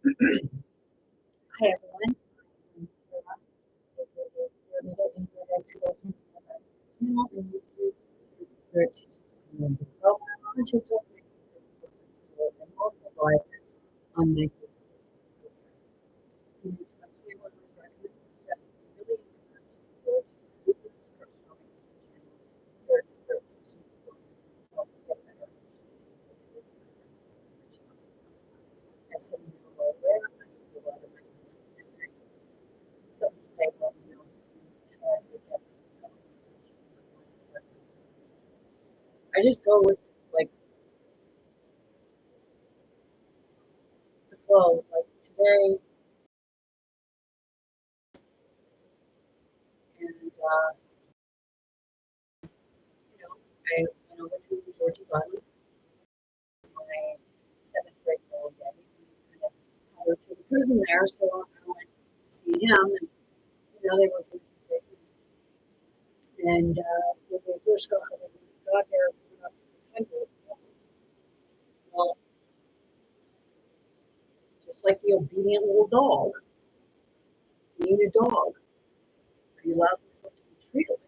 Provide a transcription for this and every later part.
Hi everyone. I'm Tara. We're another introduction channel and YouTube Spirit Teaches Community. So I'm on TikTok and also live on my Facebook. And actually one of my recommends suggests really encourage people to start showing Spirit Teaching themselves to get better as some people are aware, I use a lot of my experiences. Some say, well, try to get themselves. I just go with like the flow. Like today, and I went over to George's Island. My seventh grade girl Daddy, he was kind of tired to the prison there, so I went to see him, and they were doing great. And when we first got there, we went up to the temple. Well, just like the obedient little dog, being a dog, he allows himself to be treated.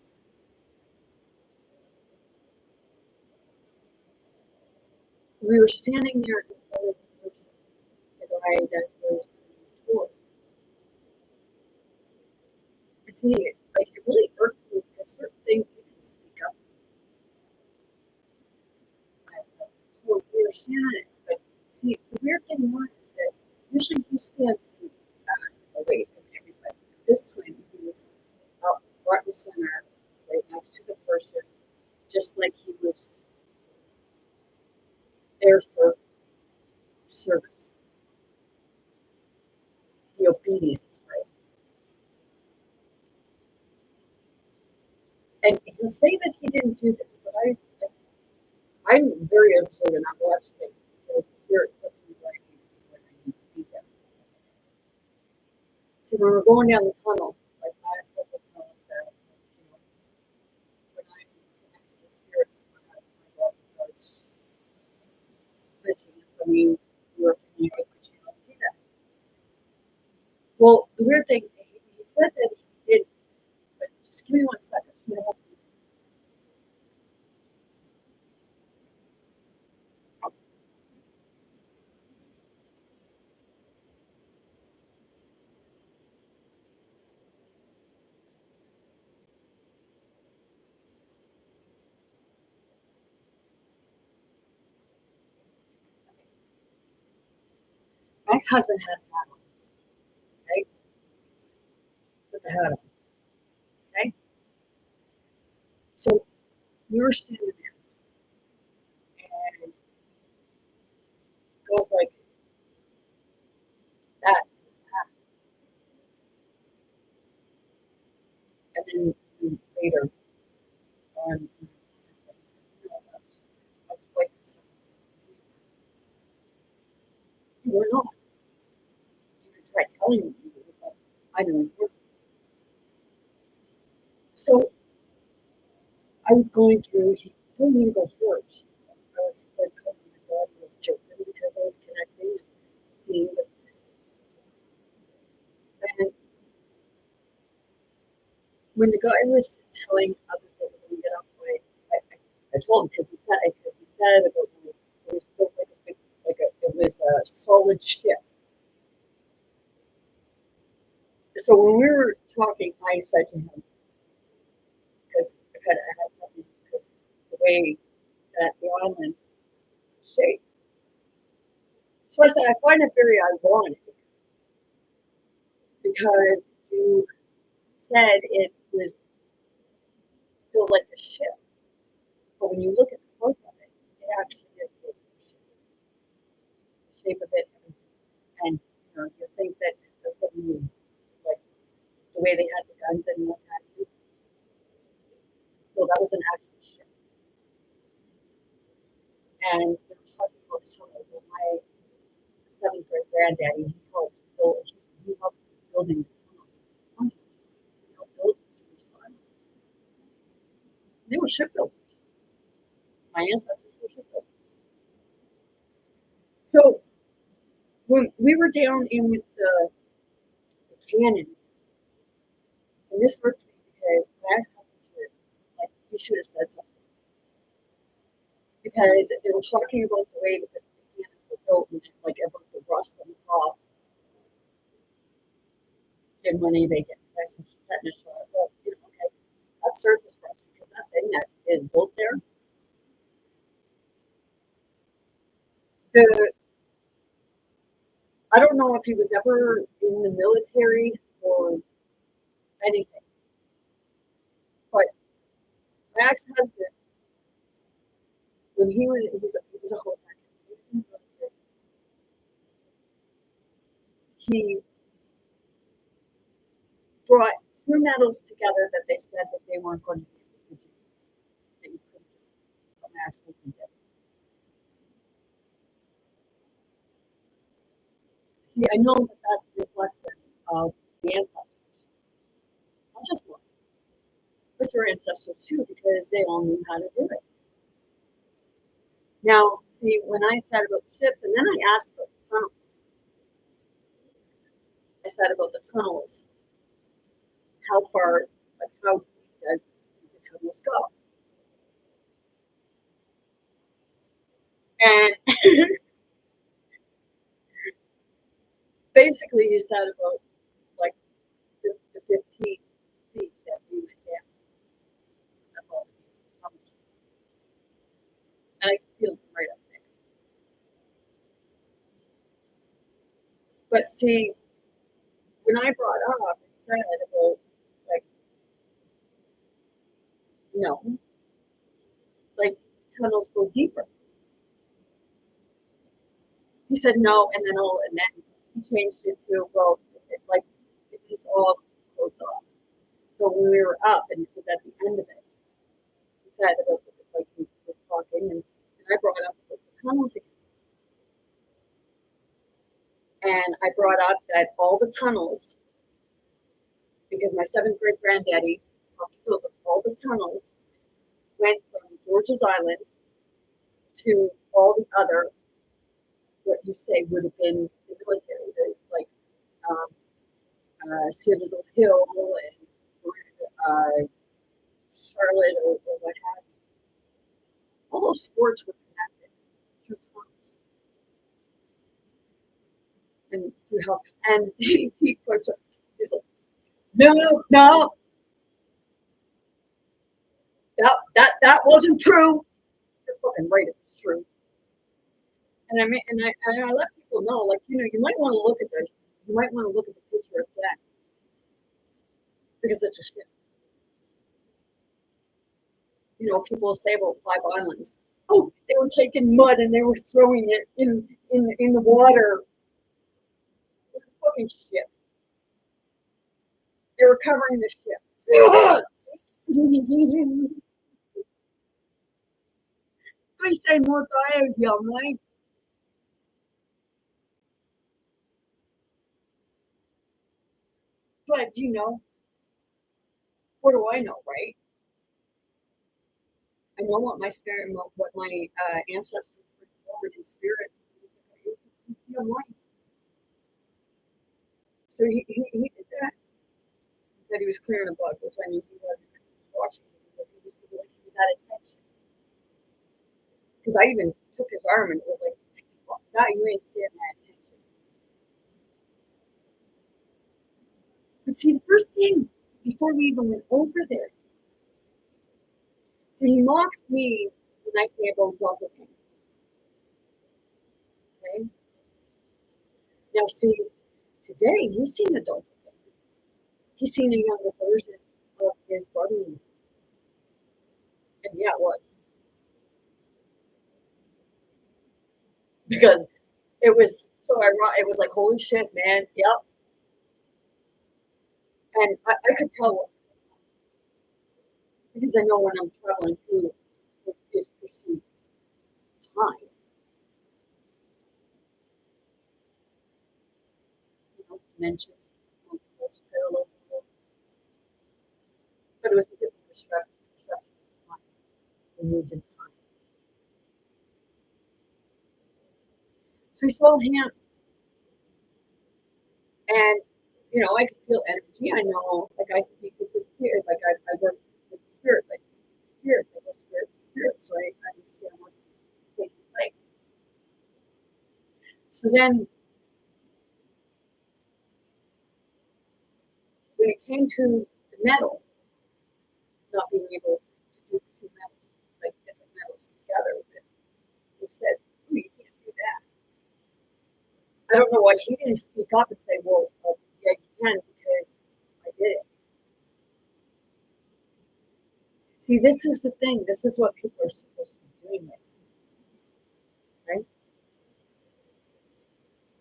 We were standing there in front of the guy that was doing the tour. It's neat. Like, it really irked me because certain things he didn't speak up. So we were standing, but see, the weird thing was that usually he stands back away from everybody. This time he was up front and center, right next to the person, just like he was there for service, the obedience, right? And he'll say that he didn't do this, but I'm very observant. I watch things. The spirit puts me where I need to be there. So when we're going down the tunnel, like last couple of tunnels that, when I'm connected to spirits, my body starts glitching. So you are familiar with my channel, see that. Well, the weird thing, he said that he didn't, but just give me 1 second. My ex-husband had a hat on, okay? Put the hat on, okay? So we were standing there, and it goes like that to his hat. And then later on, I was like, you were not. You could try telling me you were, but I don't know. So I was going through, he told me to go first. I was calling my body was joking because I was connecting and seeing the, and when the guy was telling other people to get up, I told him because he said about it was built like a big, it was a solid ship. So when we were talking, I said to him, because I had something, because the way that the island shaped. So I said, I find it very ironic because you said it was built like a ship, but when you look at the photo of it, it actually is built like a ship. The shape of it, and you think that the thing was like the way they had the guns and what have you. Well, that was an actual ship. And we were talking about this whole my seventh grade granddaddy, he helped building the tunnels. He helped build George's Island. They were shipbuilders. My ancestors were shipbuilders. So when we were down in with the cannons, and this worked me because my ex-husband should, like, he should have said something. Because they were talking about the way that the cannons were built and like about the rust on the top. Didn't want anybody getting tetanus shot. Well, okay, that's surface rust because that thing that is built there, the I don't know if he was ever in the military or anything, but my ex-husband, when he was a whole he was in the military, he brought two medals together that they said that they weren't going to be able to do, that you couldn't do. But my ex-husband did. See, I know that that's a reflection of the ancestors. Not just one, but your ancestors too, because they all knew how to do it. Now, see, when I said about the ships, and then I asked about the tunnels, I said about the tunnels, how far, like how deep does the tunnels go? And basically, you said about like the 15 feet that we went down. That's all the tunnels. And I can feel them right up there. But see, when I brought up and said about like no, like tunnels go deeper. He said no, and then he changed it to well, like it's all closed off. So when we were up and it was at the end of it, he said about like he was talking and I brought up the tunnels again. And I brought up that all the tunnels, because my seventh grade granddaddy talked about all the tunnels went from George's Island to all the other, what you say would have been the military, like Citadel Hill and Charlotte or what have you. All those sports were connected through tunnels and through help. And he puts up, he's like, no, no, that wasn't true. You're fucking right, it was true. And I mean, and I let people know, like, you might want to look at this. You might want to look at the picture of that because it's a ship. People say about Five Islands. Oh, they were taking mud and they were throwing it in the water. It was a fucking ship. They were covering the ship. Please say more tired, young man. But what do I know, right? I know what my spirit, what my ancestors bring forward in spirit. You see, I'm like, so he did that. He said he was clearing a bug, which I knew he wasn't because he was watching me because he was at attention. Because I even took his arm and it was like, well, now you ain't standing at attention. But see, the first thing before we even went over there, so he mocks me when I say about doppelganger. Okay? Now, see, today he's seen a doppelganger. He's seen a younger version of his brother. And yeah, it was. Because it was so ironic. It was like, holy shit, man. Yep. And I could tell what, because I know when I'm traveling through his perceived time, mentions parallel worlds. But it was a different perspective, perception of time. We moved in time. So he saw him. I can feel energy. I know, like I speak with the spirit, like I work with the spirits. I speak with the spirits. I go spirit to spirit, so I understand what's taking place. So then, when it came to the metal, not being able to do two metals, like different metals together, we said, oh, you can't do that. I don't know why he didn't speak up and say, well, yeah, you can because I did it. See, this is the thing. This is what people are supposed to be doing, right?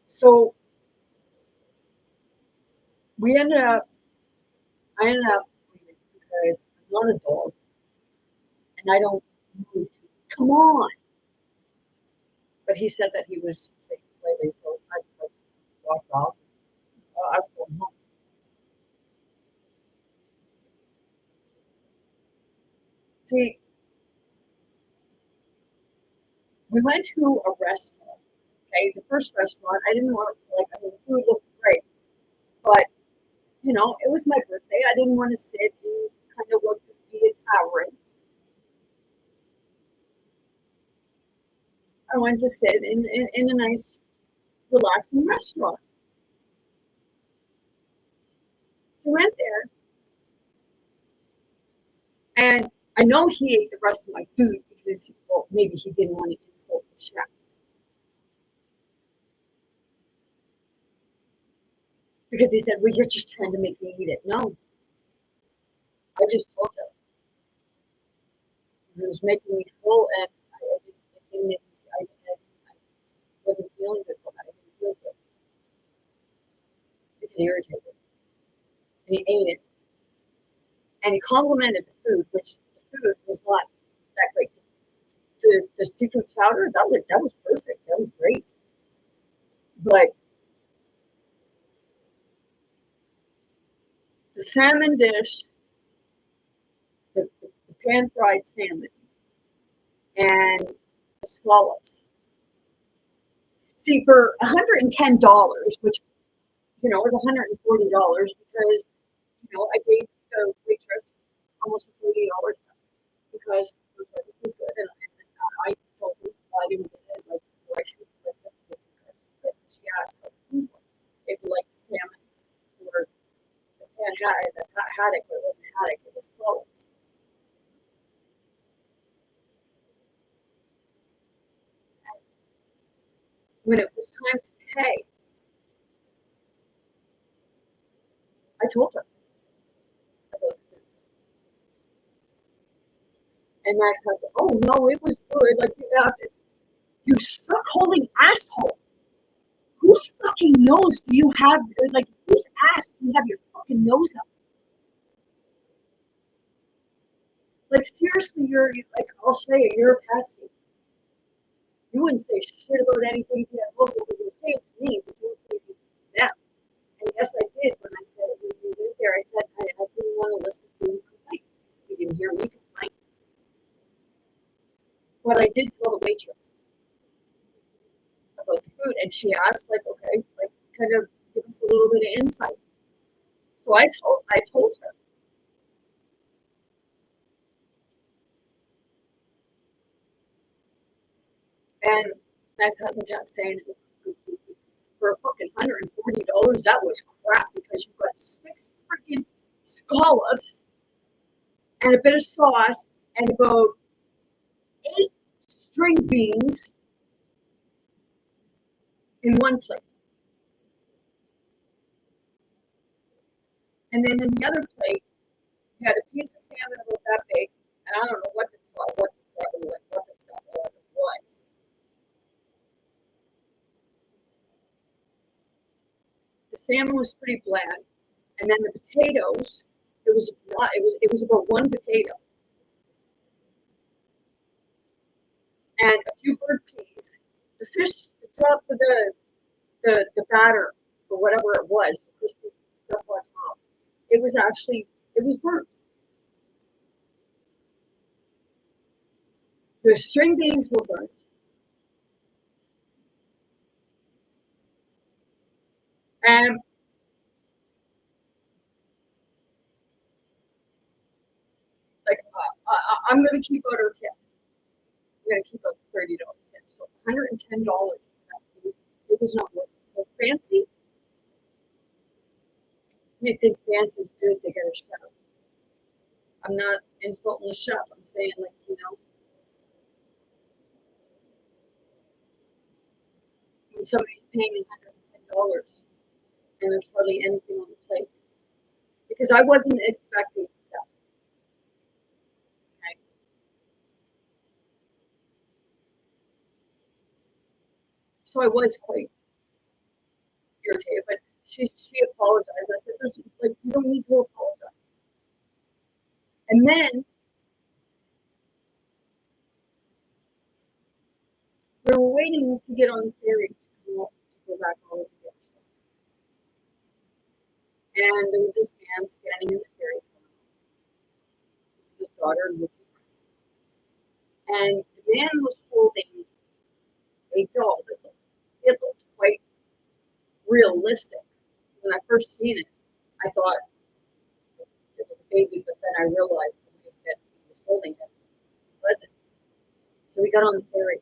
So we ended up, I ended up leaving because I'm not a dog and I don't move. Come on. But he said that he was safe lately, so I walked off. I was going home. See, we went to a restaurant. Okay, the first restaurant, I didn't want to, like, I mean, the food looked great, but, it was my birthday. I didn't want to sit in kind of what could be a tavern. I wanted to sit in a nice, relaxing restaurant. So I went there, and I know he ate the rest of my food because, well, maybe he didn't want to insult the chef. Because he said, well, you're just trying to make me eat it. No, I just told him. It was making me full, and it didn't make me, I wasn't feeling good for that. I didn't feel good. It irritated. And he ate it. And he complimented the food, which the food was not that great. The seafood chowder, that was perfect. That was great. But the salmon dish, the pan fried salmon, and the swallows. See, for $110, which was $140 because I gave the waitress almost $40 because the service was good, and I told her why I didn't get it. Like, why she was like that because she asked how the food was. If you like the salmon or the pan haddock, but it wasn't haddock, it was swallows. When it was time to pay, I told her about the food. And Max has, oh no, it was good. Like, you suck holding asshole. Whose fucking nose do you have? Like, whose ass do you have your fucking nose up? Like, seriously, you're like, I'll say it, you're a patsy. You wouldn't say shit about anything if you had both of them. You say it to me, but you would say it to them. And yes, I did when I said it when you lived there. I said I didn't want to listen to you complain. You didn't hear me complain. But I did tell the waitress about the food, and she asked, like, okay, like, kind of give us a little bit of insight. So I told her. And Max husband kept saying it was good food. For a fucking $140, that was crap because you got 6 freaking scallops and a bit of sauce and about 8 string beans in one plate. And then in the other plate, you had a piece of salmon about that big, and I don't know what the stuff was. The salmon was pretty bland, and then the potatoes, it was about one potato and a few bird peas. The fish, the top of the batter or whatever it was, the crispy stuff on top. It was burnt. The string beans were burnt, and I'm gonna keep out her tip. I'm gonna keep out the $30 tip. So $110 for that food. It was not worth it. So fancy, you think fancy's good, they got a chef. I'm not insulting the chef. I'm saying like, when somebody's paying me $110 and there's hardly anything on the plate. Because I wasn't expecting that. Okay? So I was quite irritated, but she apologized. I said, "There's like you don't need to apologize." And then we were waiting to get on the ferry to go back home to get her. And there was this man standing in the ferry terminal with his daughter and with his friends. And the man was holding a doll it looked quite realistic. When I first seen it, I thought it was a baby, but then I realized the way that he was holding it wasn't. So we got on the ferry.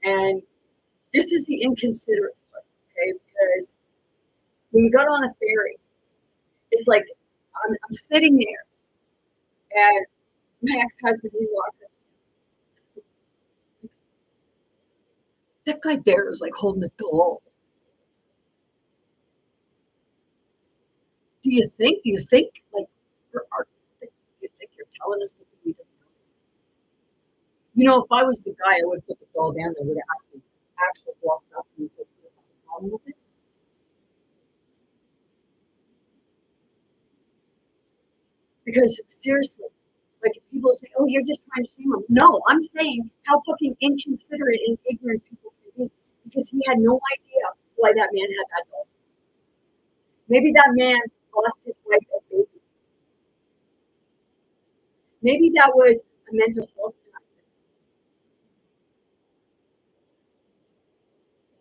And this is the inconsiderate part, okay? Because when we got on a ferry, it's like I'm sitting there, and my ex-husband, he walks in. That guy there is like holding a doll. Do you think like do you think you're telling us something we don't notice? If I was the guy, I would put the doll down there, would actually walked up and said, "Do you have a problem with it?" Because seriously, like if people say, "Oh, you're just trying to shame him," no, I'm saying how fucking inconsiderate and ignorant people can be because he had no idea why that man had that doll. Maybe that man lost his wife at baby. Maybe that was a mental health factor.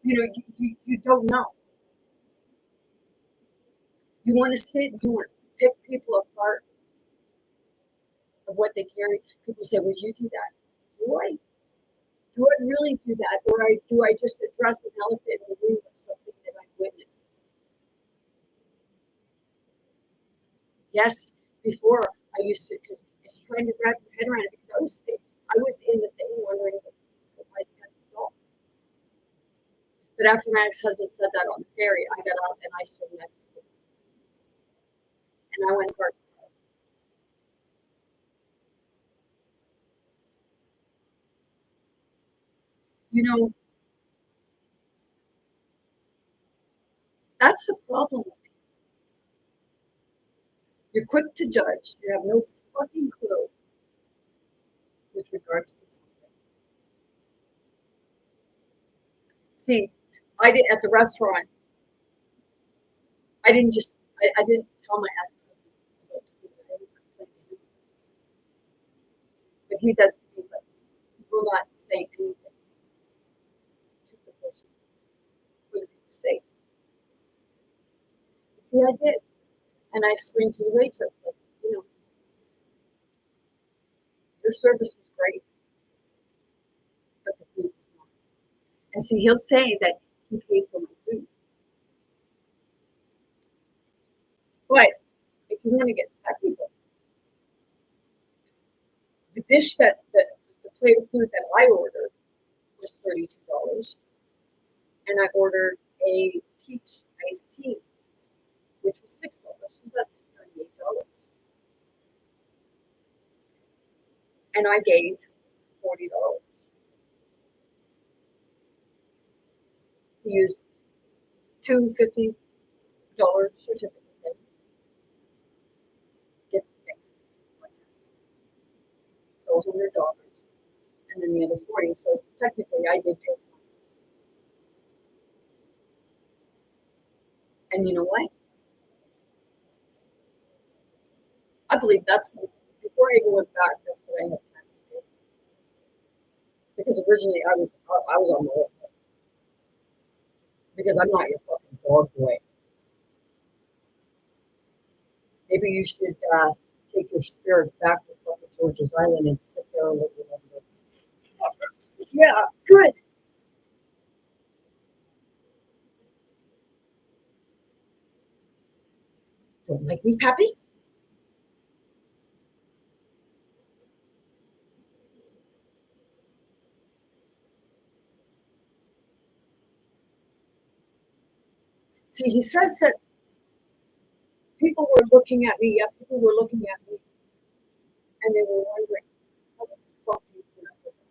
You don't know. You want to sit, you want to pick people apart of what they carry. People say, "Would you do that?" Do I? Do I really do that, or do I just address an elephant in the room of something that I witnessed? Yes, before I used to, because it's trying to wrap your head around it because I was in the thing wondering why is he got this doll. But after my ex-husband said that on the ferry, I got up and I stood next to him and I went hard. You know, that's the problem. You're quick to judge. You have no fucking clue with regards to something. See, I did at the restaurant. I didn't just. I didn't tell my ex-husband about the food. I didn't complain to him, but he does to me. But he will not say anything to the person with a people's face. See, I did, and I explained to the waitress that your service was great, but the food was not. And see, he'll say that he paid for my food, but if you want to get technical, the dish the plate of food that I ordered was $32, and I ordered a peach iced tea, which was $6. So that's $38, and I gave $40. He used two $50 certificates, gift things like that. So $100, and then the other 40. So technically, I did pay. And you know what? I believe that's before I even went back. That's what I had planned to do because originally I was on the way because I'm not your fucking dog boy. Maybe you should take your spirit back to fucking George's Island and sit there and look at them. Yeah, good. Don't like me, Pappy? See, he says that people were looking at me. Yeah, people were looking at me, and they were wondering, how the fuck do you put up with it?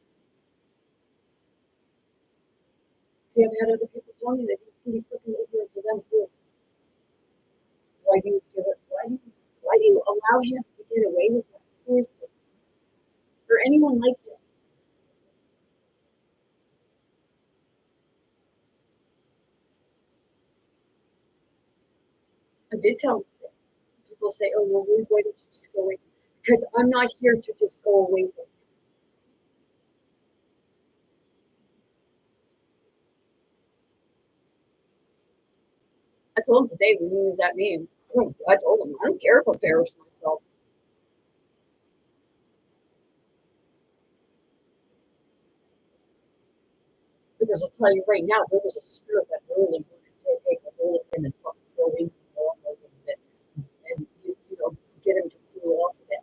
See, I've had other people tell me that he's pretty freaking ignorant to them too. Why do you give it? Why do you allow him to get away with that? Seriously, or anyone like him? I did tell him that. People say, "Oh, well, why don't you just go away?" Because I'm not here to just go away from him. I told him today when he was at me, I told him I don't care if I embarrass myself. Because I'll tell you right now, there was a spirit that really wanted to take a hold of him and fucking throw him off a little bit, and you know, get him to cool off a bit.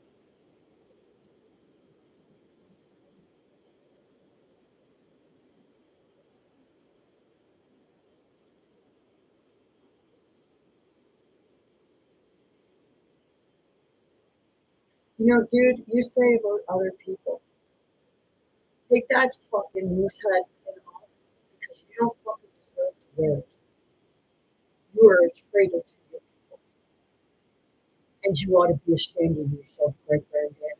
You know, dude, you say about other people, take that fucking moose head and off because you don't fucking deserve to wear it. You are a traitor to your people, and you ought to be ashamed of yourself, great granddad.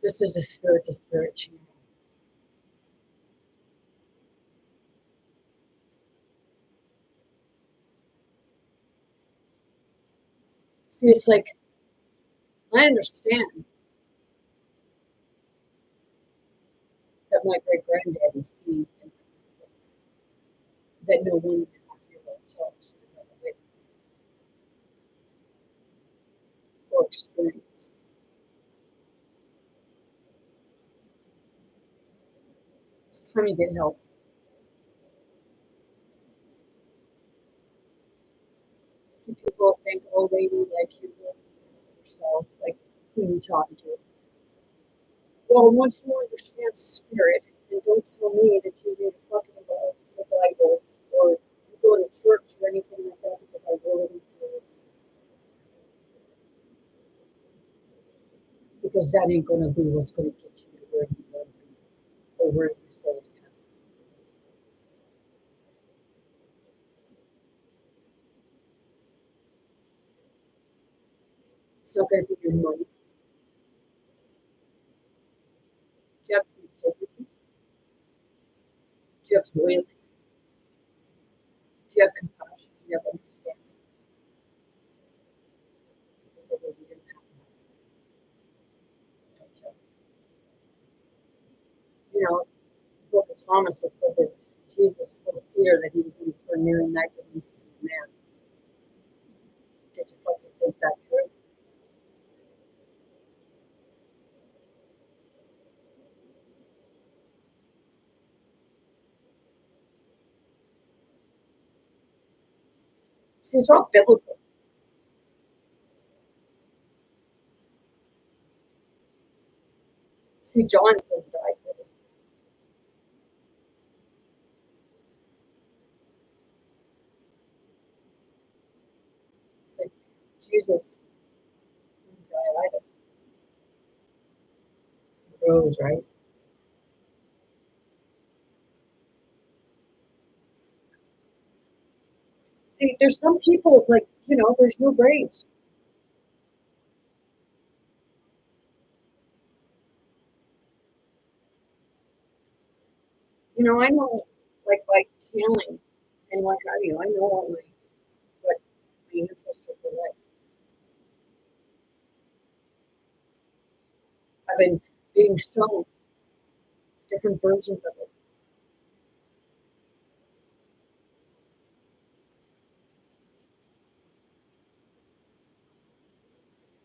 This is a spirit to spirit channel. See, it's like I understand that my great granddad is seeing and these things that no 1.5-year-old child should have ever witnessed or experienced. It's time you get help. See, people think, oh, lady, like you're really yourself, like who you talking to? Well, once you understand spirit, and don't tell me that you read fucking the Bible or you go to church or anything like that because I really do. Because that ain't gonna be what's gonna get you to where you want to be or where your soul is headed. It's not gonna be your money. Do you have integrity? Do you have loyalty? Do you have compassion? Do you have understanding? So that you didn't have to have. You know, the book of Thomas, it said that Jesus told Peter that he was going to turn Mary Magdalene into a man. Did you fucking think that through? See, it's all biblical. See, John could have died with it. See, Jesus didn't die either. He rose, right? See, there's some people, like, you know, there's no graves. You know, I know, like, by channeling and what have you, I know all my, what my ancestors were like. I've been being shown different versions of it.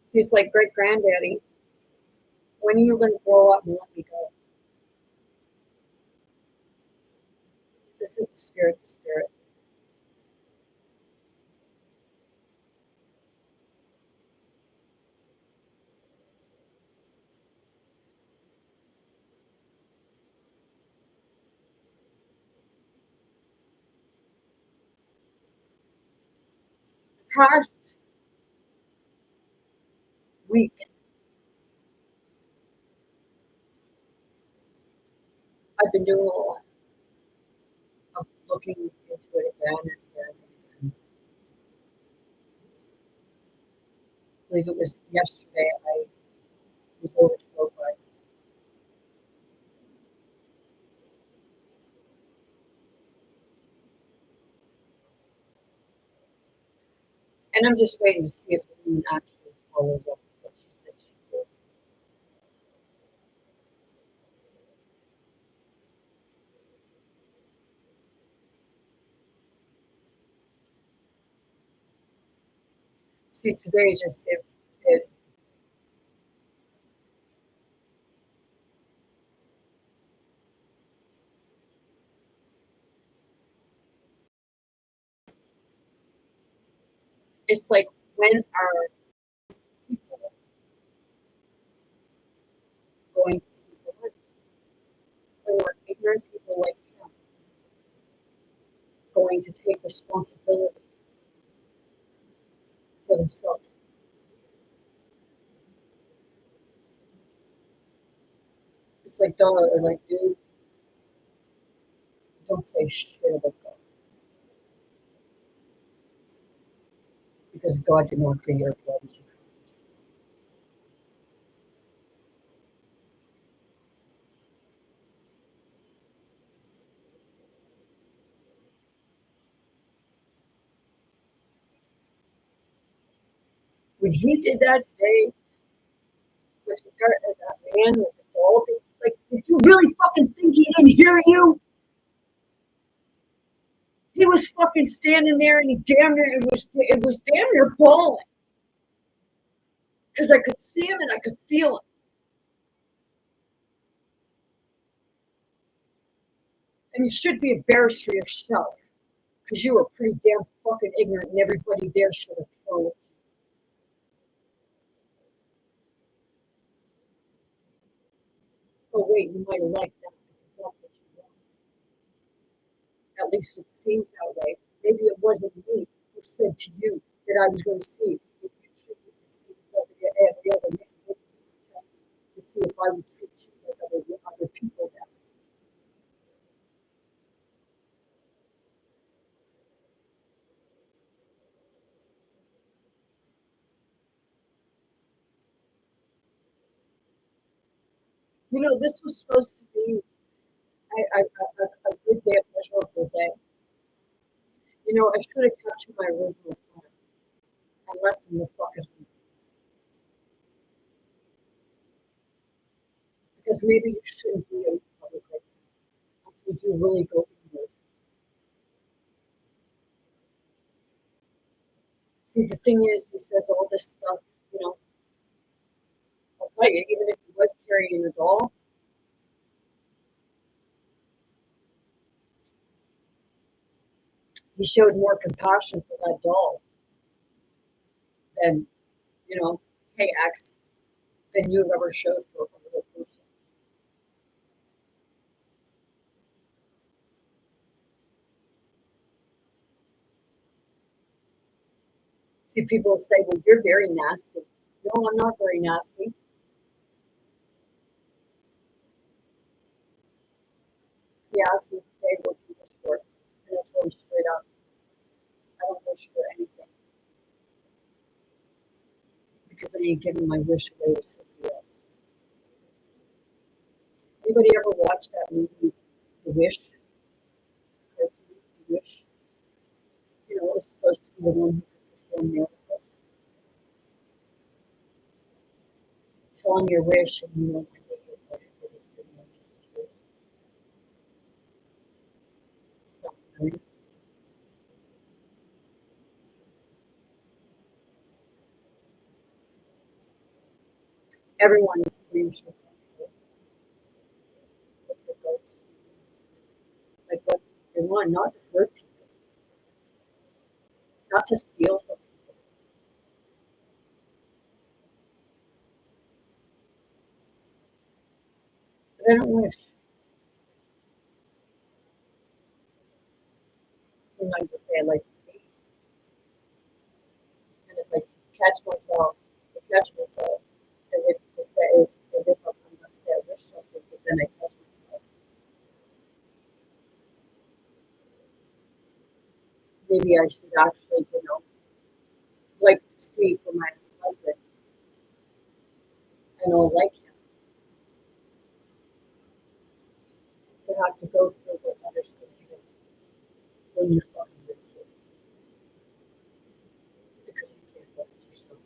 See, it's like great granddaddy. When are you going to grow up and let me go? This is the spirit, the spirit. Past week, I've been doing a lot of looking into it again and again and again. I believe it was yesterday I was overtold by, and I'm just waiting to see if the woman actually follows up with what she said she did. See, today just it it's like when are people going to see the light? When are ignorant people like him going to take responsibility for themselves? It's like Donna, or like, dude, don't say shit about God because God did not create your flesh. When he did that today with regard to that man with the dog, like, did you really fucking think he didn't hear you? He was fucking standing there and he damn near it was damn near bawling because I could see him and I could feel him. And you should be embarrassed for yourself because you were pretty damn fucking ignorant and everybody there should have told. Oh wait, you might have liked that because that's what you want. At least it seems that way. Maybe it wasn't me who said to you that I was going to see if you treat me to see this every other man would be tested to see if I would treat you like other people that. You know, this was supposed to be a good day, a pleasurable day. You know, I should have kept to my original plan and left in the fucking home because maybe you shouldn't be in public right now until you really go inward. See, the thing is, he says all this stuff, you know, I'll tell you, even if he was carrying a doll, he showed more compassion for that doll than, you know, hey, X, than you've ever showed for a real person. See, people say, well, you're very nasty. No, I'm not very nasty. He asked me today, what do you wish for? And I told him straight up, I don't wish for anything because I ain't giving my wish away to somebody else. Anybody ever watch that movie, The Wish? The Wish? You know, it was supposed to be the one who could perform miracles. Tell him your wish and you won't get your granted if your wish is true. Sounds familiar. everyone's dream should come true with regards to like what they want, not to hurt people, not to steal from people. But I don't wish. Sometimes I say I like to see. And if I catch myself as if to say, as if I'm going to say I wish something, but then I catch myself. Maybe I should actually, like to see for my ex-husband. I know I like him to have to go through what others go through when you fucking with kid because you can't look at yourself.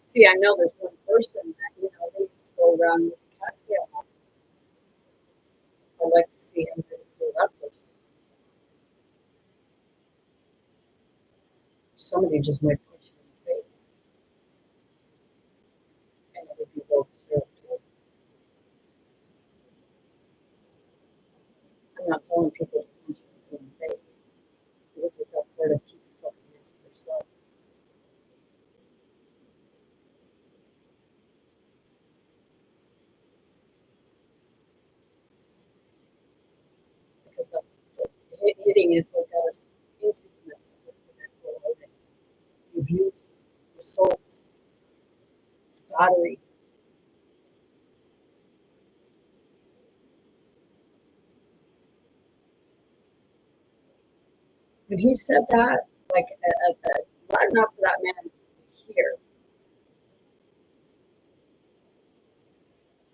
See, I know there's one person that, they used to go around with a cat tail on. I'd like to see him ridicule that person. Somebody just might punch you in the face, and it would be well deserved too. I'm not telling people to punch you in the face because it's a part of keep your fucking hands to yourself. Because that's hitting is what got us into the mess that we're in. The abuse, the assaults, the battery. When he said that, like, right enough for that man here,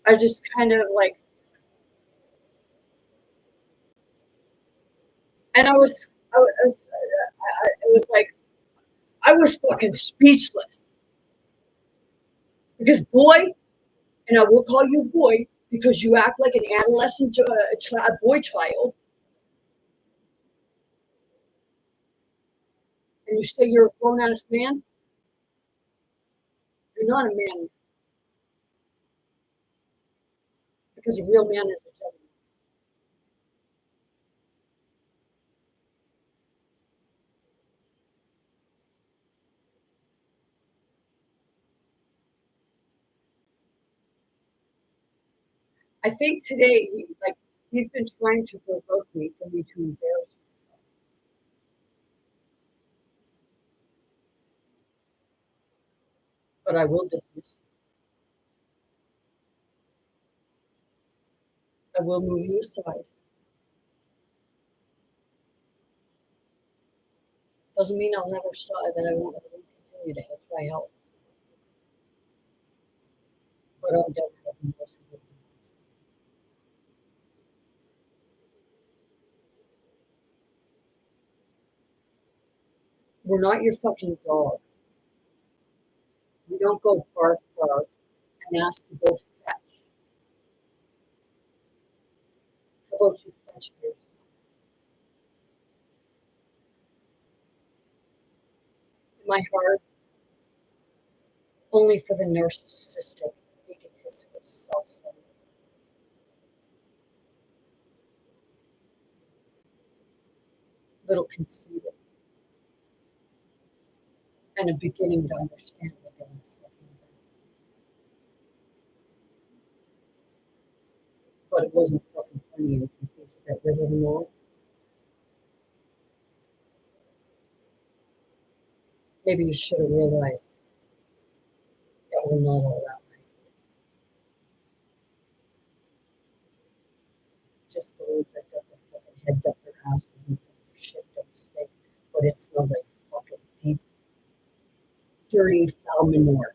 I just kind of like, and it was like, I was fucking speechless because boy, and I will call you boy because you act like an adolescent boy child, and you say you're a grown ass man. You're not a man because a real man is a gentleman. I think today, he's been trying to provoke me for me to embarrass myself, but I will dismiss. I will move you aside. Doesn't mean I'll never stop. That I won't continue to try help, but I'm done helping most people. We're not your fucking dogs. We don't go bark bark and ask to go fetch. How about you fetch for yourself? In my heart, only for the narcissistic, egotistical, self-centered, little conceited, and a beginning to understand what they're talking about. But it wasn't fucking funny if you think you got rid of them all. Maybe you should have realized that we're not all that way. Just the ones that got their fucking heads up their asses and think their shit don't stink, but it smells like fucking deep, dirty, foul manure.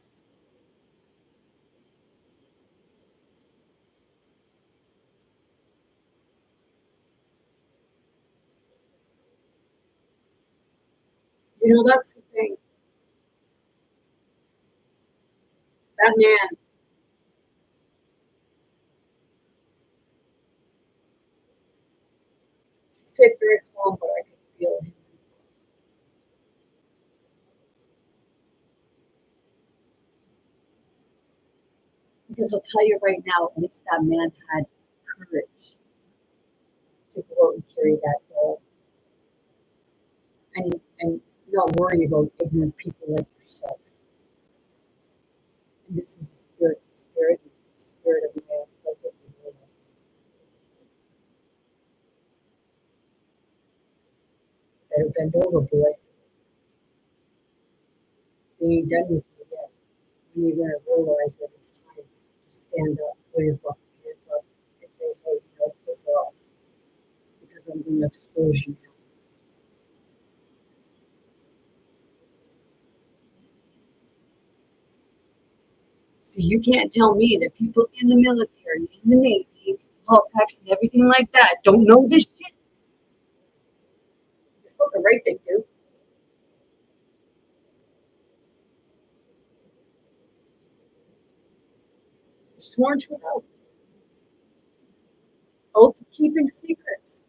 That's the thing. That man Because I'll tell you right now, at least that man had courage to go out and carry that ball and not worry about ignorant people like yourself. And this is a spirit to spirit, and it's the spirit of man. So that's what we really better bend over, boy. We ain't done with you yet. When you're going to realize that it's time to stand up, pull your fucking hands up, and say, hey, piss off, because I'm going to expose you now. So you can't tell me that people in the military, in the Navy, Halifax, and everything like that don't know this shit. You're fucking right they do. You're sworn to an oath. Oath of keeping secrets.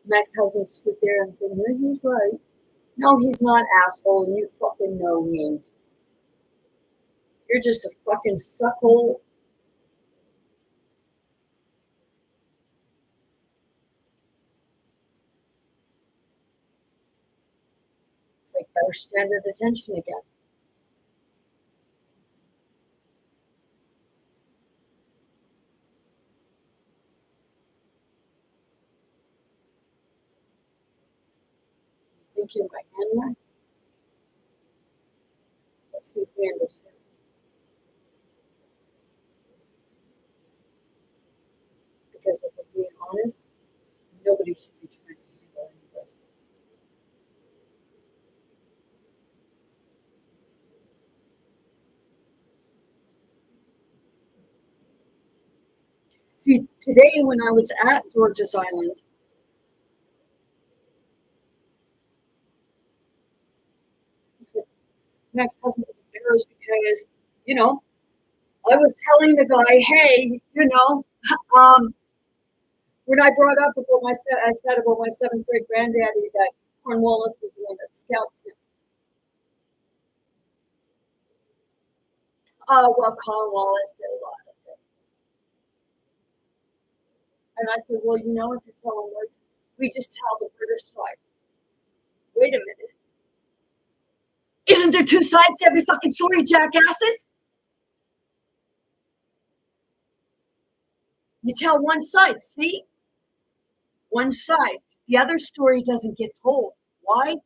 Max hasn't stood there and said, yeah, he's right. No, he's not, asshole, and you fucking know he ain't. You're just a fucking suckhole. It's like better stand at attention again. You think you're my handler? Let's see if we understand. Because if we're being honest, nobody should be trying to handle anybody. See, today when I was at George's Island, Max husband was embarrassed because, you know, I was telling the guy, hey, when I brought up about I said about my seventh grade granddaddy that Cornwallis was the one that scalped him. Oh, well, Cornwallis did a lot of things. And I said, well, if you're telling like, we just tell the British side. Wait a minute. Isn't there two sides to every fucking story, jackasses? You tell one side, see? One side. The other story doesn't get told. Why?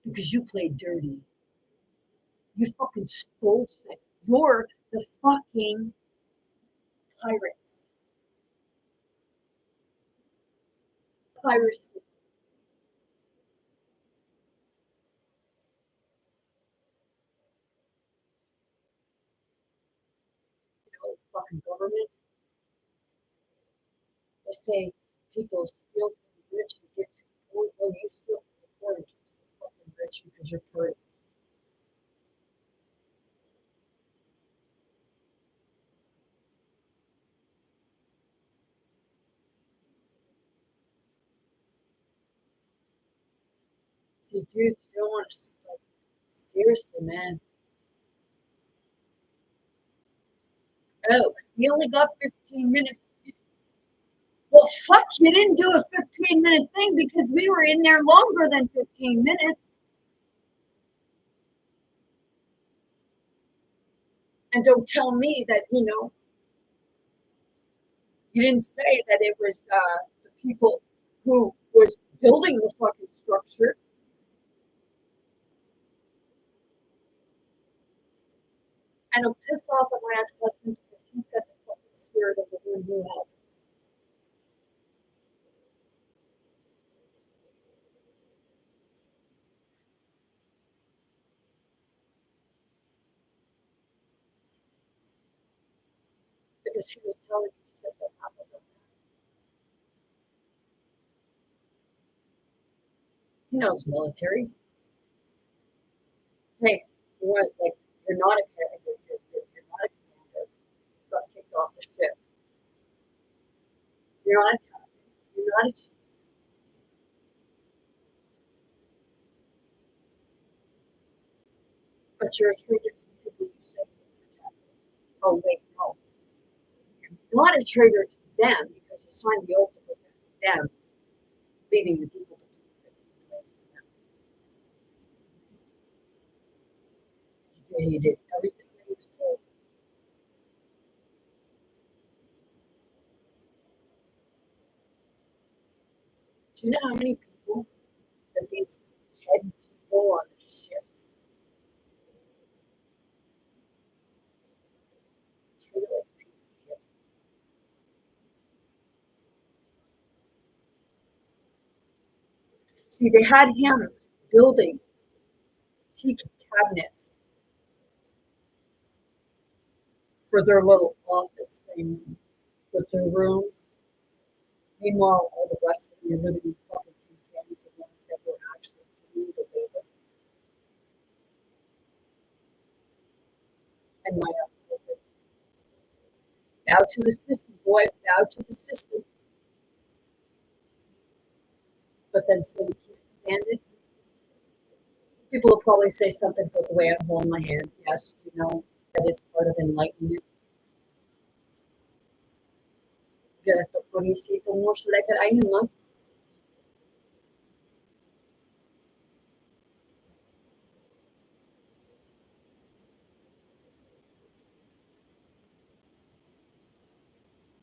Because you played dirty. You fucking stole shit. You're the fucking pirates. Piracy. Fucking government. They say people steal from the rich and give to the poor. Well, you steal from the poor and give to the fucking rich because you're poor. See, dudes, you don't want to, like, seriously, man. Oh, you only got 15 minutes. Well, fuck, you didn't do a 15-minute thing because we were in there longer than 15 minutes. And don't tell me that, you didn't say that it was the people who was building the fucking structure. And I'm pissed off at my ex-husband because he's got the fucking spirit of the one who helped. Because he was telling me shit that happened. He knows military. Hey, like, you're not a you're not a commander. You got kicked off the ship. You're not a captain. You're not a chief. But you're a traitor to the people you said you would protect. Oh, wait, no. You're not a traitor to them because you signed the oath to protect them, leaving the people to do it. He did everything that he was told. Do you know how many people that these head people on the ships treated like a piece of shit? See, they had him building teak cabinets for their little office things with their rooms. Meanwhile, all the rest of them are living in fucking tin cans, the ones that were actually doing the labor. And my ex-husband, bow to the system, boy, bow to the system, but then say you can't stand it. People will probably say something about the way I'm holding my hands. Yes, you know that it's part of enlightenment. Esto por insisto mucho like I know.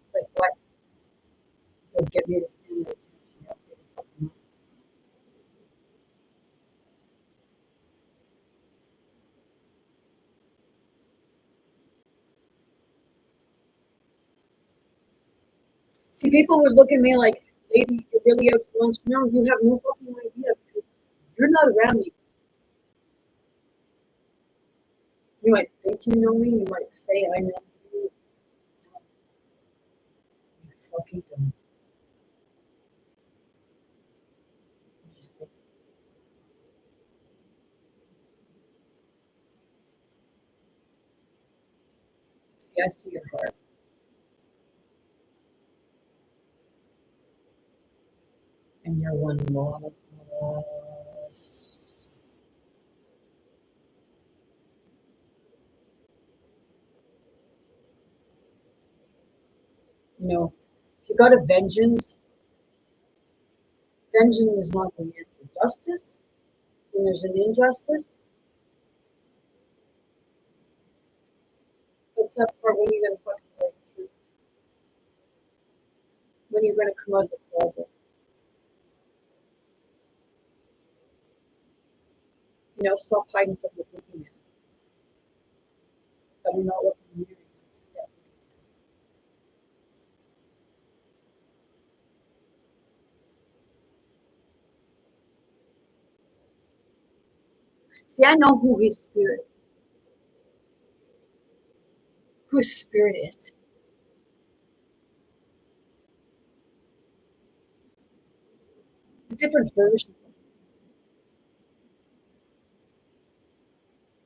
It's like what? They'll get me to stand at attention. See, people would look at me like, lady, you're really out to lunch. No, you have no fucking idea because you're not around me. You might think you know me, you might say I know you. No, you fucking don't. You just think, see, I see your heart. And you're one loss. You know, if you got a vengeance, vengeance is not the answer. Justice, when there's an injustice, what's that part when you're gonna fucking tell the truth? When you're gonna come out of the closet? You know, stop hiding from the boogeyman. But you're not looking in the mirror. You see that. See, I know who his spirit is. The different versions of him,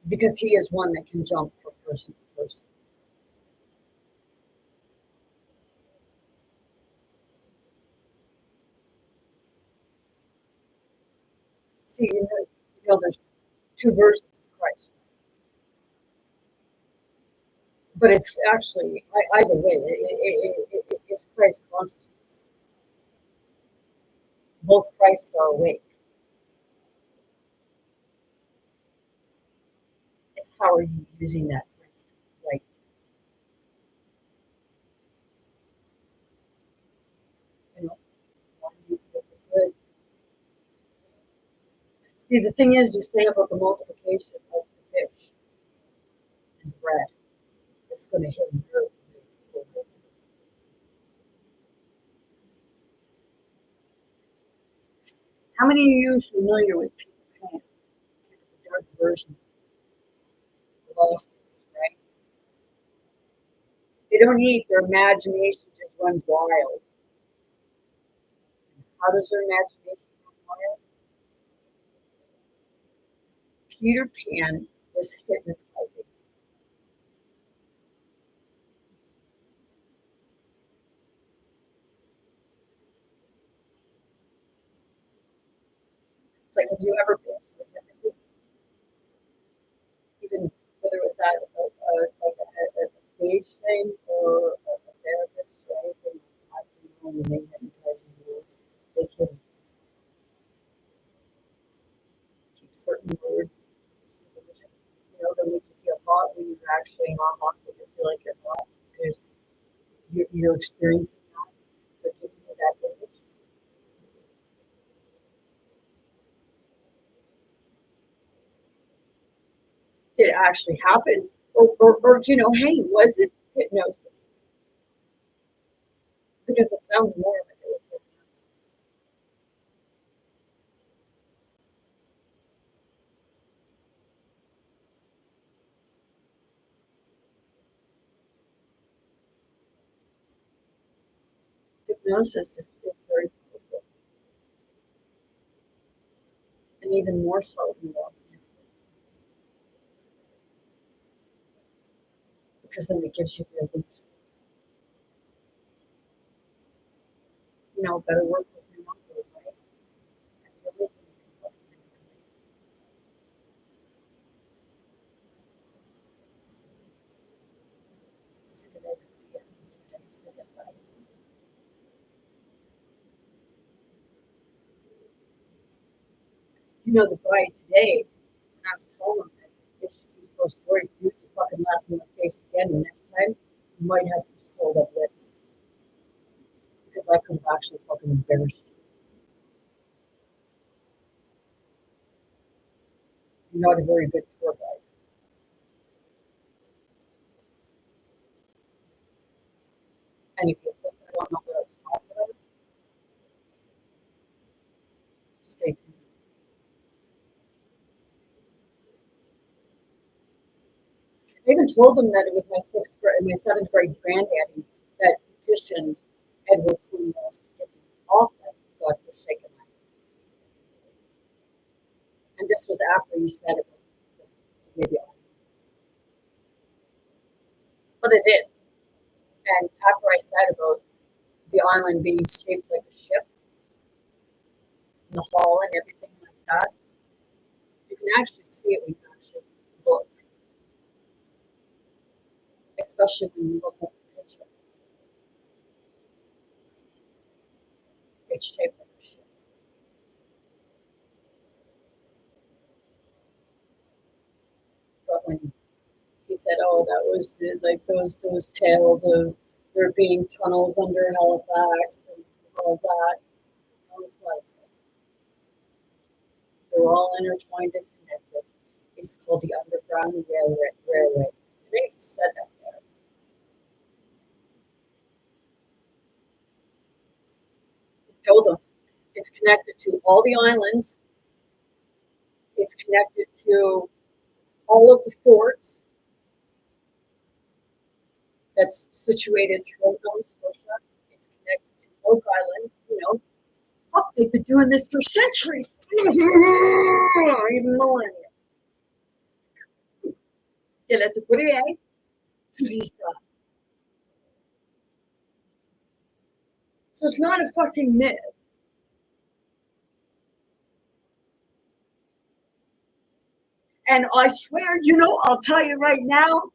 because he is one that can jump from person to person. See, there's two versions of Christ, but it's actually either way, it's Christ consciousness. Both Christs are awake. It's how are you using that Christ? Like, you know, one use it for good. See, the thing is, you say about the multiplication of the fish and the bread, it's going to hit your. How many of you are familiar with Peter Pan? The dark version of Lost, right? They don't eat, their imagination just runs wild. How does their imagination run wild? Peter Pan was hypnotizing. It's like, have you ever been to a hypnotist? that like a stage thing or a therapist or anything like that, when they hypnotize words, they can keep certain words that make you feel hot when you're actually not hot, but you feel like you're hot because you're experiencing that. They're giving you that image. Did it actually happen? Or hey, was it hypnosis? Because it sounds more like it was hypnosis. Hypnosis is very powerful, and even more so in romance, because then it gives you the illusion. Better work with your numbers, right? That's everything you can fucking manipulate. Disconnect with the energy that you said it right. The guy today, when I was telling him that if she keeps those stories, dude, you fucking laugh in my face again the next time, you might have some swelled up lips. Because I could have actually fucking embarrassed you. You're not a very good tour guide. And if you think I don't know what I was talking about, stay tuned. I even told them that it was my seventh grade granddaddy that petitioned Edward Clumos to get him off that godforsaken island. And this was after you said it, maybe. But it did. And after I said about the island being shaped like a ship, the hall and everything like that, you can actually see it when you actually look, especially when you look at the picture. It's shaped like a ship. But when he said, "Oh, that was like those tales of there being tunnels under Halifax and all that," I was like, "They're all intertwined and connected. It's called the Underground Railway." They said that there. Told them it's connected to all the islands. It's connected to all of the forts that's situated throughout Nova Scotia. It's connected to Oak Island. Fuck, they've been doing this for centuries, even millennia. Yeah, let the Korea, so it's not a fucking myth. And I swear, I'll tell you right now,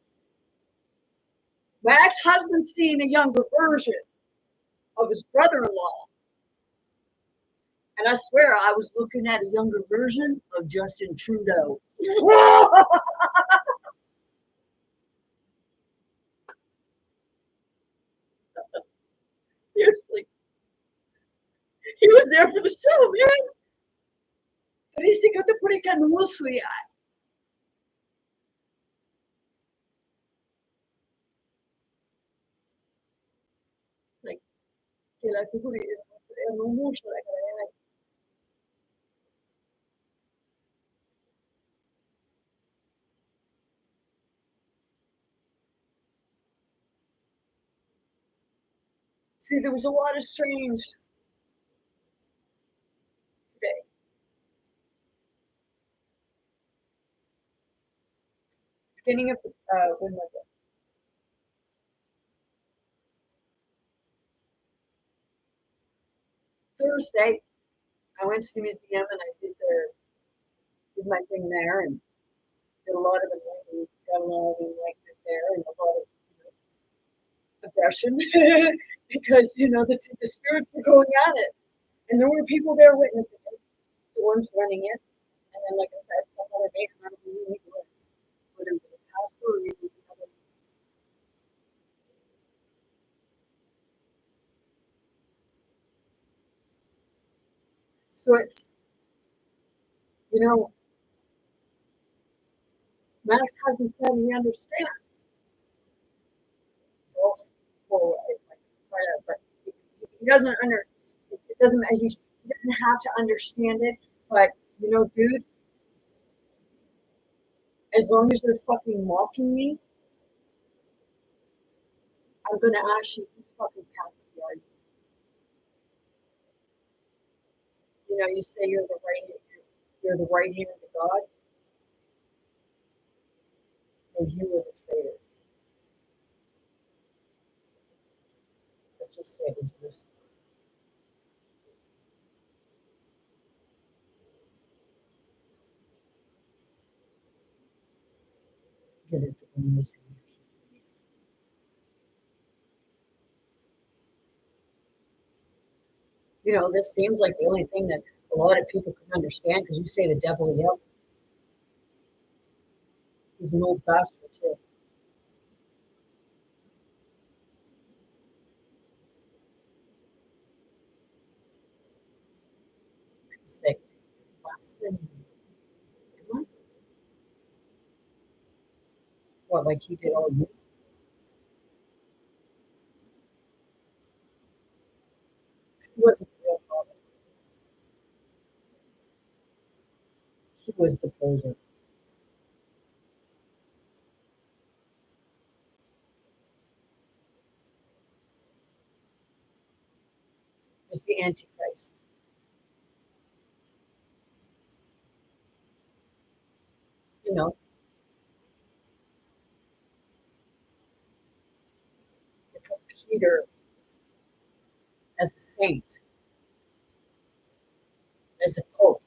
my ex-husband's seeing a younger version of his brother-in-law. And I swear I was looking at a younger version of Justin Trudeau. Seriously. He was there for the show, man. But he's got to put it on the musli. Like, see, there was a lot of strange today. Beginning of when was it? Thursday. I went to the museum and I did my thing there, and Did a lot of enlightenment, got a lot of enlightenment there, and a lot of aggression because the spirits were going at it, and there were people there witnessing it, the ones running it, and then, like I said, some other man, I don't know who he was, whether he was a pastor or he was another. So it's you know Max hasn't said he understands. So for like, but he doesn't under. It doesn't. He doesn't have to understand it. But dude, as long as you're fucking mocking me, I'm gonna ask you who's fucking Patsy are you? You say you're the right hand of God, or you were the traitor. But just say his mercy. Get it in this connection. This seems like the only thing that a lot of people can understand because you say the devil, yep, he's an old bastard too. Say, bastard. What, like he did all you? He wasn't the real father. He was the poser. He's the Antichrist. You know, they put Peter as a saint, as a pope,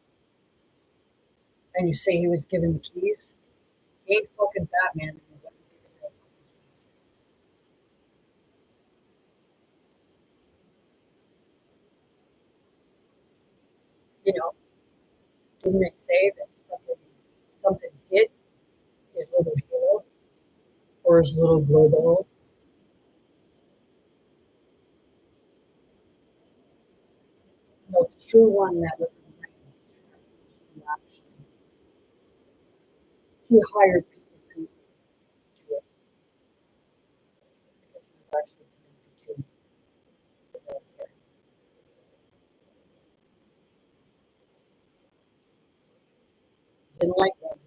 and you say he was given the keys. He ain't fucking Batman and he wasn't given the fucking keys. You know, didn't they say that fucking something hit his little halo or his little global? No, the true one that was enlightened. He hired people to do it because he was actually connected to the military. Didn't like them.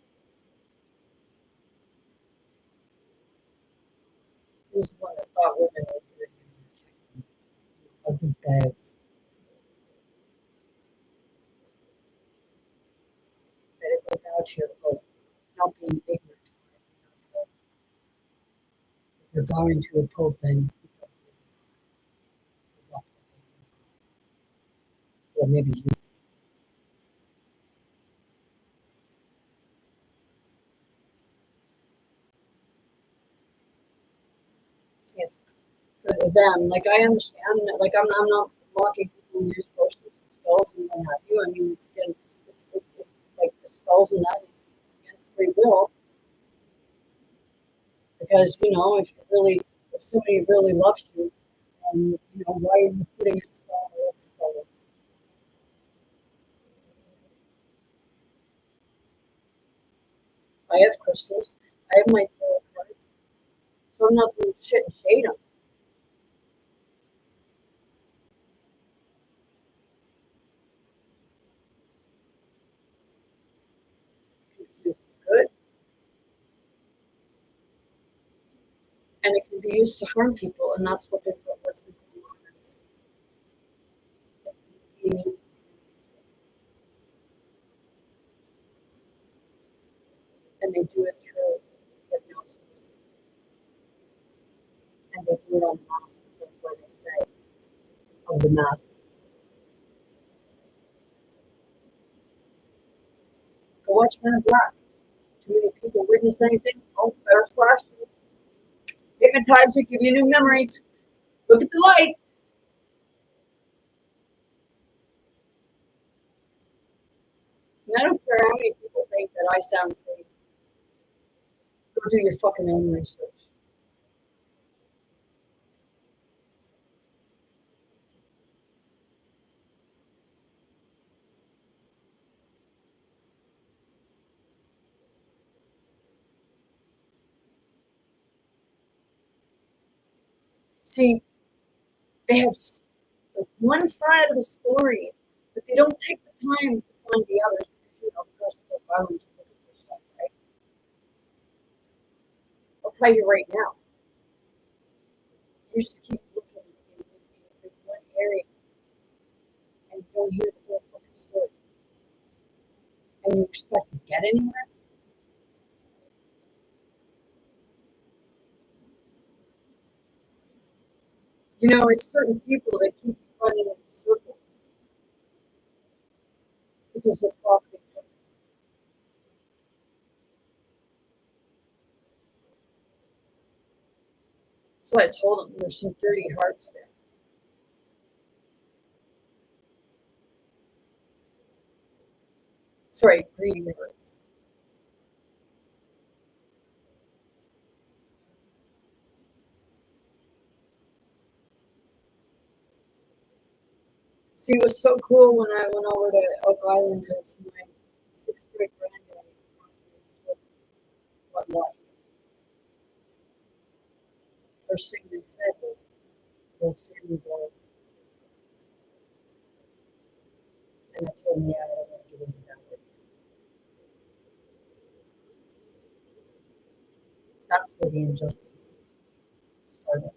He was the one that thought women were dirty and ugly bags. Better go down to your vote, not being ignorant. If you're going to a pope, then or maybe use it for them. Like I understand that. Like I'm not mocking people who use potions and spells and what have you. I mean, it's again, it's like the spells and that is against free will because if somebody really loves you, why are you putting a spell or a spell? I have crystals. I have my tarot cards. So I'm not doing shit and shade them. It can be used for good, and it can be used to harm people, and that's what's been going on. It's being used, and they do it through hypnosis, and they do it on masses. That's why they say of the masses. Go watch Men in Black. too many people witness anything. Oh, better flash. Hypnotize you, give you new memories. Look at the light. And I don't care how many people think that I sound crazy. Go do your fucking own research. See, they have one side of the story, but they don't take the time to find the others. You know, because they're bound to looking for stuff, right? I'll tell you right now. You just keep looking in one area and you don't hear the whole fucking story. And you expect to get anywhere? You know, it's certain people that keep running in circles because they're profiting from it. So I told them there's some dirty hearts there. Sorry, greedy hearts. See, it was so cool when I went over to Oak Island because my sixth grade granddaddy told me what first thing they said was, "We'll send you gold." And I told him, "Yeah, I don't want to get into that with you." That's where the injustice started.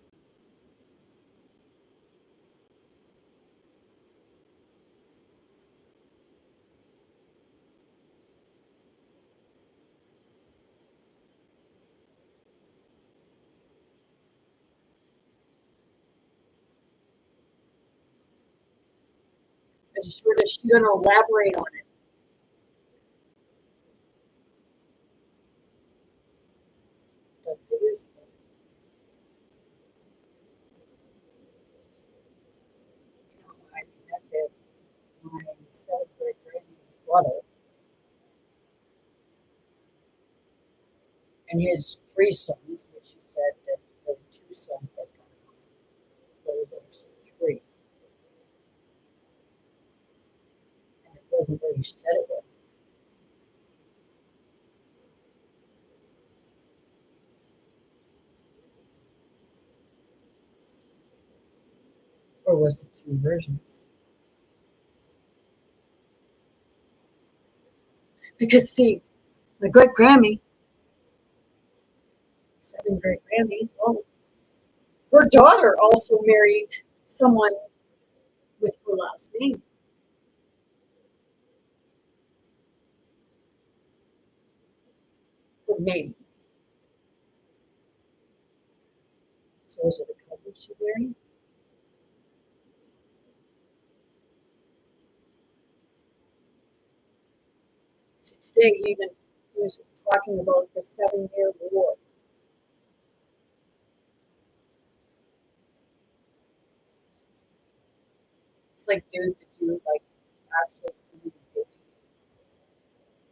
And she's going to elaborate on it. But it is, you know, I connected my seventh grade granny's brother and his three sons, which you said that there were two sons that got it. There was actually three. And it wasn't where you said it was. Or was it two versions? Because, see, my great Grammy, seventh grade Grammy, well, her daughter also married someone with her last name. Or maybe. So was it a cousin she married? So today, even he was talking about the 7 year war. It's like, dude, did you like actually communicate?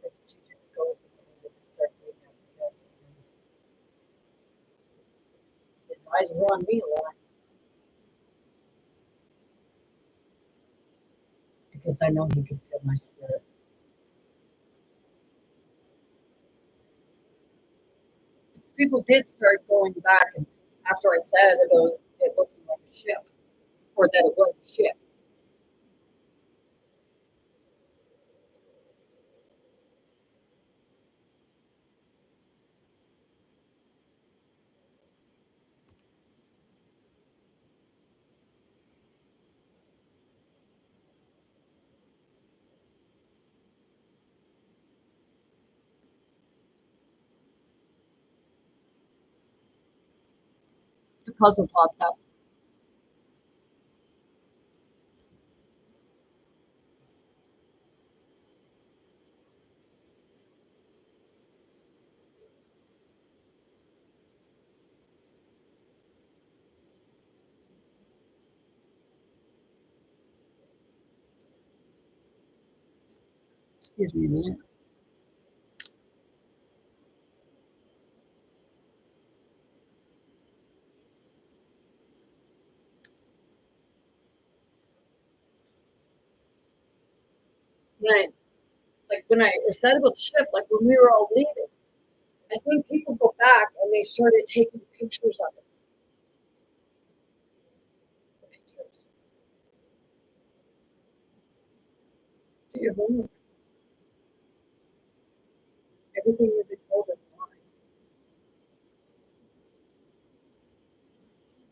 Or did you just go and start doing that because his eyes were on me a lot because I know he could feel my spirit. People did start going back, and after I said about it looking like a ship, or that it was a ship, the puzzle popped up. Excuse me a minute. Right. Like when I said about the ship, like when we were all leaving, I seen people go back and they started taking pictures of it. The pictures. Do your homework. Everything you've been told is lying.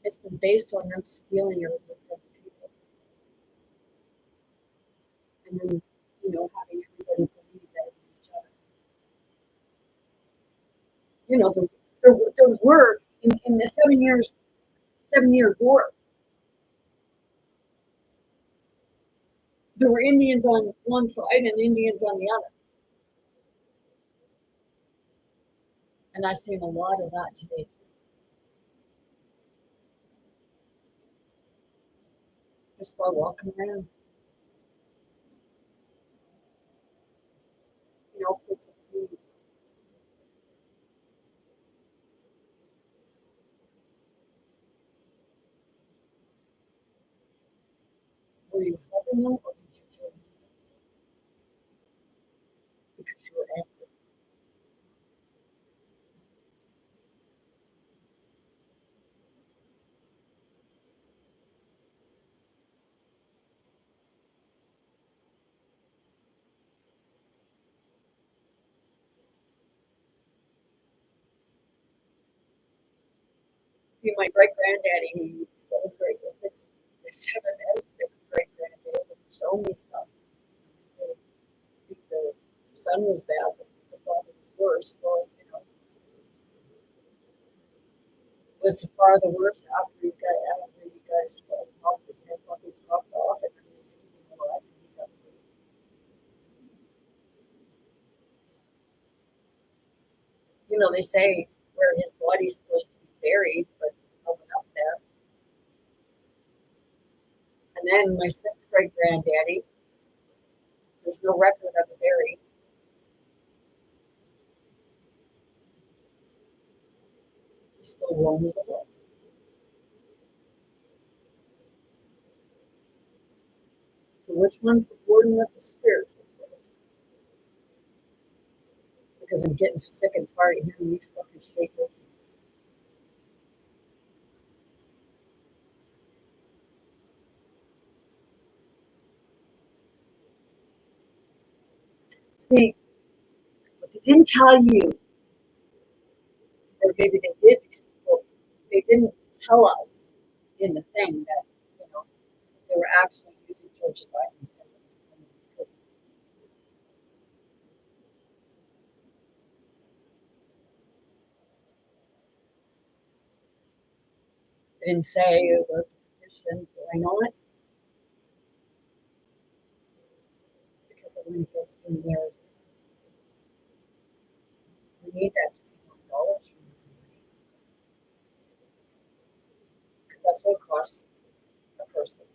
It's been based on them stealing everything from the people. And then, having everybody believe that it was each other. There were in the 7 year war, there were Indians on one side and Indians on the other. And I've seen a lot of that today. Just by walking around, places of foods. Were you helping them or did you join them because you were angry? See, my great granddaddy, he celebrated the seventh and sixth great granddaddy, would show me stuff. So the son was bad, but the father was worse. Well, was the father worse after you guys talked his head fucking chopped off and then he's keeping alive and he got free? They say where his body's supposed to be buried, but no one up there. And then my sixth great granddaddy, there's no record of a buried. He still roams the woods. So which one's the burden of the spiritual world? Because I'm getting sick and tired of hearing you fucking shake your hands. See, what they didn't tell you, or maybe they did because they didn't tell us in the thing that, they were actually using George's Island as a they didn't say about the petition. Why not? Because it went against the narrative. We need that $21 from everybody because that's what it costs a person.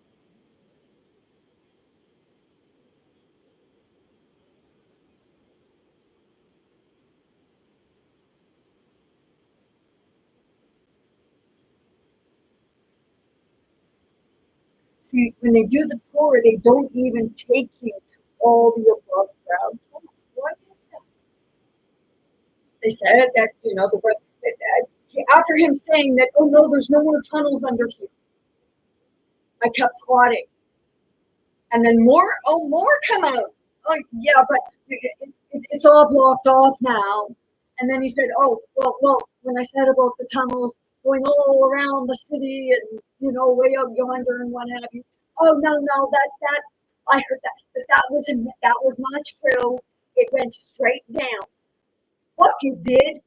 See, when they do the tour, they don't even take you to all the above ground tunnels. Why is that? They said that, after him saying that, oh no, there's no more tunnels under here, I kept prodding. And then more come out. Like, yeah, but it's all blocked off now. And then he said, oh, well, when I said about the tunnels going all around the city and, way up yonder and what have you. Oh, no, I heard that, but that was not true. It went straight down. Fuck, you did.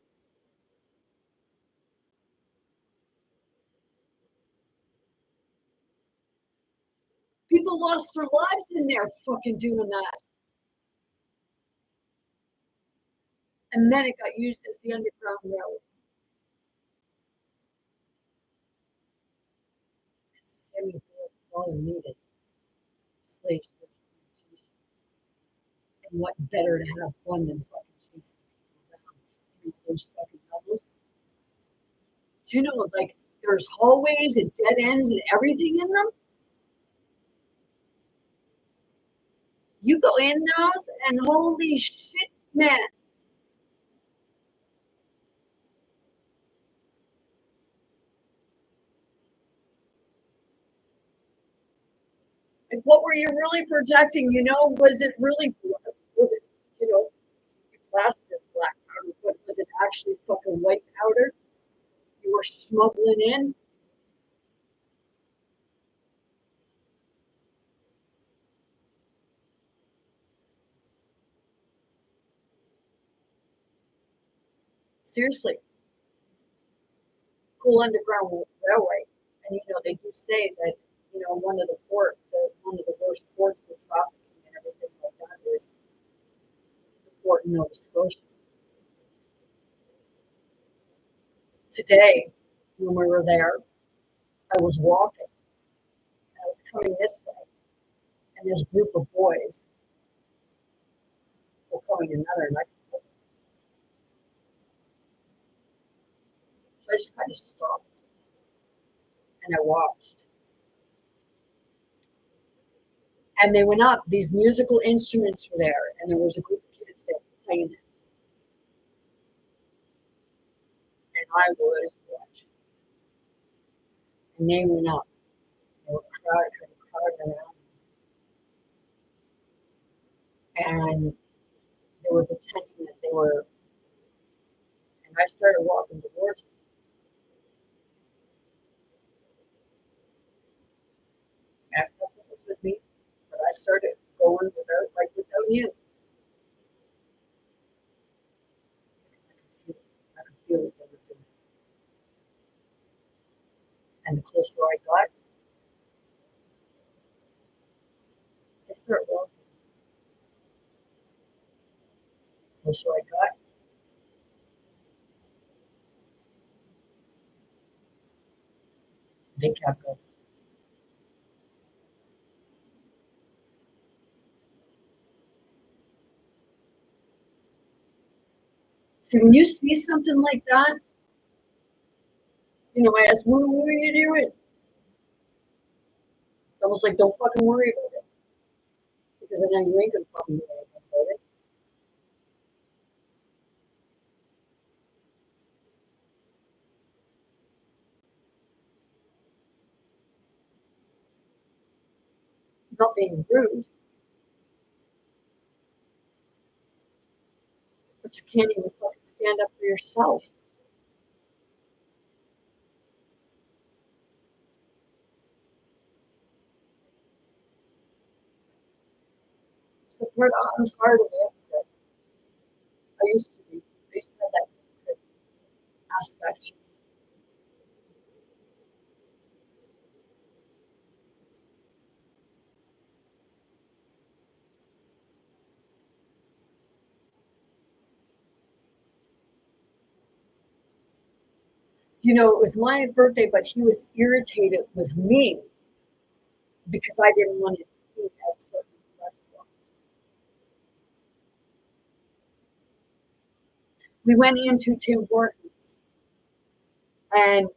People lost their lives in there fucking doing that. And then it got used as the Underground Railroad. Semi-father needed slaves for plantation. what better to have fun than fucking chasing people around in those fucking tunnels? Do you know, like, there's hallways and dead ends and everything in them? You go in those, and holy shit, man. Like, what were you really projecting? You know, was it really, was it, you know, glass is black powder, but was it actually fucking white powder you were smuggling in? Seriously, cool underground railway. And, you know, they do say that, you know, one of the worst ports for trafficking and everything like that is the port in Nova Scotia. Today, when we were there, I was walking. I was coming this way, and this group of boys were coming another night. So I just kind of stopped and I watched. And they went up. These musical instruments were there, and there was a group of kids that were playing it. And I was watching. And they went up. They were crowding around. And they were pretending that they were. And I started walking towards them. Ex-husband was with me, but I started going without you. Because I could feel what they were doing. And the closer I got, they started walking. The closer I got, they kept going. See, when you see something like that, you know, I ask, what are you doing? It's almost like, don't fucking worry about it. Because I know you ain't gonna fucking do anything about it. Not being rude, but you can't even fucking stand up for yourself. It's the part I'm tired of it. But I used to be. I used to have that good aspect. You know, it was my birthday, but he was irritated with me because I didn't want to eat at certain restaurants. We went into Tim Hortons and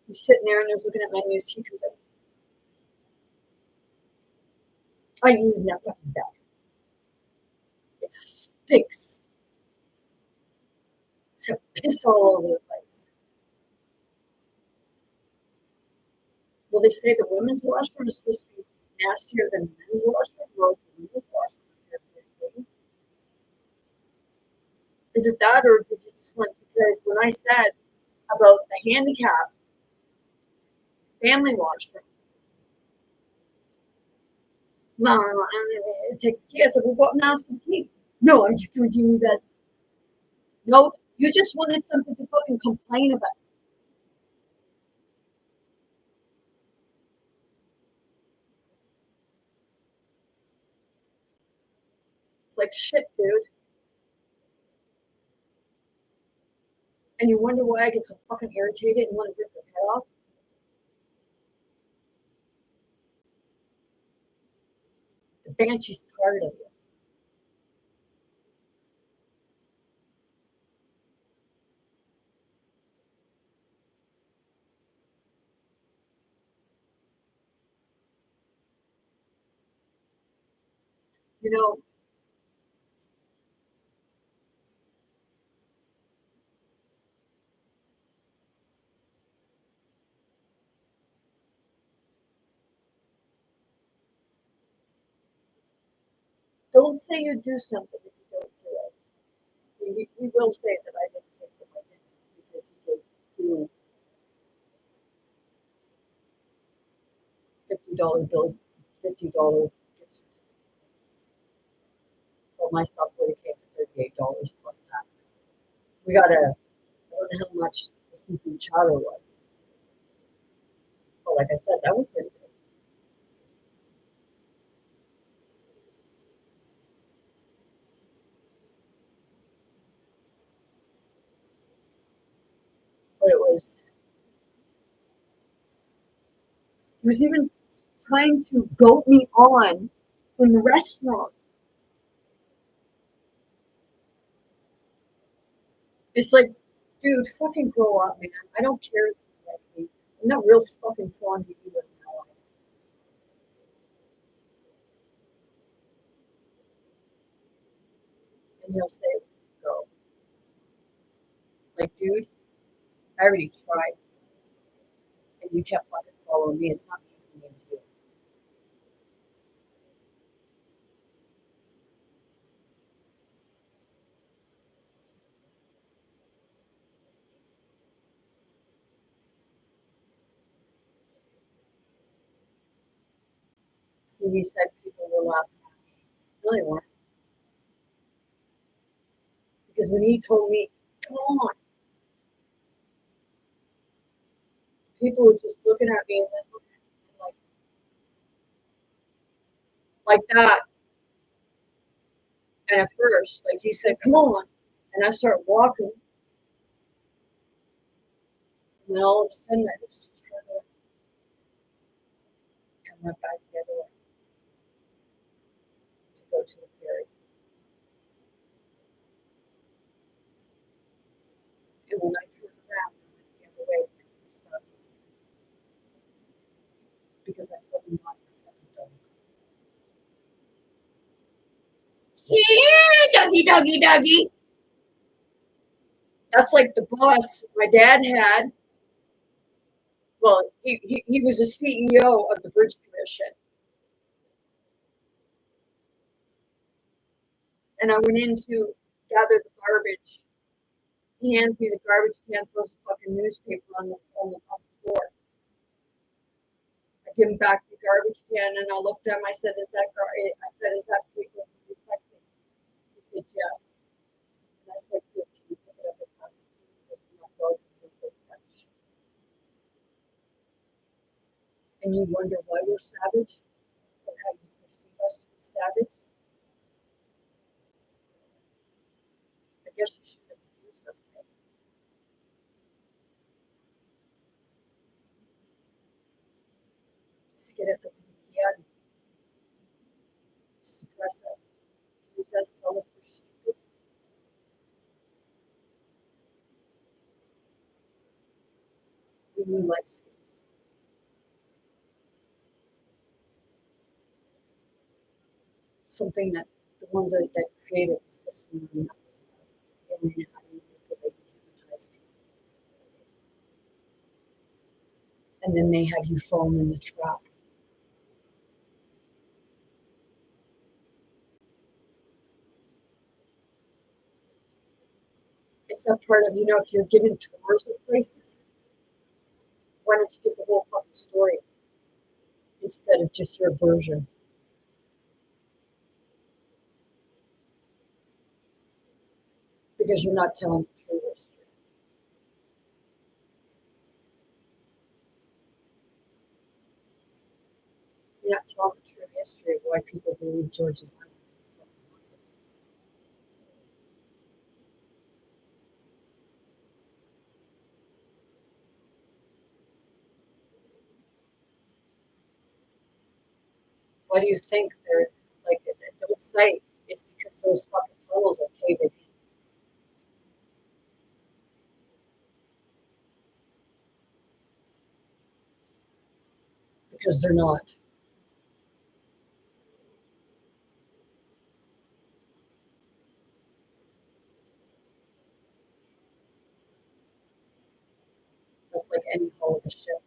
he's sitting there and he was looking at menus. He goes, I use that fucking belt. It stinks. It's piss all over the place. Well, they say the women's washroom is supposed to be nastier than the men's washroom. Well, the women's washroom is very clean. Is it that, or did you just want, because when I said about the handicap family washroom, Mom, it takes the key. I said, well, go up and ask for the key. No, I'm just going to do that. No, you just wanted something to fucking complain about. It's like shit, dude. And you wonder why I get so fucking irritated and want to rip their head off. The banshee's tired of you. You know, don't say you do something if you don't do it. He will say that I didn't pay for my dinner because he gave two $50 bill, $50 gift certificates. Well, my stuff would have came to $38 plus tax. We got a, I don't know how much the seafood chowder was. But like I said, that was pretty good. But he was even trying to goat me on in the restaurant. It's like, dude, fucking grow up, man. I don't care if you like me. I'm not real fucking fond of you right now. And he'll say, go. Like, dude, I already tried, and you kept fucking following me. It's not me who needs you. See, he said people were laughing at me. Really weren't. Because when he told me, come on, people were just looking at me and then looking at me like that. And at first, like he said, come on. And I start walking, and then all of a sudden I just turned around and went back the other way to go to the ferry. And when I turned around and went the other way, I started because I told him not to fucking dog. Yeah, doggy, doggy, doggy. That's like the boss my dad had. Well, he was a CEO of the Bridge Commission. And I went in to gather the garbage. He hands me the garbage can, throws the fucking newspaper on the floor. I give him back the garbage can, and I looked at him. I said, "Is that paper for recycling?" He said, "Yes." And I said, "Good. Can you pick it up and pass it to me? Because we have dogs and we're French." And you wonder why we're savage, or how you perceive us to be savage. I guess you should have used us. Maybe. Just get at the can, suppress us, use us, tell us we're stupid. We knew life skills. Something that the ones that created the system knew nothing about. They only knew how to manipulate and hypnotize people. And then they have you fall in the trap. It's that part of, if you're given tours of places, why don't you get the whole fucking story instead of just your version? Because you're not telling the true history. You're not telling the true history of why people believe George is lying. Why do you think they're like, don't say it's because those fucking tunnels are caving in? Because they're not. any hull of the ship.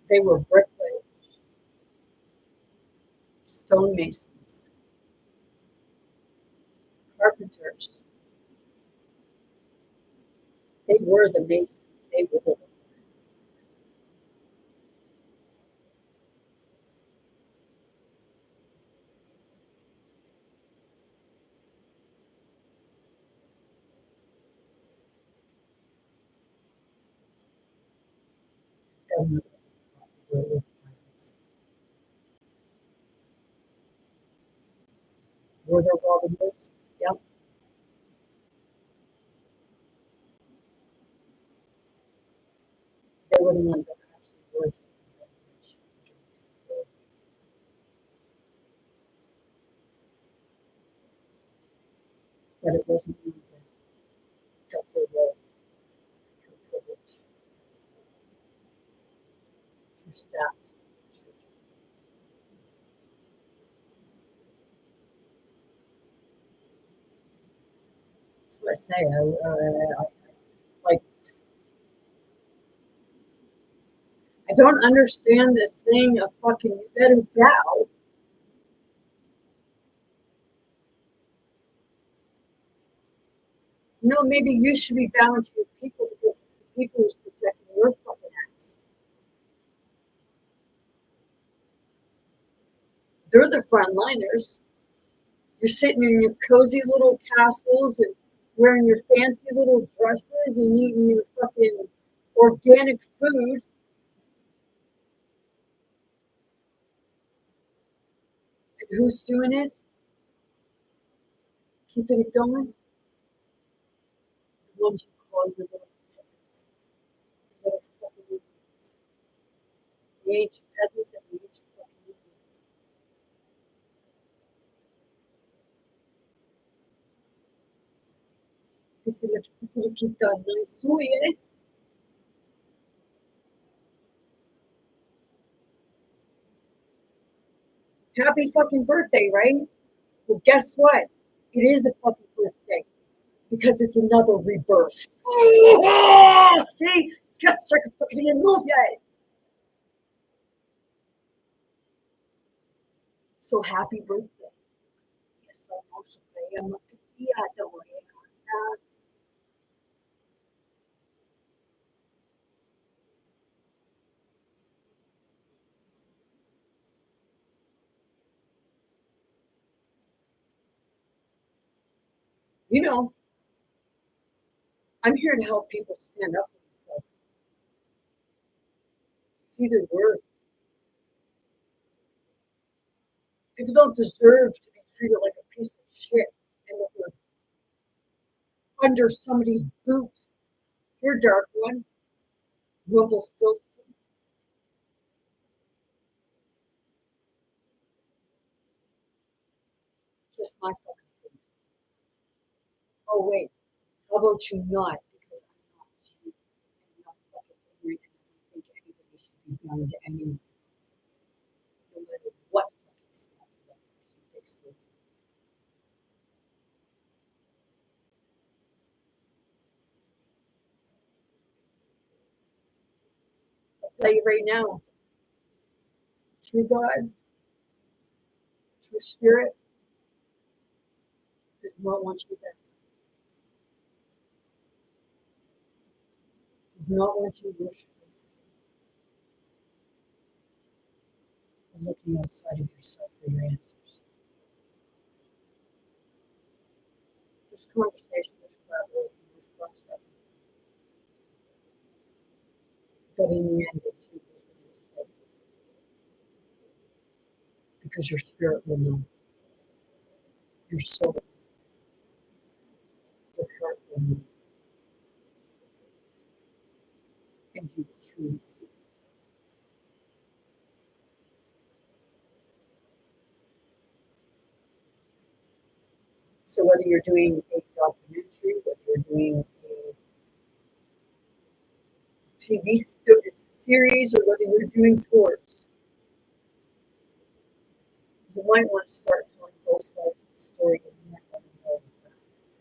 They were bricklayers, stonemasons, carpenters. They were the masons. They were the architects. Government wasn't the pirates. Were there Robin Hoods? Yep. They were the ones that actually were very rich. But it wasn't easy. Got their wealth through privilege, through staff. That's what I say. Like, I don't understand this thing of fucking you better bow. You know, maybe you should be bowing to your people because it's the people who's protecting your fucking ass. They're the frontliners. You're sitting in your cozy little castles and wearing your fancy little dresses and eating your fucking organic food. And who's doing it? Keeping it going? The ones you call your little peasants. Your little fucking idiots. The ancient peasants and the ancient fucking idiots. Questi little kittadini sui, eh? Happy fucking birthday, right? Well, guess what? It is a fucking birthday because it's another rebirth. Oh, see? Just like a fucking movie. So happy birthday. Yes, I'm also I'm not see You know, I'm here to help people stand up for themselves, see their worth. People don't deserve to be treated like a piece of shit and that they're under somebody's boot. You're dark one, Rumpelstiltskin. Kiss my fucking feet. Oh wait, how about you not? Because I'm not cheap and not fucking ignorant, and I don't think anybody should be bound to anyone, no matter what fucking statue that person thinks they are. I'll tell you right now, true God, true spirit does not want you back. Does not want you worshiping and looking outside of yourself for your answers. There's conversation, there's collaboration, there's cross reference, but in the end, it's you who's going to say because your spirit will know, your soul, your heart will know, and you will truly see. So whether you're doing a documentary, whether we're doing a TV series or whether you're doing tours, you might want to start telling both sides of the story and you might want to know the facts.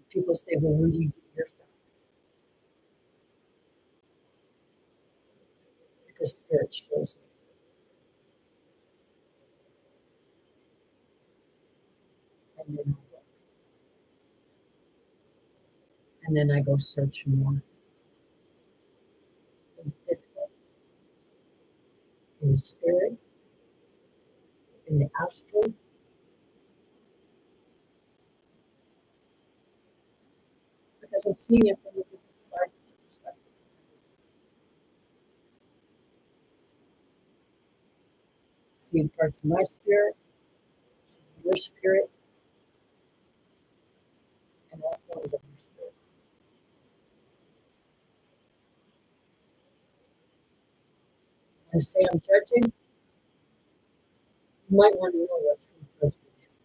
People say, well, where do you get your facts? Because Spirit shows me. And then I look. And then I go search more in the physical, in the spirit, in the astral. Because I'm seeing it from a different side of the perspective. Seeing parts of my spirit, seeing your spirit, and all forms of your spirit. And say I'm judging, you might want to know what true judgment is.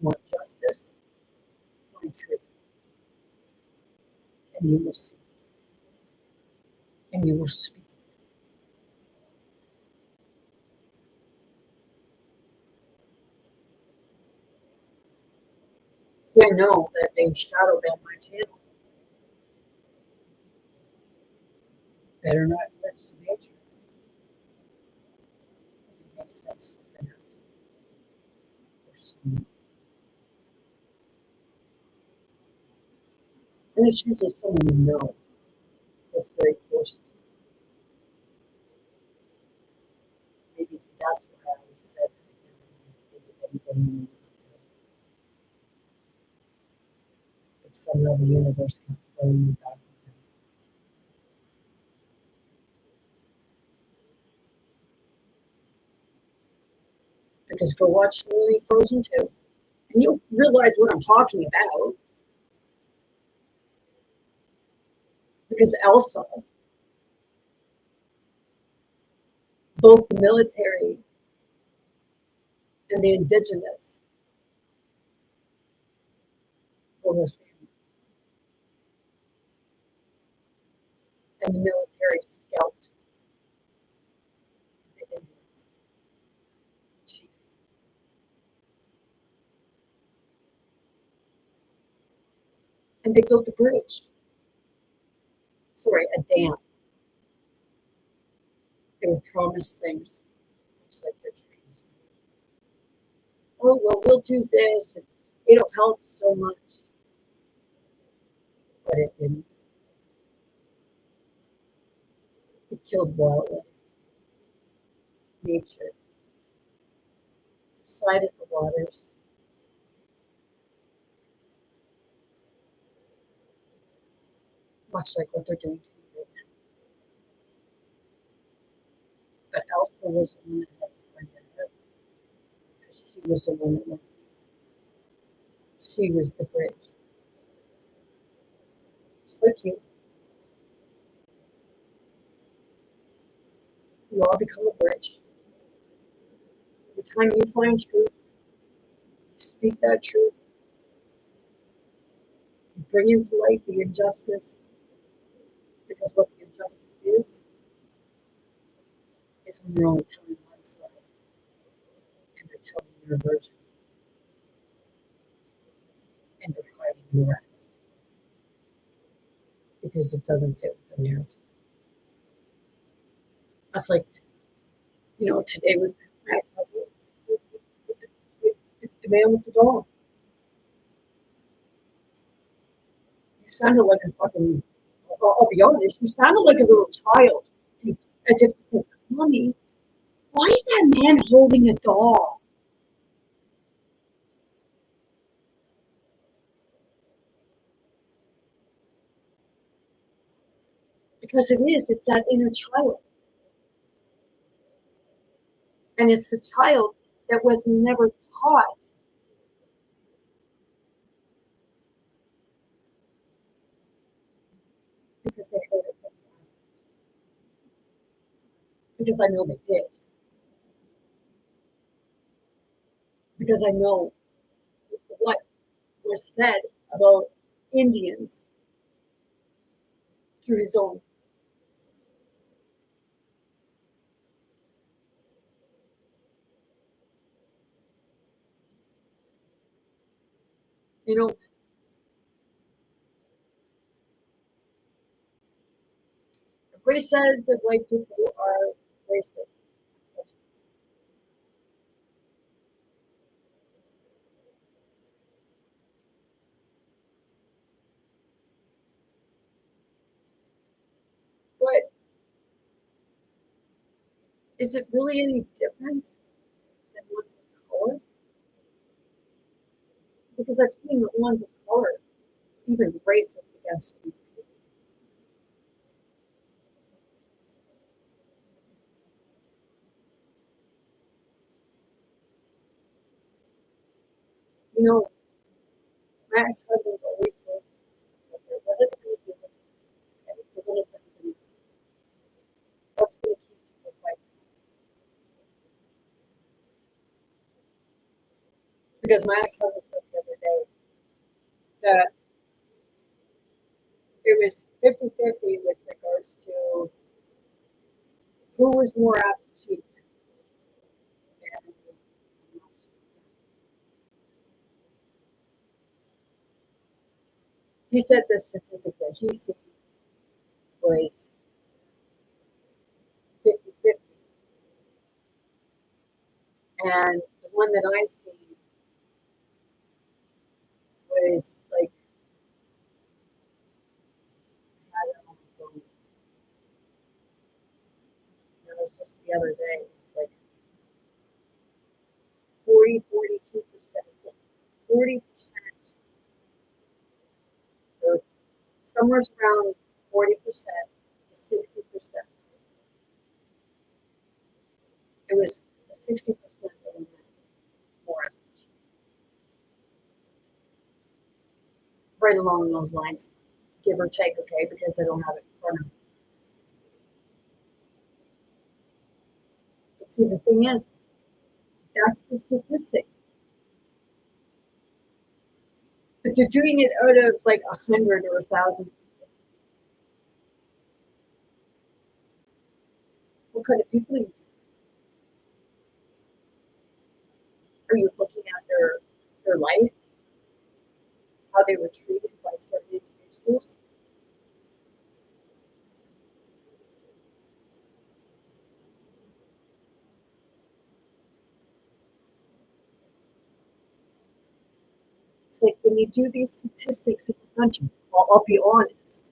You want justice, find truth, and you will see it, and you will speak it. See, I know that they shadow ban my channel. Better not glitch the matrix. It makes sense something or someone. And it's usually someone you know that's very close to you. Maybe that's why I always said that everybody in the military. If somehow the universe can throw you back with him. Because go watch the movie Frozen 2, and you'll realize what I'm talking about. Because Elsa, both the military and the indigenous were her family. And the military scalped the Indians, the chief. And they built a bridge. Sorry, a dam. They were promised things, much like their dreams. Oh, well, we'll do this, and it'll help so much. But it didn't. It killed wildlife, nature, subsided the waters. Much like what they're doing to you right now. But Elsa was the one that had to find her. Because she was the one that went. She was the bridge. Just like you. You all become a bridge. The time you find truth, you speak that truth. You bring into light the injustice. Because what the injustice is when you're only telling one side and they're telling your version and they're hiding the rest because it doesn't fit with the narrative. That's like, today with the man with the dog. You sounded like a fucking, I'll be honest, you sounded like a little child. As if to say, Mommy, why is that man holding a dog? Because it's that inner child. And it's the child that was never taught because because they heard it from others. Because I know they did. Because I know what was said about Indians through his own. You know, if Ray says that white people are racist, but is it really any different than ones of color? Because I've seen the ones of color even racist against me. You know, my ex-husband's always told statistics like that. What are they going to do with statistics? Okay? They're going to put them in. What's going to keep people fighting? Because my ex-husband said the other day that it was 50-50 with regards to who was more apt to cheat. And he said the statistics that he seen was 50-50. And the one that I seen was like, I don't know, it was just the other day. It's like 42%, 40%, or somewhere around 40% to 60%. It was 60% of the men more, right along those lines, give or take, okay, because I don't have it in front of me. But see, the thing is, that's the statistics. But they're doing it out of like 100 or 1,000. What kind of people are you looking at their life, how they were treated by certain individuals? It's like when you do these statistics, it's a bunch of, well, I'll be honest,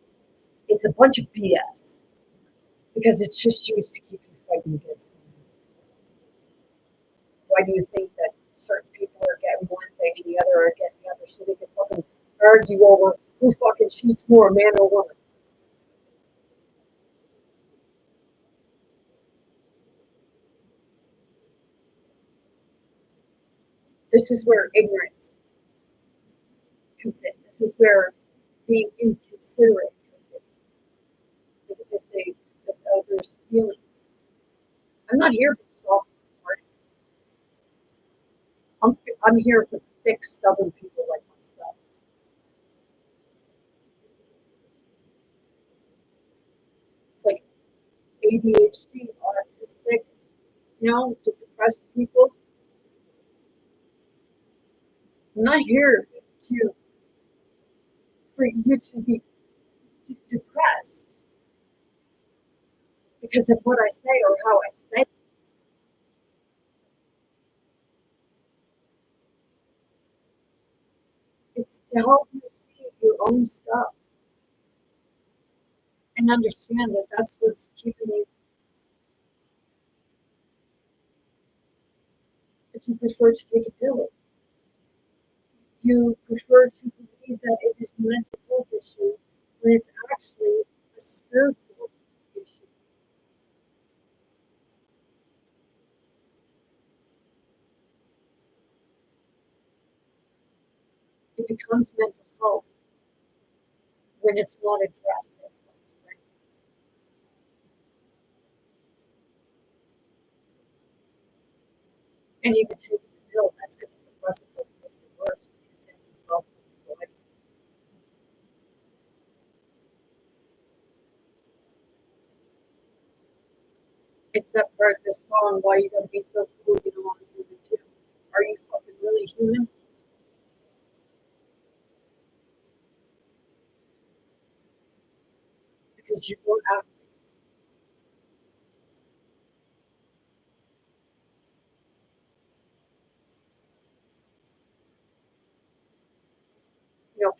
it's a bunch of BS because it's just used to keep you fighting against them. Why do you think that certain people are getting one thing and the other are getting the other so they can fucking argue over who fucking cheats more, man or woman? This is where ignorance comes in. This is where being inconsiderate comes in. Because I say that others' feelings. I'm not here for the soft part. I'm here for thick, stubborn people like myself. It's like ADHD, autistic, depressed people. I'm not here to for you to be depressed because of what I say or how I say it. It's to help you see your own stuff and understand that that's what's keeping you. If you prefer to take a pill, you prefer to believe that it is a mental health issue when it's actually a spiritual issue. It becomes mental health when it's not addressed. And even taking the pill, that's going to suppress it, but it makes it worse because then you go like, it's that part this song, why you gotta be so cool, you don't want to do it too. Are you fucking really human? Because you don't have,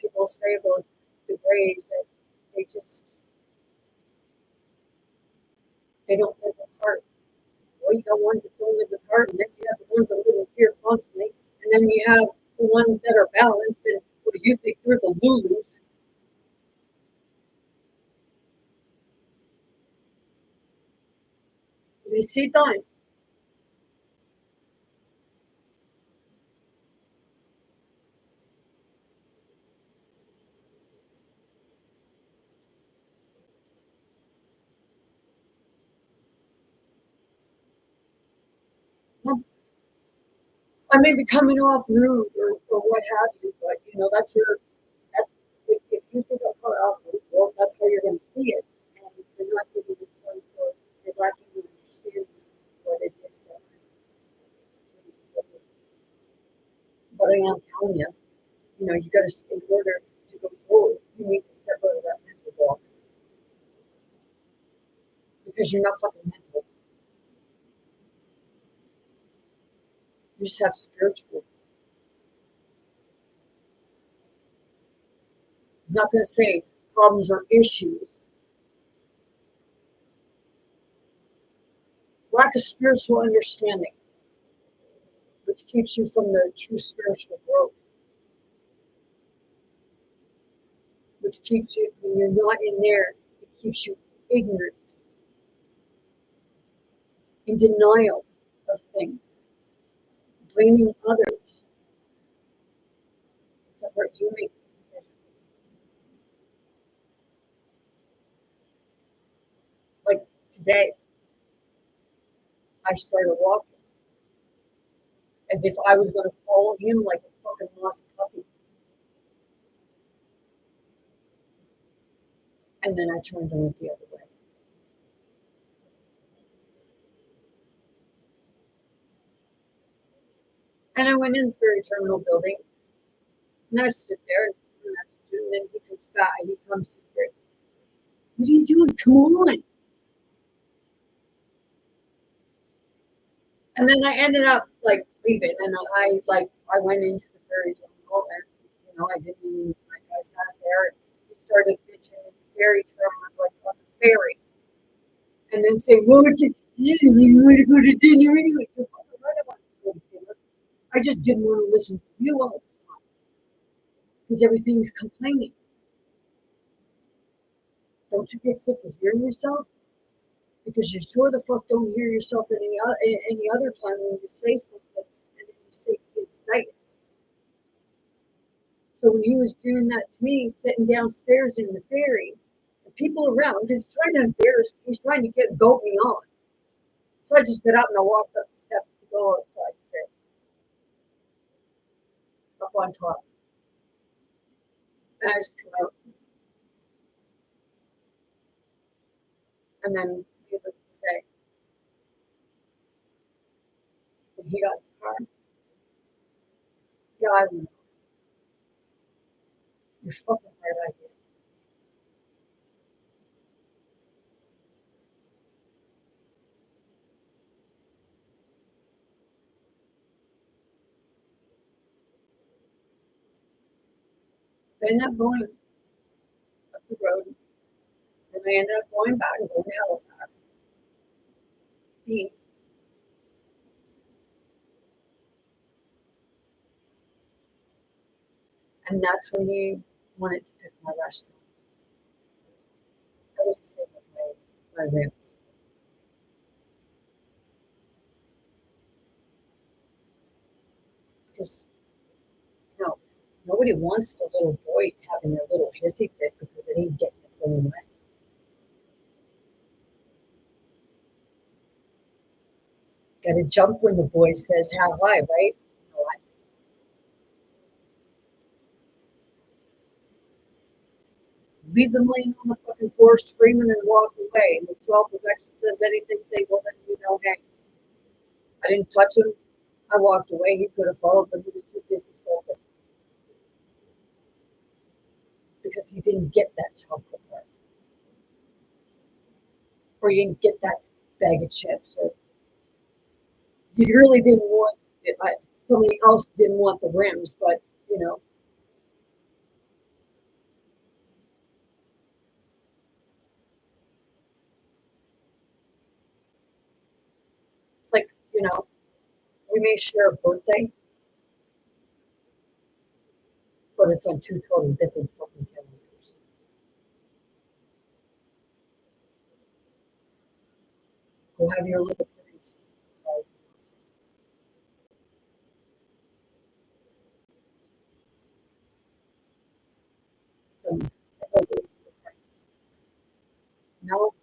people say about the Greys that they just, they don't live with heart. Well, you got ones that don't live with heart, and then you have the ones that live in fear constantly, and then you have the ones that are balanced, and what do you think they're the Lulus? They see time. I may be coming off rude or what have you, but that's your that if you think I'm coming off rude, well, that's how you're going to see it, and you're not giving it point for you're lacking in understanding what it is that but I am telling you, you got to in order to go forward, you need to step out of that mental box because you're not fucking mental. You just have spiritual. I'm not going to say problems or issues. Lack of spiritual understanding, which keeps you from the true spiritual growth, which keeps you, when you're not in there, it keeps you ignorant, in denial of things, blaming others. Except where you make the decision. Like today, I started walking as if I was going to follow him like a fucking lost puppy. And then I turned and went the other way. And I went in the ferry terminal building, and I stood there and messaged him, and then he comes back, he comes to the, what are you doing? Come on. And then I ended up like leaving, and I went into the ferry terminal, and I didn't even like I sat there, and he started bitching in the ferry terminal, like on the ferry, and then say, "Well, you want to go to dinner anyway?" Just fucking right, I want to go to dinner. I just didn't want to listen to you all the time because everything's complaining. Don't you get sick of hearing yourself? Because you sure the fuck don't hear yourself any other time when you say something and then you say you didn't say it. So when he was doing that to me, sitting downstairs in the ferry, the people around, because he's trying to embarrass me, he's trying to goat me on. So I just got up and I walked up the steps to go outside the ferry, up on top. And I just come out, and then needless to say, when he got in the car, yeah, I went, you're fucking right, I did. I ended up going up the road, and I ended up going back and going to Halifax. Being, and that's when he wanted to pick my restaurant. I was the same with my ribs. Because, you know, nobody wants the little boy having their little hissy fit because it ain't getting its own way. Got to jump when the boy says how high, right? You know what? Leave them laying on the fucking floor screaming and walk away. And if 12 protection says anything, say, well, then you know, hey, I didn't touch him. I walked away. He could have followed, but he was too busy sulking because he didn't get that chocolate bar, or he didn't get that bag of chips, or he really didn't want it. Somebody else didn't want the rims, but you know, it's like, we may share a birthday, but it's on two totally different fucking calendars. Go have your little parties. So, no,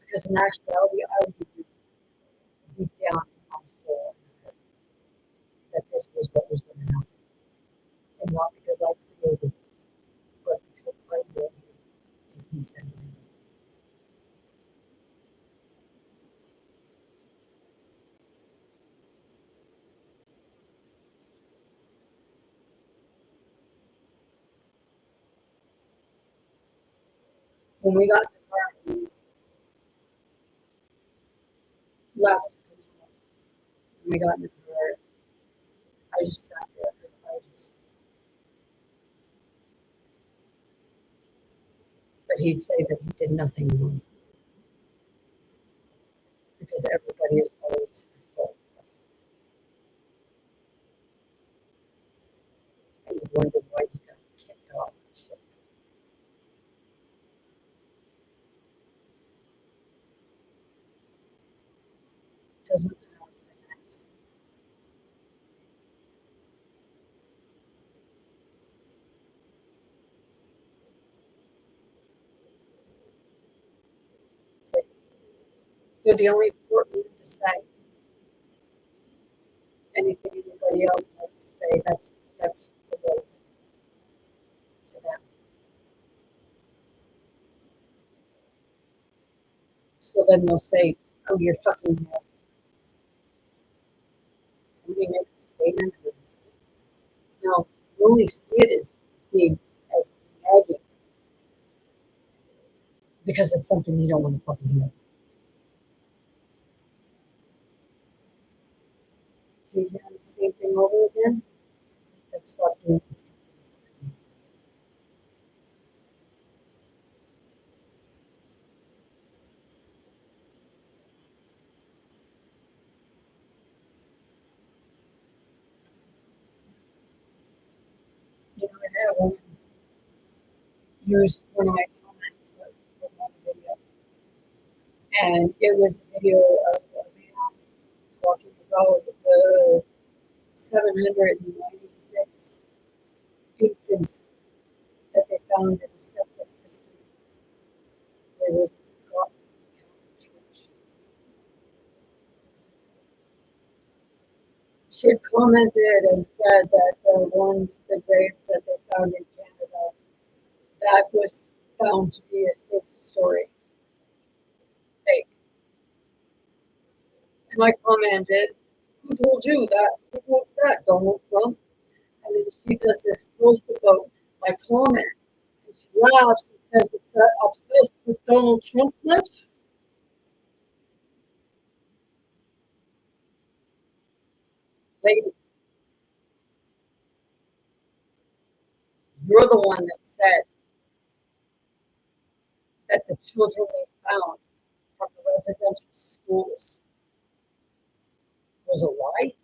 because in actuality, I would be deep down in my soul that this was what was going to happen, and not because I created it, but because I know him and he says it. When we got in the car, we left. When we got in the car, I just sat there because but he'd say that he did nothing wrong because everybody is always at fault. And you wonder why he got kicked off the ship. Doesn't have plans. It's like they're the only important to say. Anything anybody else has to say, that's irrelevant to them. So then they'll say, "Oh, you're fucking mad." Somebody makes a statement. No, you only see it as being as nagging because it's something you don't want to fucking hear. Do you hear the same thing over again? Then stop doing the same thing. I had a woman use one of my comments that was on the video, and it was a video of a man talking about the 796 infants that they found in a septic system. There was in Scotland Catholic Church. She had commented and said that the graves that they found in Canada, that was found to be a fake story, fake. And I commented, "Who told you that? Who told you that? Donald Trump?" And then she does this post about my comment, and she laughs and says, "It's obsessed with Donald Trump much?" Lady, you're the one that said that the children they found from the residential schools was a lie,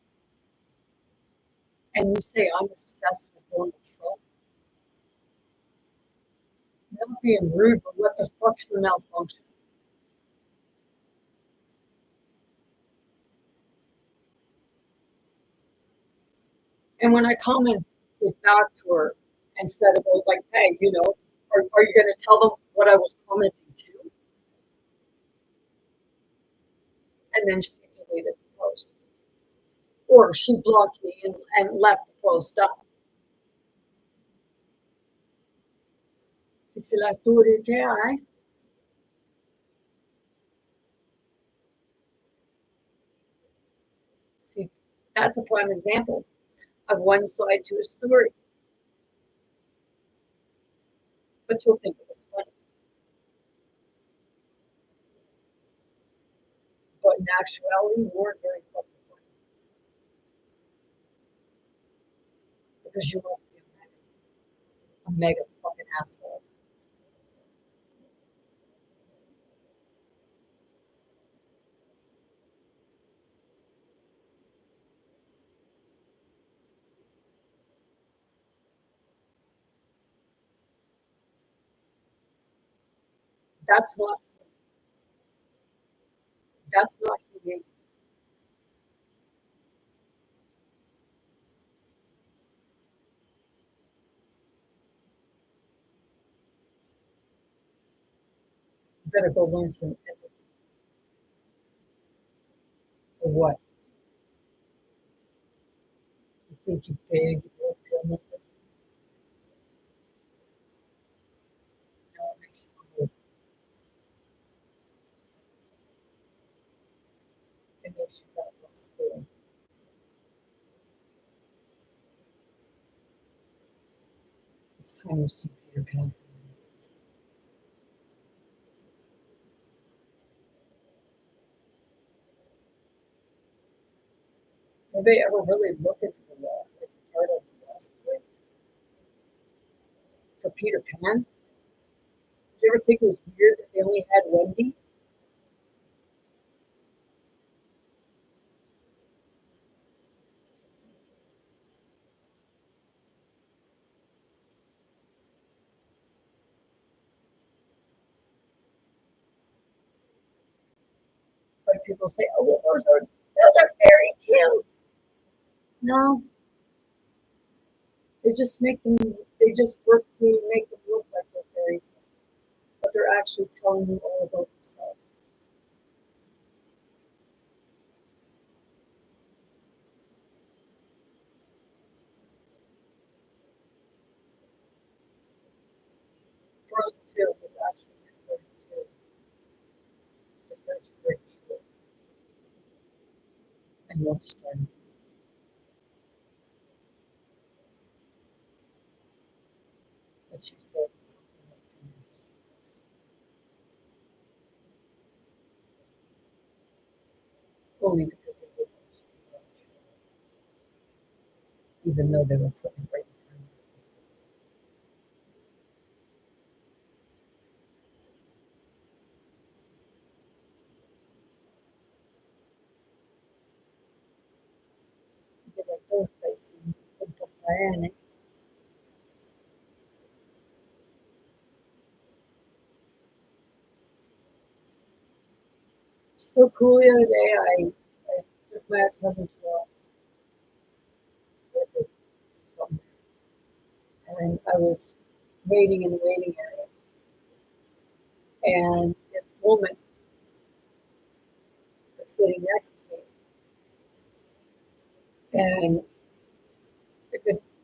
and you say I'm obsessed with Donald Trump. Not being rude, but what the fuck's your malfunction? And when I commented back to her and said about like, hey, are you going to tell them what I was commenting to? And then she or she blocked me and left the post up. Dice la storia che hai. See, that's a prime example of one side to a story, but you'll think it was funny. But in actuality, you weren't very fucking funny because you must be a mega fucking asshole. That's not that's not humane. You better go learn some empathy or what? You think you're big, you don't feel nothing. No, it makes you cool. It makes you that less cool. It's time you see Peter Pan for what it is. Did they ever really look into the like the turtles and lost with for Peter Pan? Did you ever think it was weird that they only had Wendy? But people say, "Oh, well, those are fairy tales." No, they just make them. They just work to make them look like they're fairy tales, but they're actually telling you all about themselves. Frozen 2 was actually referring to the French British War and what started. But you said something else in your history, only because they didn't want you to know the truth, even though they were putting it right in front of you. Diretto paesi contemporanei. So cool the other day, I took my ex-husband to the hospital something, and I was waiting in the waiting area, and this woman was sitting next to me, and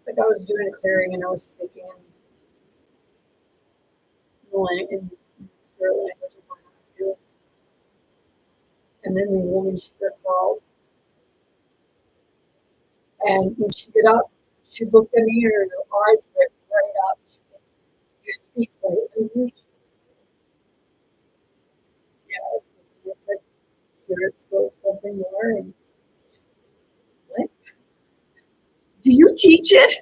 like I was doing a clearing, and I was speaking in spirit language and what have you, and then the woman she got called, and when she got up, she looked at me, and her eyes lit right up. She said, "You speak light language?" Yes. And I said, "Spirit spoke something more." And what? Do you teach it?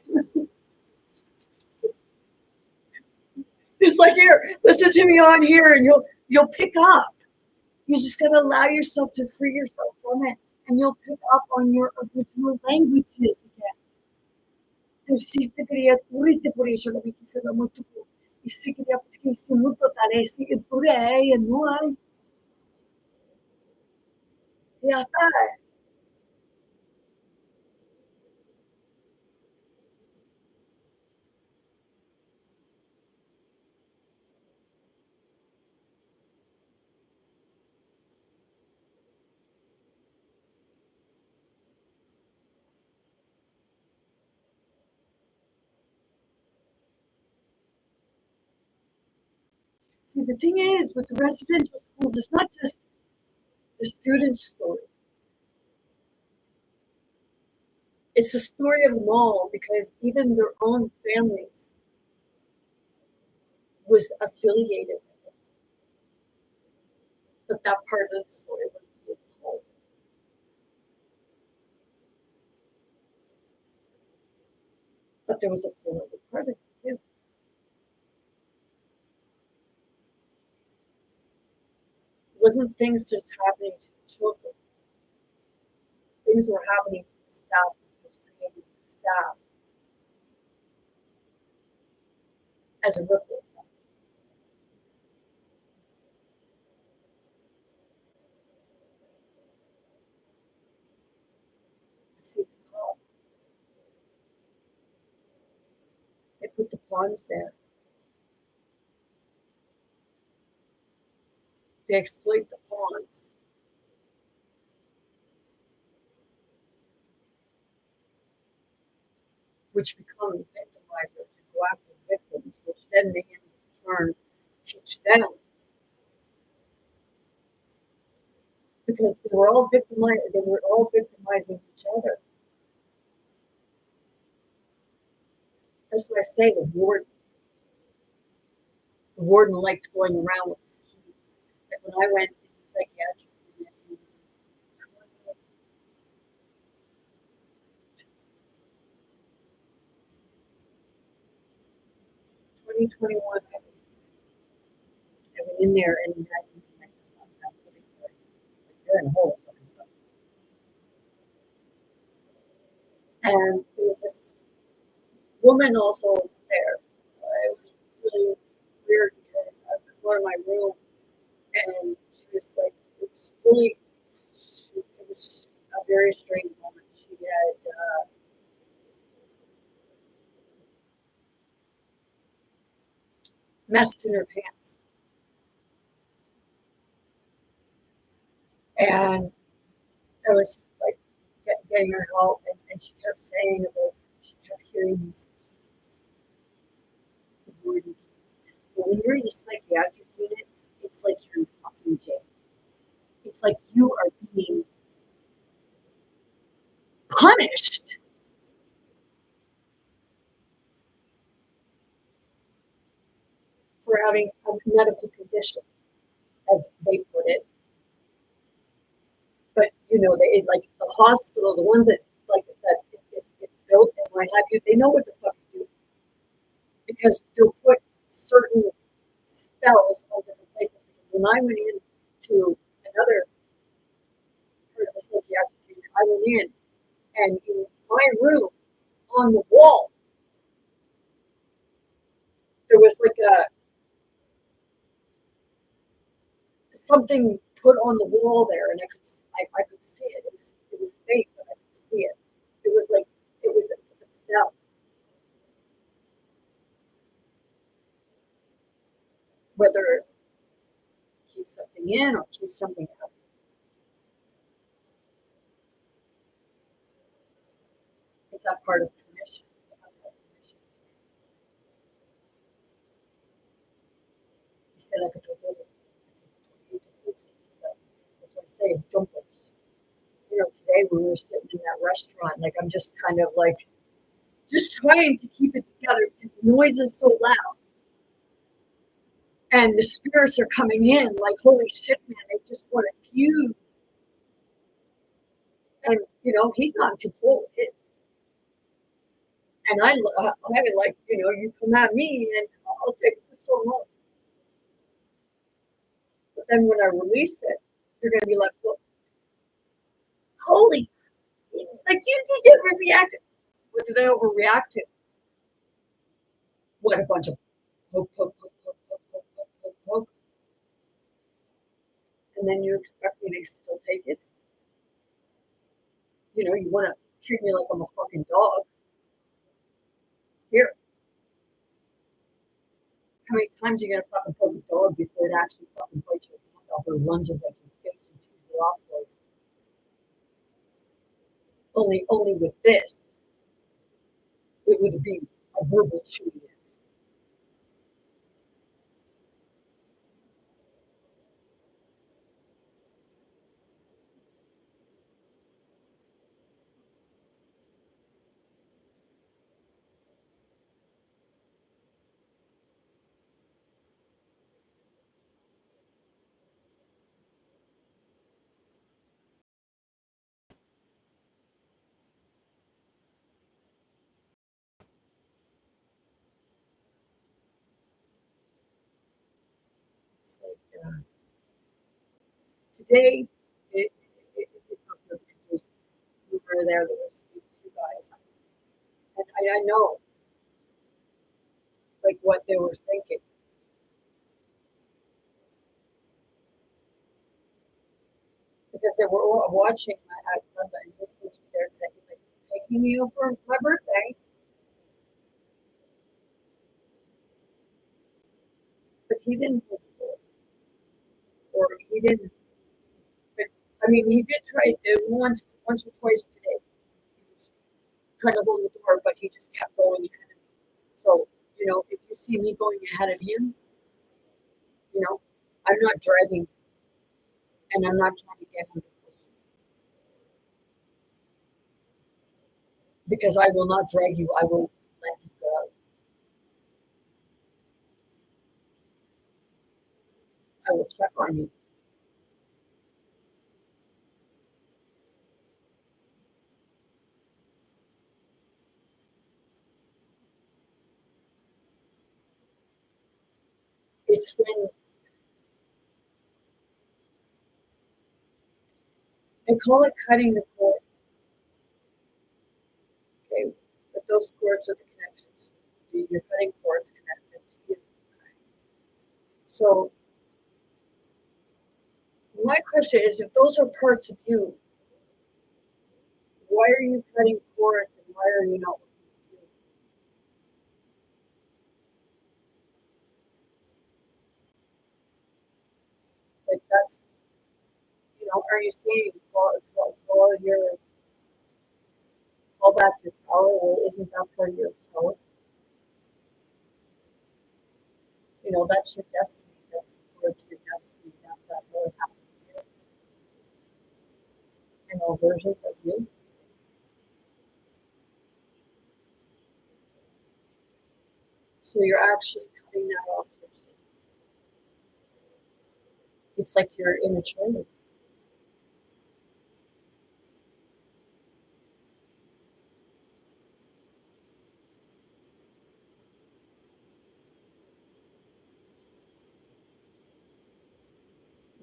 It's like, here, listen to me on here, and you'll pick up. You just gotta allow yourself to free yourself from it, and you'll pick up on your original languages again. Esiste criaturite por eso la vita se da molto più. E si crea perché si molto tale, si che pure è, e noi, e a te. See, the thing is, with the residential schools, it's not just the student's story. It's the story of them all because even their own families was affiliated with it. But that part of the story was being told. But there was a political part of it too. Wasn't things just happening to the children? Things were happening to the staff, which was creating the staff as a ripple effect. See at the top. They put the pawns there. They exploit the pawns. Which become victimizers and go after victims, which then they in turn teach them because they were all victimizing each other. That's why I say the warden liked going around with his keys. Like when I went in the psychiatric unit in 2021, I went in there and had like, you're in a hole fucking stuff. And there was this woman also there. It was really weird because I would go to my room and she was like, it was really, it was just a very strange moment. She had messed in her pants, and I was like getting her help, and she kept saying about she kept hearing these keys, the wooden keys. But when you're in a psychiatric unit, it's like you're in fucking jail. It's like you are being punished for having a medical condition, as they put it. But you know, they like the hospital, the ones that like that it's built and what have you, they know what the fuck to do because they'll put certain spells on different places. Because when I went in to another part of the psychiatric unit, I went in and in my room on the wall there was like a something put on the wall there, and I could see it. It was fake, but I could see it. It was like it was a spell. Whether keep something in or keep something out. It's that part of permission. You said I could do it. That's what I say, jumpers. You know, today when we were sitting in that restaurant, like I'm just kind of like just trying to keep it together because the noise is so loud. And the spirits are coming in like, holy shit, man, they just want to feud. And, you know, he's not in control of his. And I like, you know, you come at me and I'll take it for so long. But then when I release it, you're going to be like, well, holy, like you overreacted. What did I overreact to? What, a bunch of poke, poke, poke, poke, poke, poke, poke, poke, poke. And then you expect me to still take it? You know, you want to treat me like I'm a fucking dog. Here, how many times are you going to fucking poke a dog before it actually fucking bites your hand off or lunges at your face and chews it off for you? Only with this, it would be a verbal chewing. it's like today, it felt good because we were there. There was these two guys, and I know like what they were thinking because they were all watching my ex-husband. And this was scared, saying like taking me over my birthday, but he didn't, or he didn't. But I mean, he did try it once or twice today. He was trying to hold the door, but he just kept going ahead of me. So if you see me going ahead of him, you know, I'm not dragging, and I'm not trying to get him to pull you because I will not drag you. I will let you go. I will check on you. It's when they call it cutting the cords. Okay, but those cords are the connections. Your cutting cords connected to you. So my question is, if those are parts of you, why are you cutting cords and why are you not looking to you? Like are you saying call back your power? Or isn't that part of your power? That's your destiny. That's the word to your destiny. That's that really happened here in all versions of you. So you're actually cutting that off to yourself. It's like your immaturity.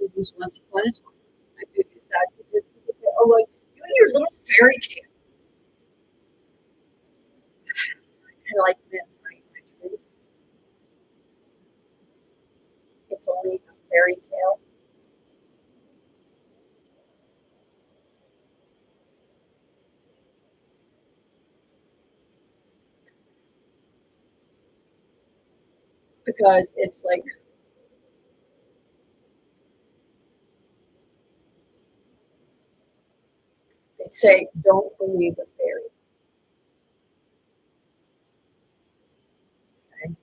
It was once upon a time. I think it's that because people say, "Oh, like you and your little fairy tales," and like myth, right? My truth, it's only a fairy tale because it's like they say, "Don't believe a fairy." Okay?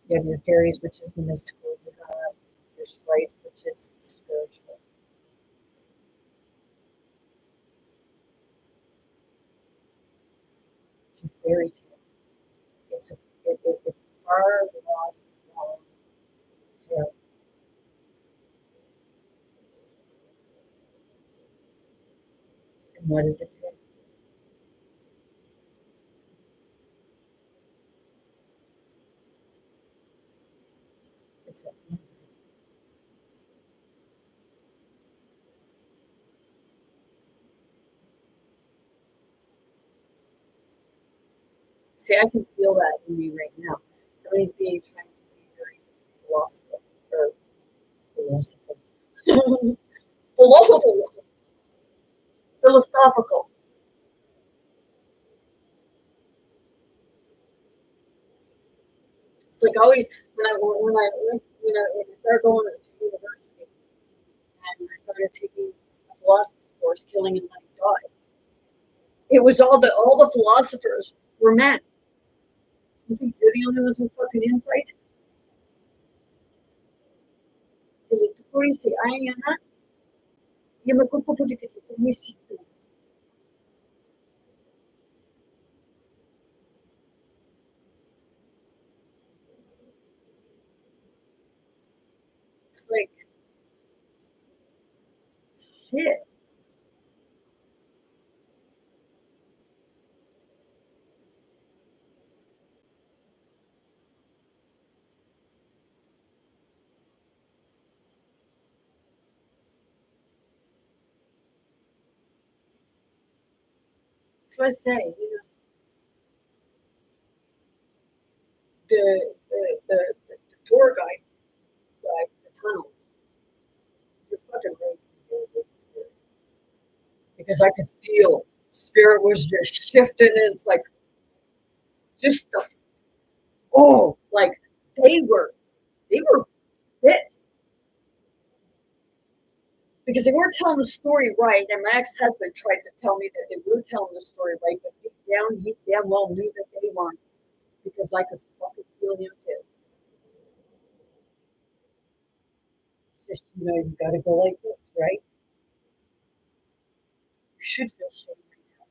You have your fairies, which is the mystical. You have your sprites, which is the spiritual. It's a fairy tale. It's a far lost long tale. And what does it take? It's a See, I can feel that in me right now. Somebody's being trying to be very philosophical or philosophical. philosophical. Philosophical. It's like always when I started going to university and I started taking a philosophy course, Killing and Letting Die. It was all the philosophers were men. You think you're the only ones with fucking insight? It's like shit. So I say, the tour guide, the tunnels, you're fucking right. Because I could feel spirit was just shifting. And it's like just the like they were pissed because they weren't telling the story right. And my ex-husband tried to tell me that they were telling the story right, but deep down he damn well knew that they weren't because I could fucking feel him too. It's just you got to go like this, right? You should feel shame right now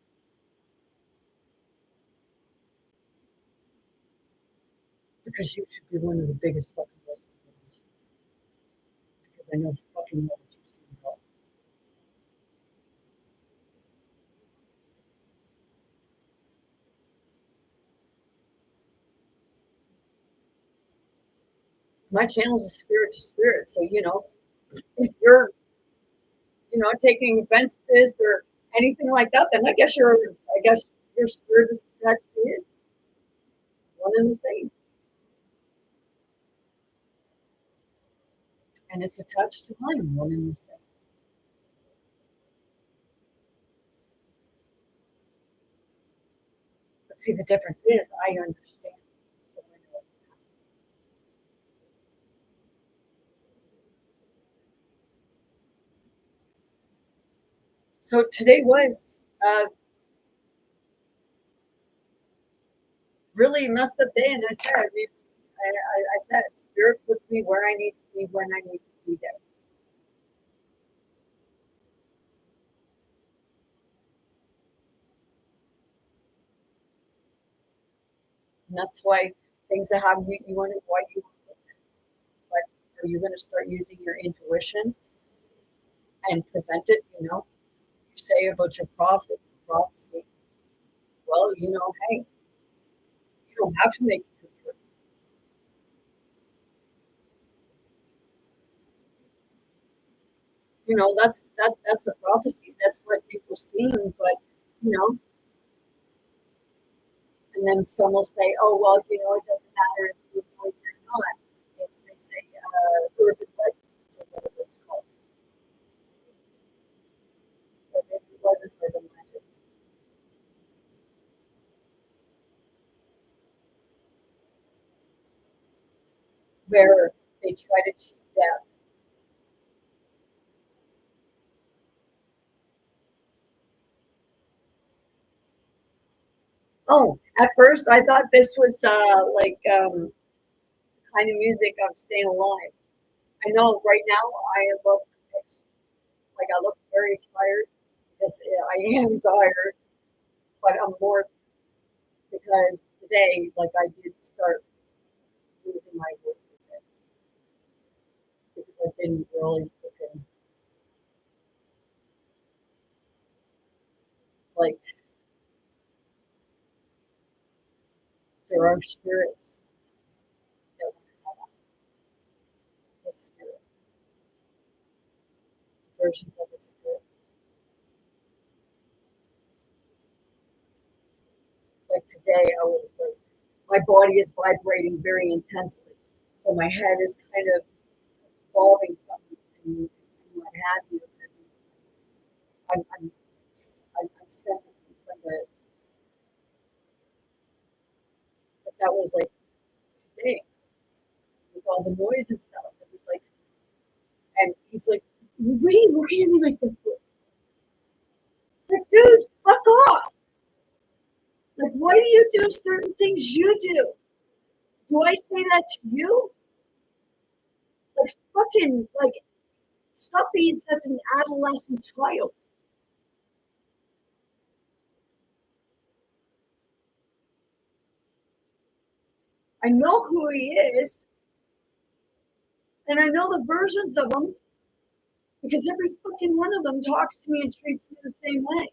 because you should be one of the biggest fucking blessings because I know fucking well what you've seen. My channel is a spirit to spirit. So, if you're, taking offense to this or anything like that, then I guess your spirit is attached to his, one and the same. And it's attached to mine, one and the same. But see, the difference is I understand. So I know what's happening. So today was a really messed up day. And I said, spirit puts me where I need to be when I need to be there. And that's why things that happen, you wonder why you, but are you going to start using your intuition and prevent it? You say about your prophets, prophecy. Well, hey, you don't have to make it true. That's a prophecy. That's what people see, but you know, and then some will say, oh well, it doesn't matter if you believe it or not. They say urban legends or whatever it's called, but it wasn't urban legends. Where they try to cheat death. Oh, at first I thought this was like kind of music of staying alive. I know right now I look very tired because I am tired, but I'm more because today, like I did start losing my voice a bit because I've been really freaking. It's like there are spirits that want to have this spirit, versions of the spirits. Like today, I was like, my body is vibrating very intensely, so my head is kind of evolving something and what have you. Because I'm, I'm, I'm centered from but that was like today with all the noise and stuff. It was like, and he's like, "What are you looking at me like this?" It's like, dude, fuck off. Like, why do you do certain things you do? Do I say that to you? Like, fucking, like, stop being such an adolescent child. I know who he is, and I know the versions of him because every fucking one of them talks to me and treats me the same way.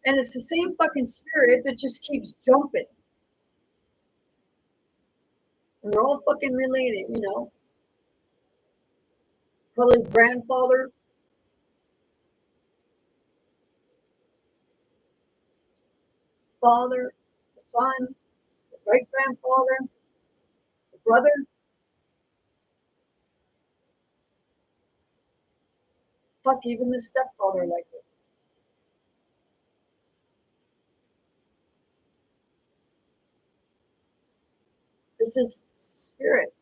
And it's the same fucking spirit that just keeps jumping. And they're all fucking related. probably grandfather, father, the son, the great grandfather, the brother. Fuck, even the stepfather like it. This is spirit.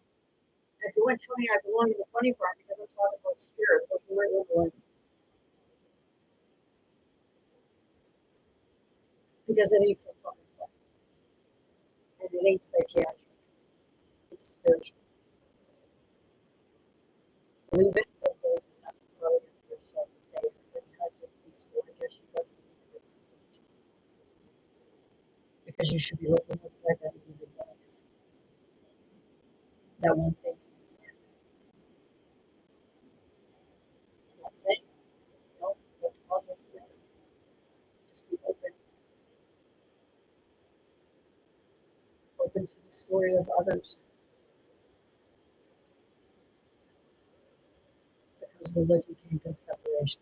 And if you want to tell me I belong in the funny farm because I'm talking about spirit, but you might want to, because it ain't so fucking fun. And it ain't psychiatric. It's spiritual. Believe it or believe it. That's probably yourself to say it. But because of these gorgeous, you got something to do. Because you should be looking outside that movie box. That one thing. It's not saying, no, what causes the other. Just be open to the story of others. Because religion came from separation.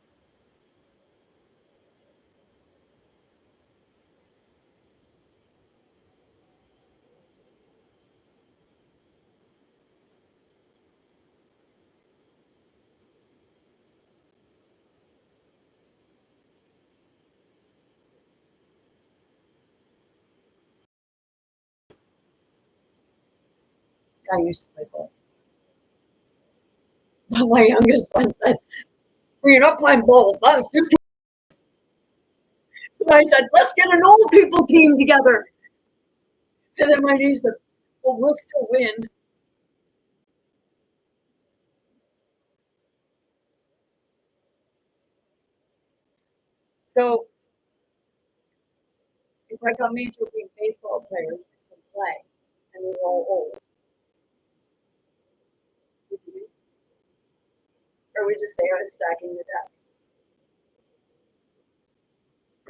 I used to play ball. But my youngest son said, well, you're not playing ball. That's your team. So I said, let's get an old people team together. And then my niece said, well, we'll still win. So if I got Major League Baseball players to play and they're all old, or we just say I was stacking the deck,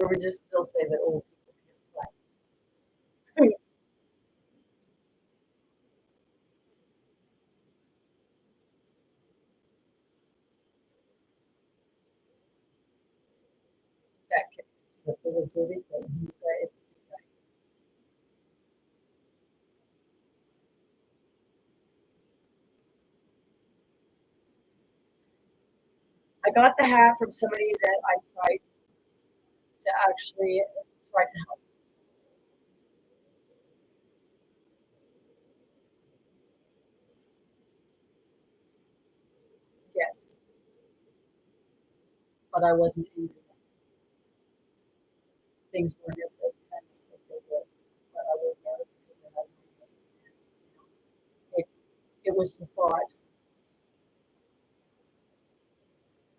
or we just still say that old people can't play. That case. So it was really good. I got the hat from somebody that I tried to actually try to help. Yes, but I wasn't angry. Things weren't as intense as they were, but I would never because it has it, it was the thought.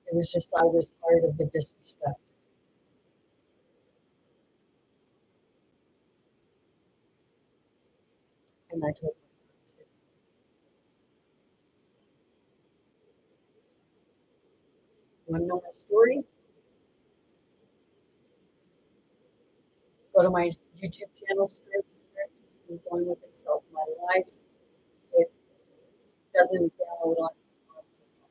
It was just I was tired of the disrespect, and I told her to. Want to know my story? Go to my YouTube channel, Spirit to Spirit. This is going with itself. My life, it doesn't download on TikTok.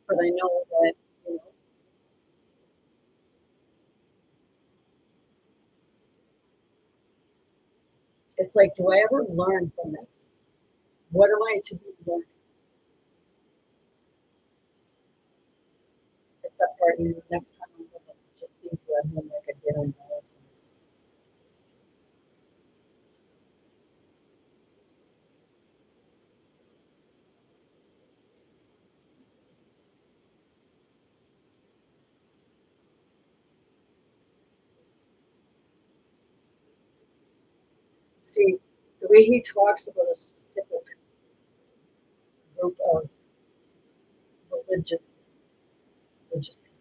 But I know that, you know, it's like, do I ever learn from this? What am I to be learning? It's that part, you know, next time I'm going to just think about him like I did on Valentine's. See, the way he talks about a specific group of religion, religious people,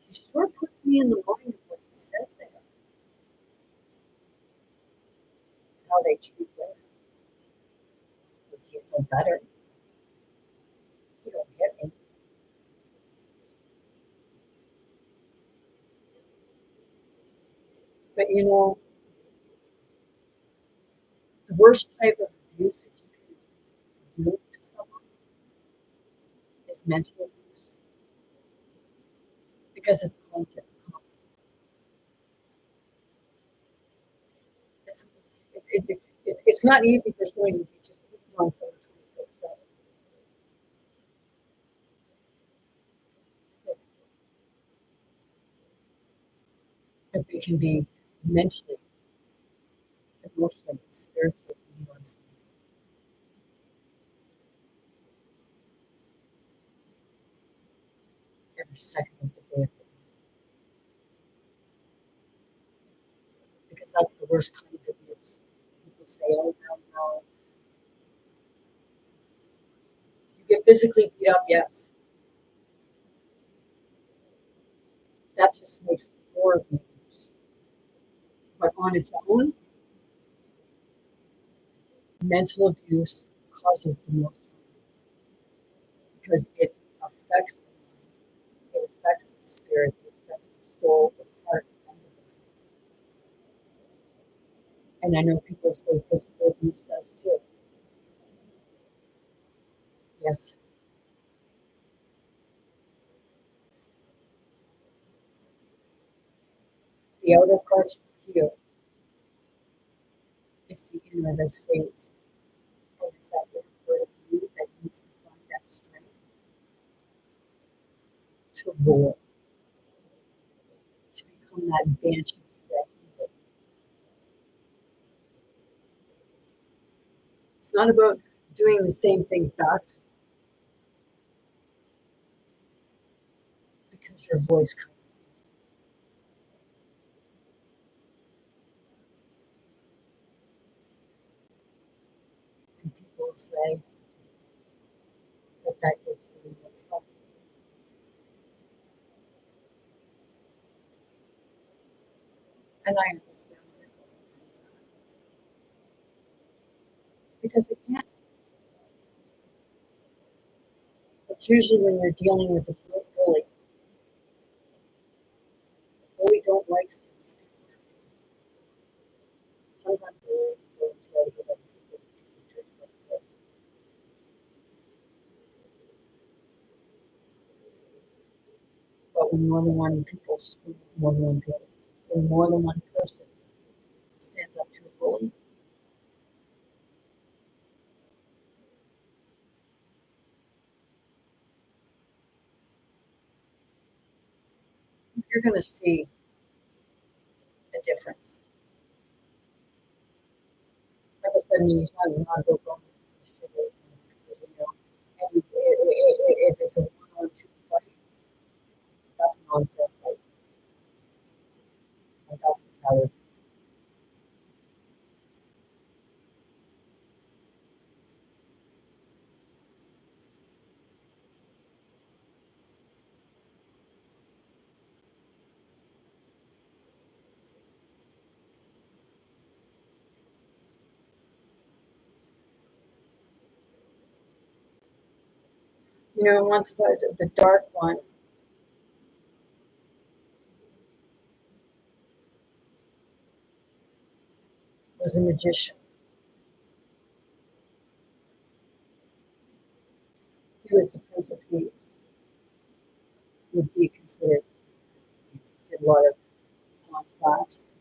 he sure puts me in the mind of what he says there, how they treat women. Like he's no better. You don't get me. But the worst type of abuse that you can do to someone is mental abuse because it's constant. It's, it's not easy for somebody to be just beaten on someone 24/7. But they can be mentally, emotionally, spiritually beaten on someone every second of the day because that's the worst kind of abuse. People say, "Oh no, no, you get physically beat up." Yes, that just makes more of the abuse. But on its own, mental abuse causes the most harm because it affects the mind, it affects the spirit, it affects the soul, the heart, and the body. And I know people say physical abuse does too. Yes, the outer parts will heal. It's the inner that stays. And it's that inner part of you that needs to find that strength to roar, to become that banshee to that evil. It's not about doing the same thing back because your voice cuts. And people say that gets you in trouble. And I understand because it can't. It's usually when you're dealing with a bully. The bully don't like seeing stuff. Sometimes they go and try to get other people to do it. But when more than one people scream, more than one bully, when more than one person stands up to a bully, you're going to see a difference. Like I said many times, not go wrong. And if it's a one-on-two fight, that's not a fair fight. And that's the power. Once the dark one was a magician. He was the Prince of Thieves. Would be considered. He did a lot of contracts.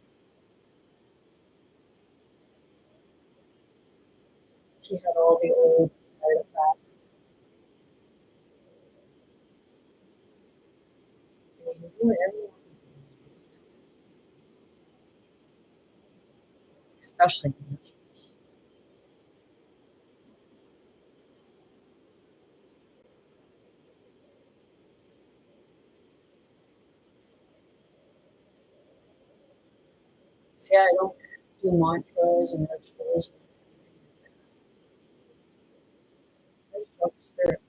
He had all the old artifacts. And he knew everyone used, especially magicians. See, I don't do mantras and rituals. I just talk to spirit.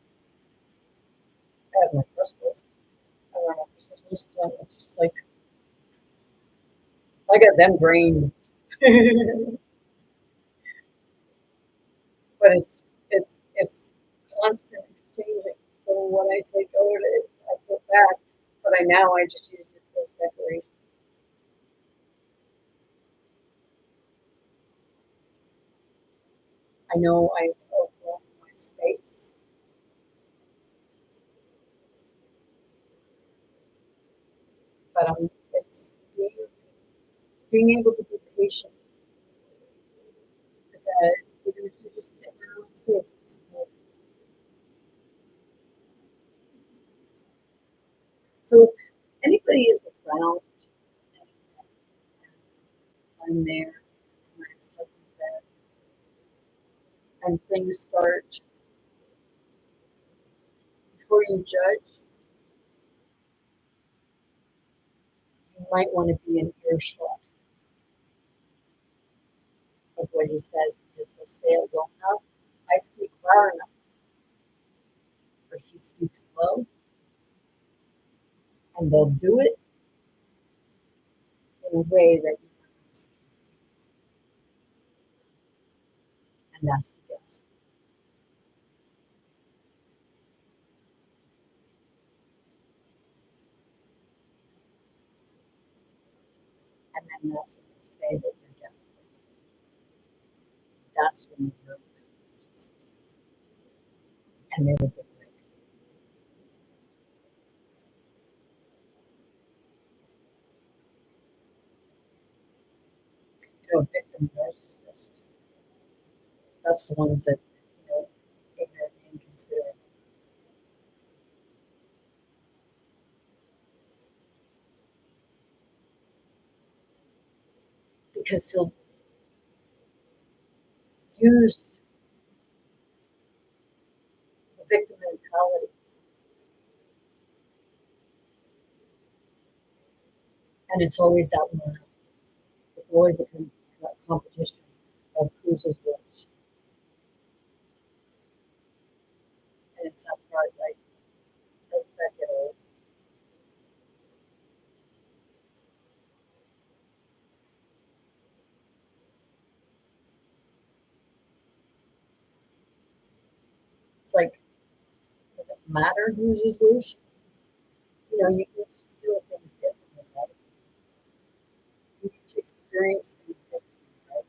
I have my crystals. I wear my crystals. It's just like I got them drained. But it's constant exchanging. So what I take out, I put back. But I just use it as decoration. I know I've outgrown my space, but it's being able to be patient because even if you're just sitting in one space, it's still so. If anybody is around and I'm there, my ex-husband said, and things start before you judge, you might want to be in earshot of what he says because he'll say it well enough. I speak loud enough, or he speaks low, and they'll do it in a way that you understand, and that's the best. And then that's when they say that you're gaslighting. That's when you're narcissist, and they will get rid. Victim narcissist. That's the ones that ignorant and inconsiderate because he'll use the victim mentality, and it's always that one. It's always a competition of who's is which, and it's that part like doesn't that get old? It's like does it matter who's is which? You can just feel things differently, right? You get to experience things differently, right?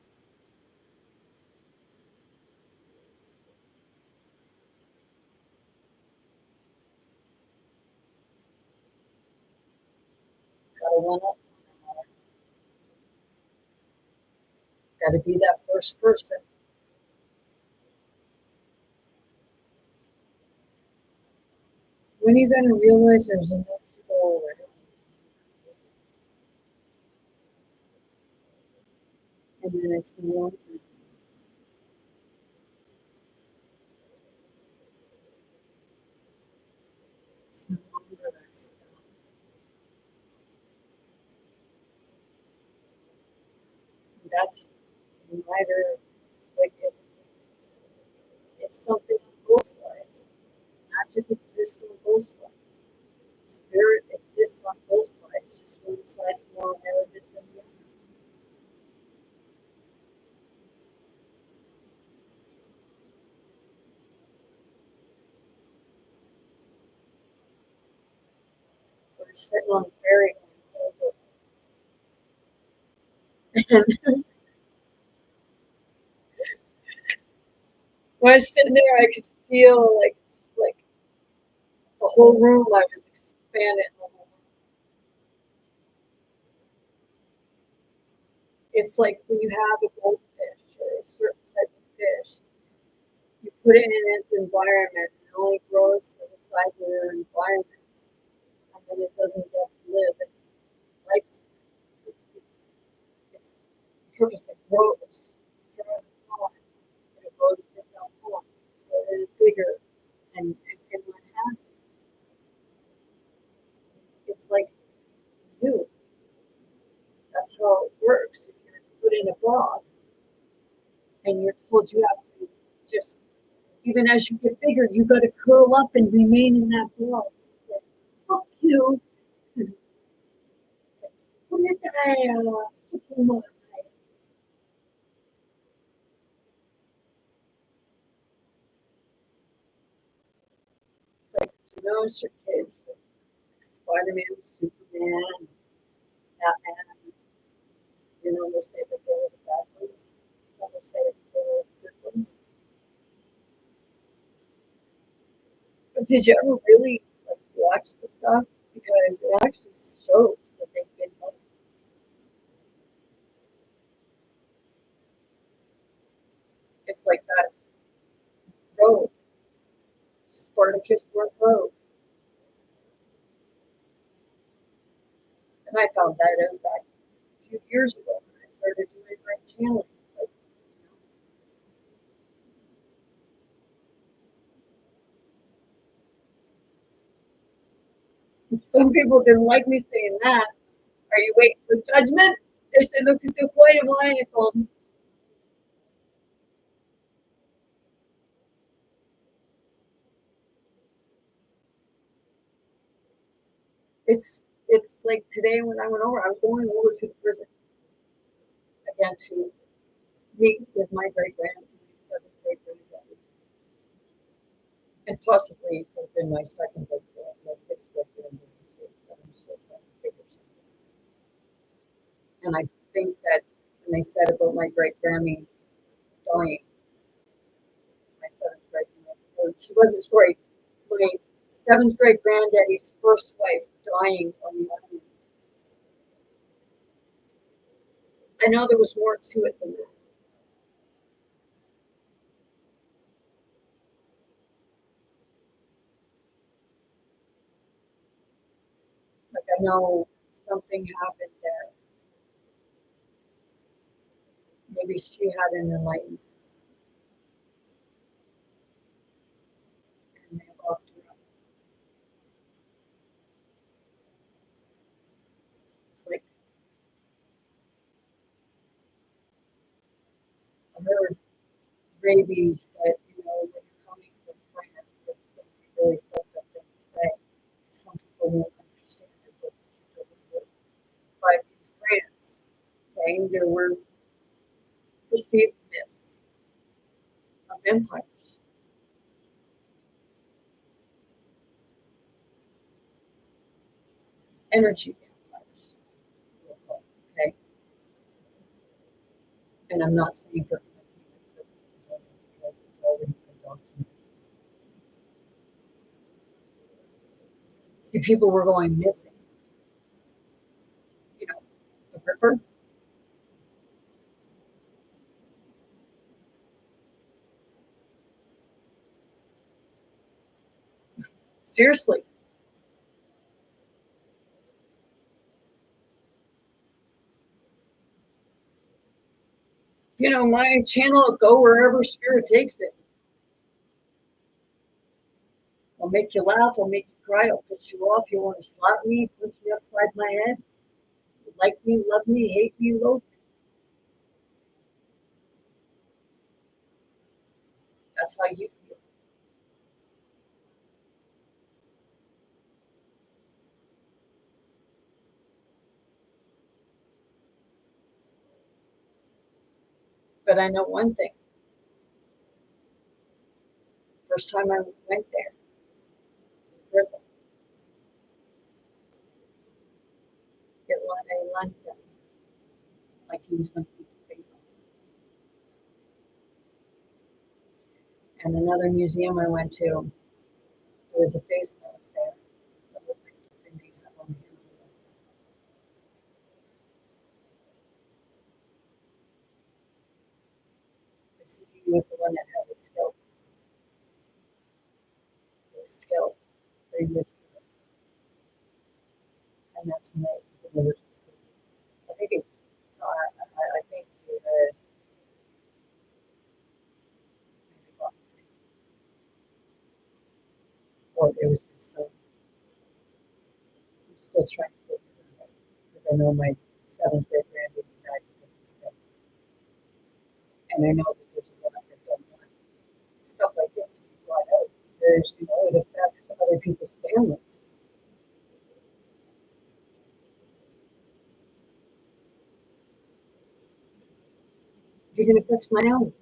Gotta one up one another. Gotta be that first person. When are you gonna realize there's enough to go around? And then it's no longer that stuff. That's neither like it's something on both sides. Magic exists on both sides. Spirit exists on both sides. Just one side's more arrogant than the other. We're sitting on the ferry going over. And when I was sitting there, I could feel like it's just like the whole room. I was expanding. It's like when you have a goldfish or a certain type of fish, you put it in its environment, and it only grows to the size of your environment, and then it doesn't get to live its lifespan. Its purpose it grows through the pond, and it grows in the pond, and it's bigger, and what happens? It's like you. That's how it works. If you're put in a box and you're told you have to just, even as you get bigger, you got to curl up and remain in that box. It's like, fuck you. It's like, it's your kids, like Spider-Man, Superman, Batman, they say that they were the bad ones. Some will say that they were the good ones. But did you ever really like watch the stuff? Because it actually shows that they've been healthy. It's like that road, Spartacus road. And I found that out back a few years ago when I started doing my channeling. It's like, some people didn't like me saying that. Are you waiting for judgment? They said, look at the point of mine. It's like today when I was going over to the prison again to meet with my great grand, my seventh great granddaddy, and possibly it could have been my second great grand, my sixth great granddaddy too. But I'm still trying to figure something. And I think that when they said about my great Grammy dying, my seventh great grand, she wasn't sorry, my seventh great granddaddy's first wife dying on the island. I know there was more to it than that. Like I know something happened there. Maybe she had an enlightenment and they locked her up. It's like I heard rabies, but when you're coming from France, it's going to be really fucked up thing to say. Some people won't understand it, but people will. But in France, okay, there were perceived myths of empires, energy empires, okay? And I'm not saying for entertainment purposes only because it's already been documented. See, people were going missing, you know, the river. Seriously, my channel will go wherever spirit takes it. I'll make you laugh, I'll make you cry, I'll piss you off. You want to slap me, push me upside my head. You like me, love me, hate me, loathe me. That's how you feel. But I know one thing. First time I went there, prison, it lunged at me like he was going to beat the face off. And another museum I went to, there was a face mask there that looked like something they have on the internet. But see, he was the one that had the skill. He was skilled. Very good. And that's when they delivered to the prison. I think it, I think he had maybe got three, or it was his son. I'm still trying to figure it out because I know my seventh great granddaddy died at 56. And I know that there's a lot that don't want stuff like this to be brought out because, it affects other people's families. If it affects my own.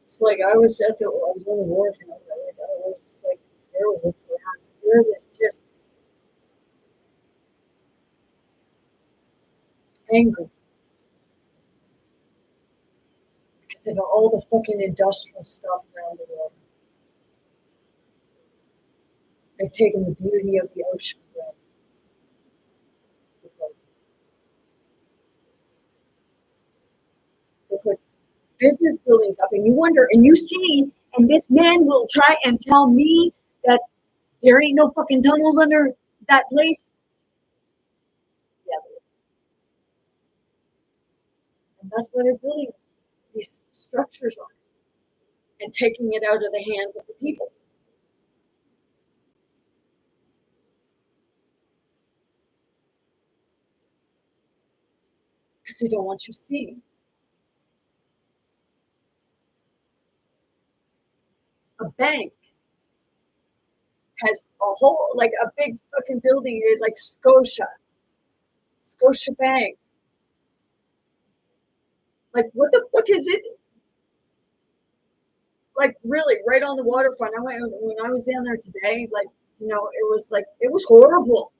It's like I was on the wharf and I was just like, there was a chaos. There was just angry because of all the fucking industrial stuff around the world. They've taken the beauty of the ocean away. They put business buildings up, and you wonder, and you see, and this man will try and tell me that there ain't no fucking tunnels under that place. Yeah, there is. And that's why they're building these structures on it and taking it out of the hands of the people. Because they don't want you seeing. A bank has a whole, like a big fucking building, is like Scotia Bank. Like, what the fuck is it? Like, really, right on the waterfront. I went when I was down there today. Like, it was horrible.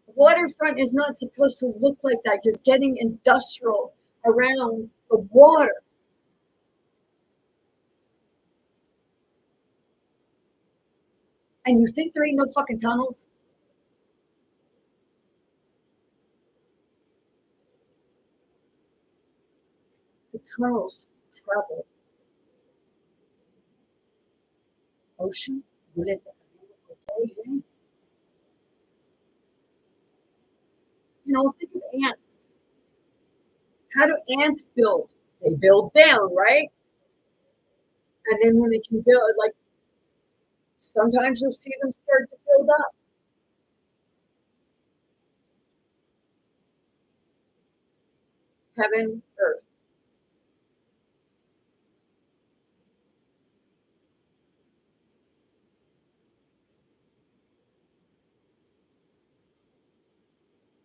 Waterfront is not supposed to look like that. You're getting industrial around the water. And you think there ain't no fucking tunnels? The tunnels travel ocean. You know, think of ants. How do ants build? They build down, right? And then when they can build, like sometimes you'll see them start to build up. Heaven, earth.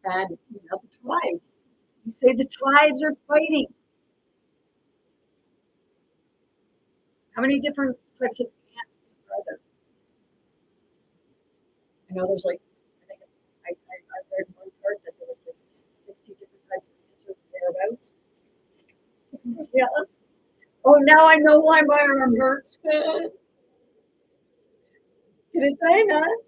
And the tribes. You say the tribes are fighting. How many different types of ants are there? I know there's like, I think I read one part that there was like 60 different types of ants or thereabouts. Yeah. Oh, now I know why my arm hurts. Can it say that?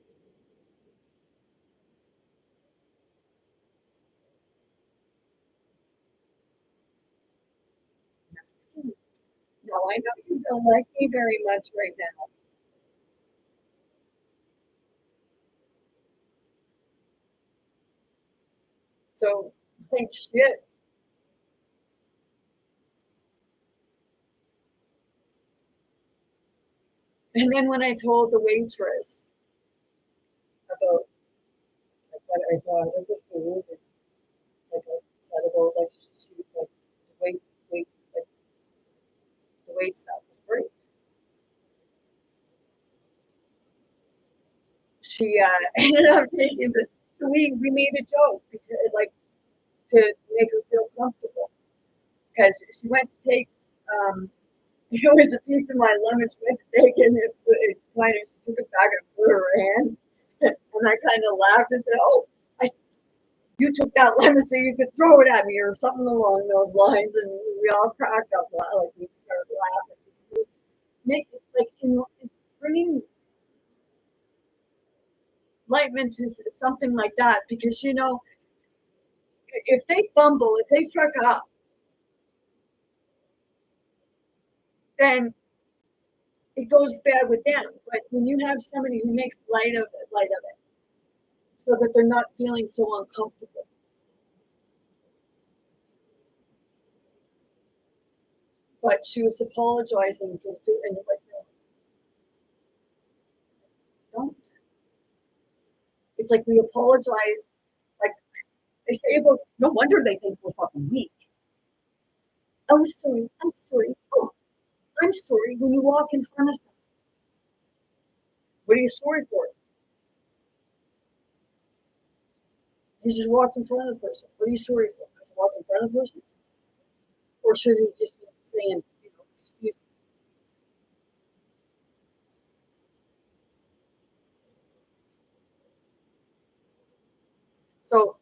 No, I know you don't like me very much right now. So, think shit. And then when I told the waitress about like what I thought of the food, and like I said about like she like the wait like the wait staff was great. She ended up taking the so we made a joke because like to make her feel comfortable because she went to take it was a piece of my lemon she went to take and it kind of she took it back and put her hand and I kind of laughed and said, "Oh, I you took that lemon so you could throw it at me or something along those lines," and we all cracked up like we started laughing because it was like in bringing enlightenment to something like that because if they fumble, if they fuck up, then it goes bad with them. But when you have somebody who makes light of it, so that they're not feeling so uncomfortable. But she was apologizing for food, and it's like, no, don't. It's like we apologize. Like they say about, no wonder they think we're fucking weak. I'm sorry. I'm sorry. Oh, I'm sorry. When you walk in front of someone, what are you sorry for? You just walked in front of the person. What are you sorry for? Because you walked in front of the person? Or should you just be saying, excuse me? So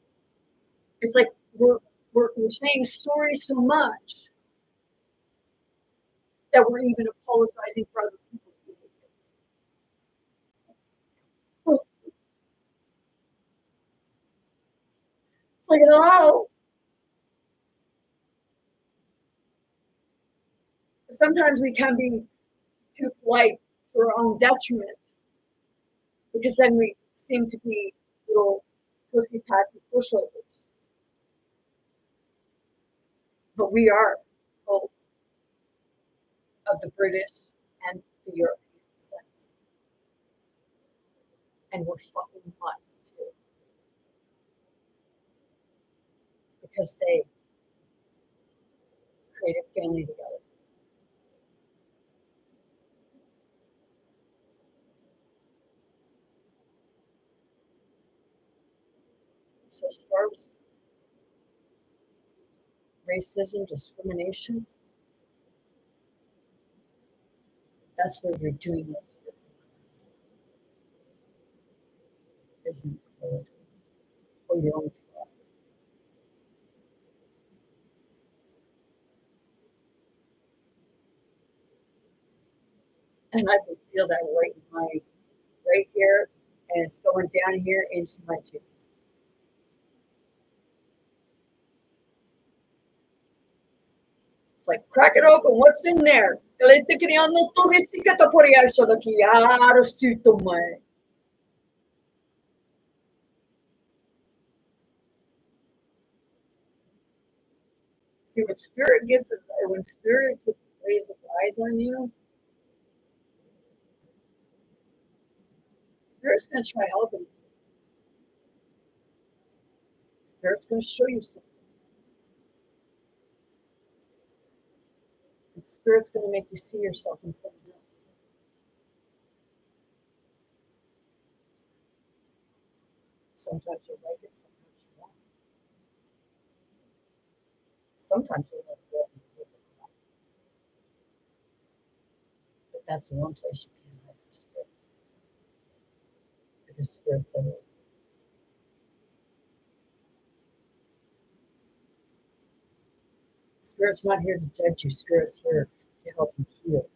it's like we're saying sorry so much that we're even apologizing for other people's behavior. It's like, oh, sometimes we can be too polite to our own detriment because then we seem to be little pussy pats and pushovers. But we are both of the British and the European descent. And we're fucking nuts too. Because they created family together. So as far as racism, discrimination, that's where you're doing it to your vision code or your own tribe. And I can feel that right here, and it's going down here into my tooth. It's like, crack it open, what's in there? See, what spirit gets is when spirit lays its eyes on you, spirit's going to try helping you. Spirit's going to show you something. And spirit's going to make you see yourself in something else. Sometimes you like it, sometimes you won't. Sometimes you let it go because of that. But that's the one place you can't hide from spirit. Because spirit's everywhere. Spirit's not here to judge you. Spirit's here to help you heal.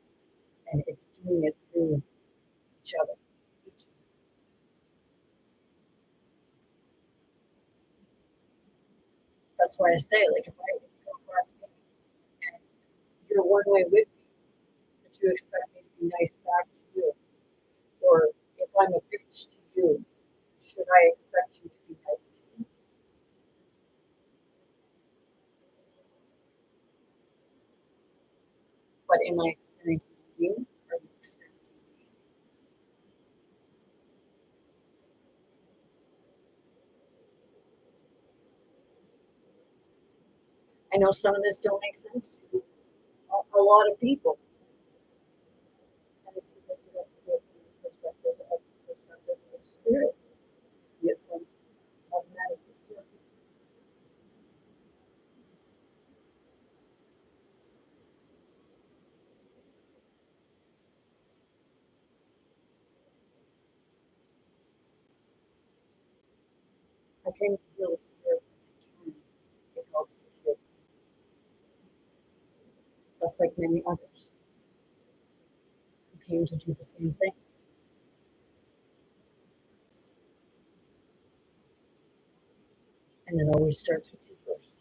And it's doing it through each other. That's why I say, like, if you come across me and you're one way with me, but you expect me to be nice back to you, or if I'm a bitch to you, should I expect you to be nice to me? But am I experiencing you? Are you experiencing me? I know some of this don't make sense to a lot of people, and it's because you don't see it from the perspective of spirit. You see it from automatically. I came to heal the spirits in return. It helps to heal, just like many others who came to do the same thing. And it always starts with you first.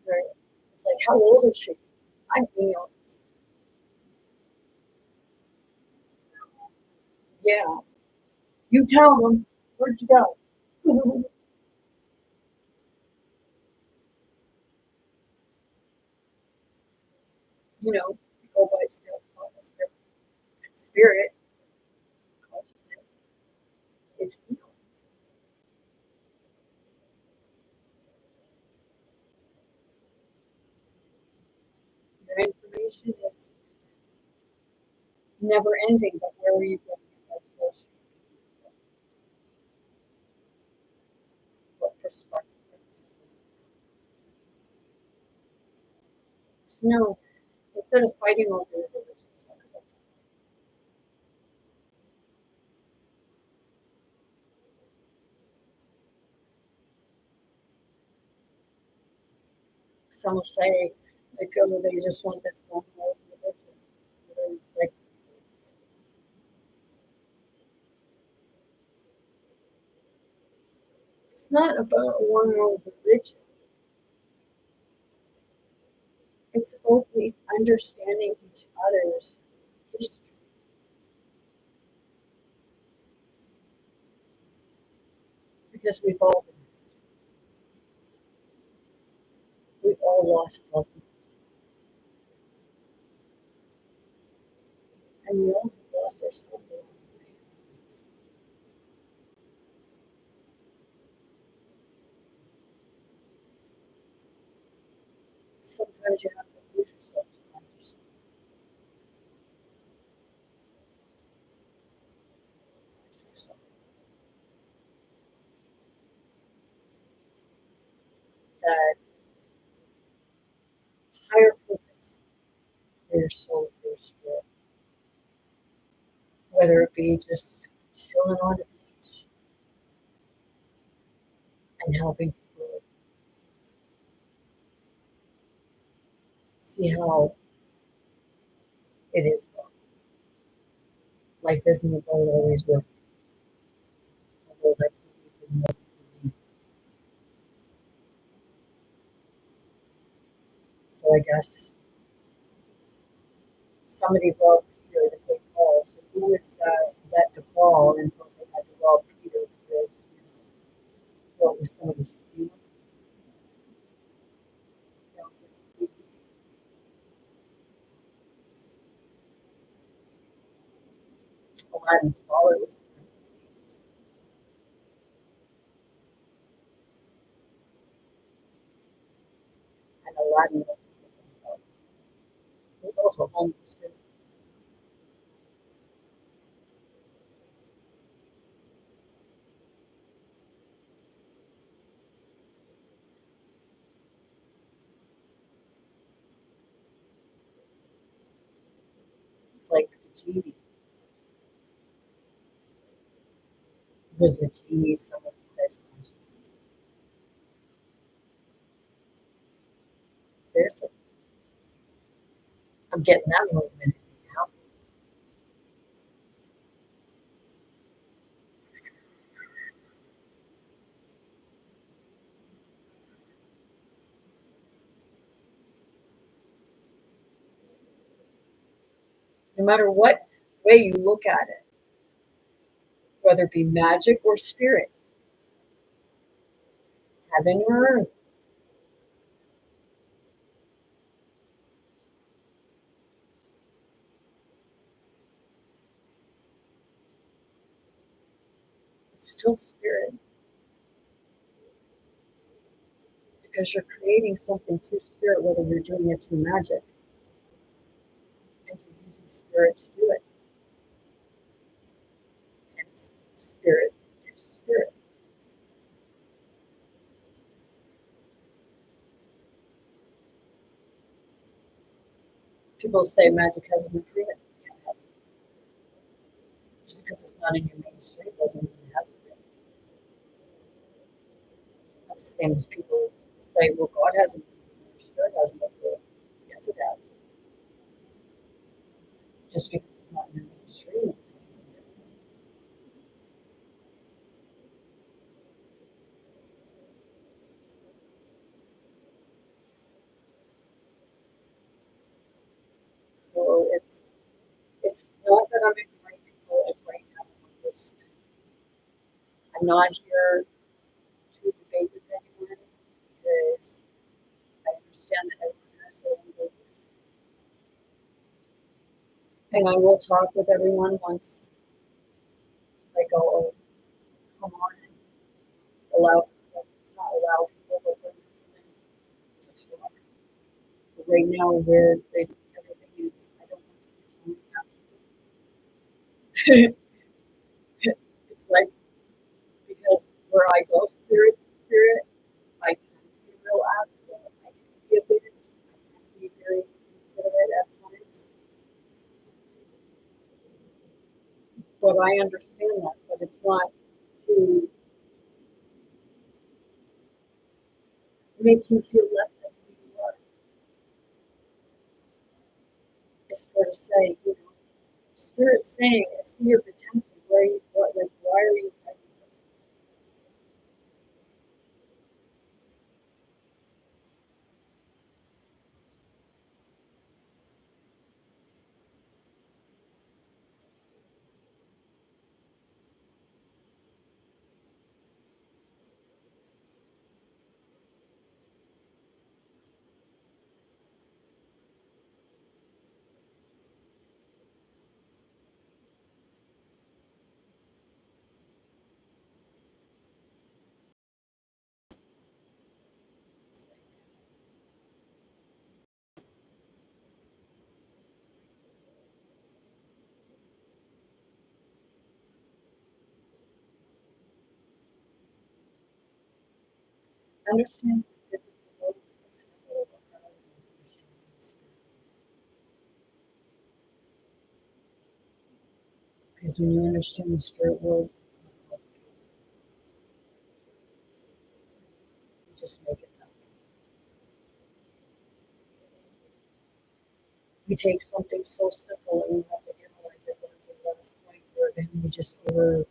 Right? It's like, how old is she? I'm eons. Yeah. You tell them, where'd you go? You know, go by spirit, consciousness. It's eons. information is never ending, but where are you going to get that source from? What perspective is? No, instead of fighting over it, just talk about it. Some will say, like, oh, they just want this one world religion. Like, it's not about one world religion. It's about understanding each other's history because we've all lost loved ones, and we all have lost ourselves along the way. Sometimes you have to lose yourself to find yourself. Yourself. That higher purpose for your soul, for your spirit, whether it be just chilling on a beach and helping people see how it is possible. Life isn't about always working, although that's what we've been led to believe. So I guess somebody robbed Peter to pay Paul. So who was that to Paul and so they had to rob Peter because what was somebody stealing? It's thieves. Aladdin's father was the prince of thieves, and Aladdin wasn't a thief himself. He was also homeless too. It's like the genie. Was the genie someone who has consciousness? Seriously, I'm getting that movement in me now. No matter what way you look at it, whether it be magic or spirit, heaven or earth, it's still spirit because you're creating something through spirit, whether you're doing it through magic and you're using spirit to do it. And it's spirit to spirit. People say magic hasn't been proven. Yeah, it hasn't. Just because it's not in your mainstream doesn't mean it hasn't been. That's the same as people say, well, God hasn't been proven, or spirit hasn't been proven. Yes, it has. Just because it's not in your mainstream doesn't mean it isn't. So it's not that I'm ignoring people. It's right now. I'm not here to debate with anyone because I understand that everyone has their own beliefs. And I will talk with everyone once I go, oh, come on and allow people, not allow people, but bring them in to talk. But right now, we're they do everything It's like, because where I go, spirit to spirit, I can be real asshole. I can be a bitch. I can be very inconsiderate at times. But I understand that. But it's not to make you feel less than who you are. It's for to say, spirit's saying, I see your potential. Where you, what, like, why are you fighting this? Understand the physical world is a mental overpower and understand the spirit. Because when you understand the spirit world, it's not complicated. You just make it happen. We take something so simple and we have to analyze it down to the last point where then we just overthink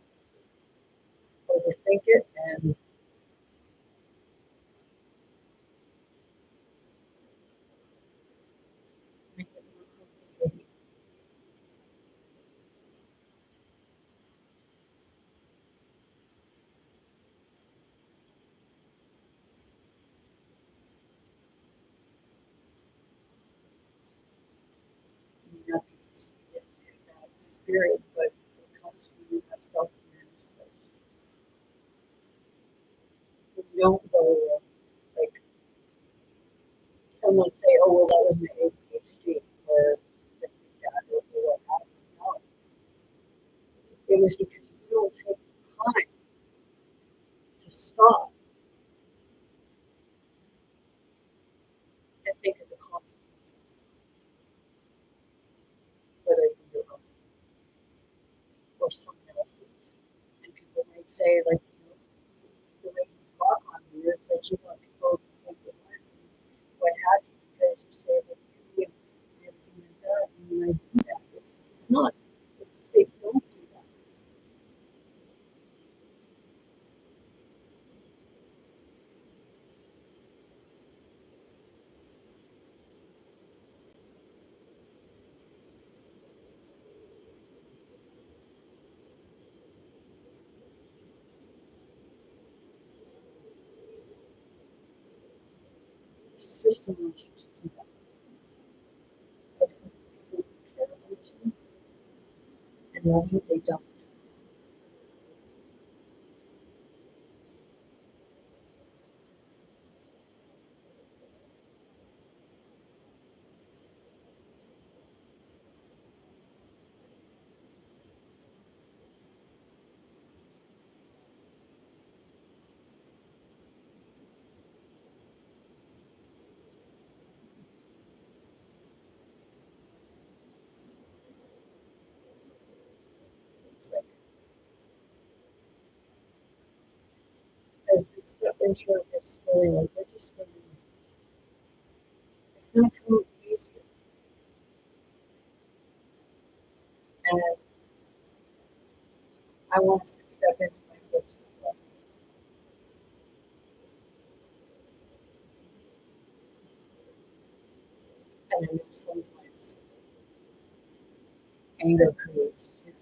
it and make it more complicated. You have to get to that spirit, but it comes when you have self awareness first. When you don't go like someone say, oh, well, that was my ADHD or that or what happened. No, it was because you don't take time to stop and think of the consequences, whether it be your own or someone else's. And people might say, like, the way you talk on here, it's like you want people to think you're less and what have you, because you say that you and everything like that. And when I do that, it's not. It's to say, don't do that. The system wants you to do that. But people who care about you and love you, they don't. It's like, as we step into this story, like, we're just going to, it's going to come easier. And I want to step into my first reflection. And I know sometimes anger creates too.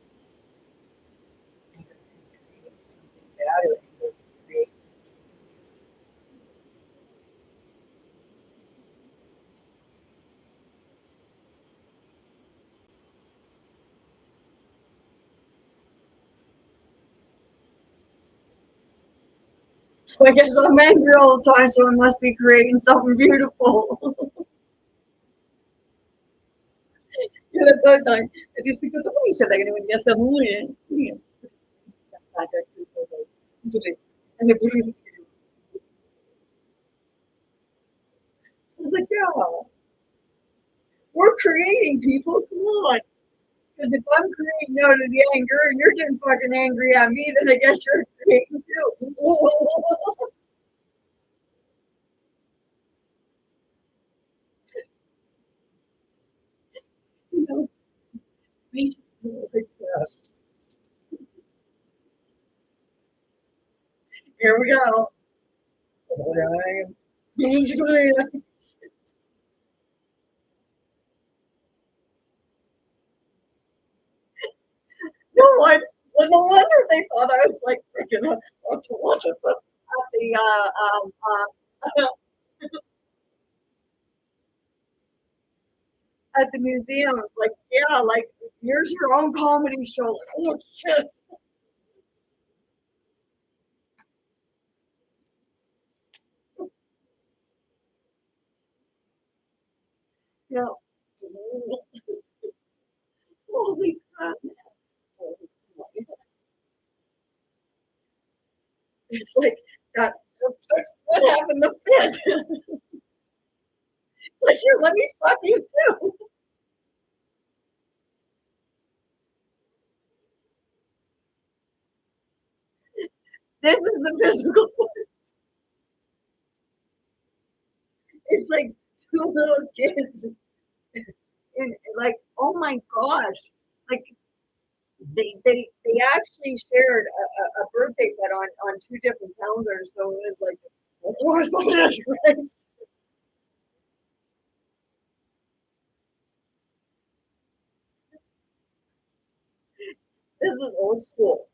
Anger can create something bad, or anger can create something beautiful. So I guess I'm angry all the time, so I must be creating something beautiful. Poi dai, e ti secondo me dice che ne venía essa mulher, mulher, and the Buddhist. I was like, yeah, we're creating people. Come on. Because if I'm creating out of the anger and you're getting fucking angry at me, then I guess you're creating too. You know, we just like that. Here we go. No one. Well, no wonder they thought I was like freaking at the at the museum. It's like, yeah, like here's your own comedy show. Like, oh shit. Yeah. Holy crap. It's like that's what happened to fit. It's like here, let me slap you too. This is the physical part. It's like two little kids and like, oh my gosh. Like they actually shared a birthday but on two different calendars, so it was like of course Christ. This is old school.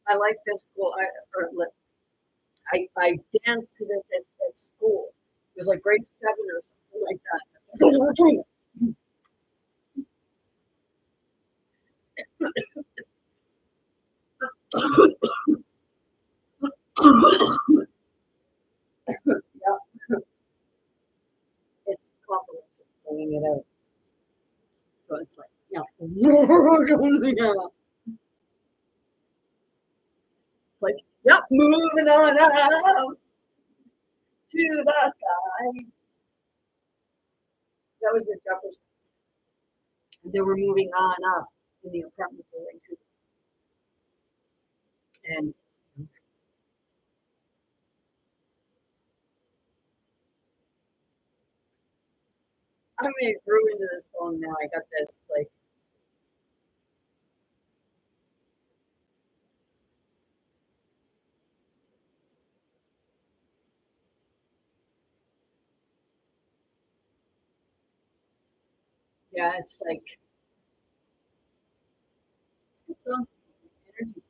I like this school. I danced to this at school. It was like grade 7 or something like that. Yeah, it's compilation playing it out. So it's like, yeah. Yeah. It's like, yep, moving on up to the sky. That was at Jefferson. They were moving on up in the apartment building too. And I mean, it grew into this song now. I got this like, yeah, it's like it's a good song. Energy.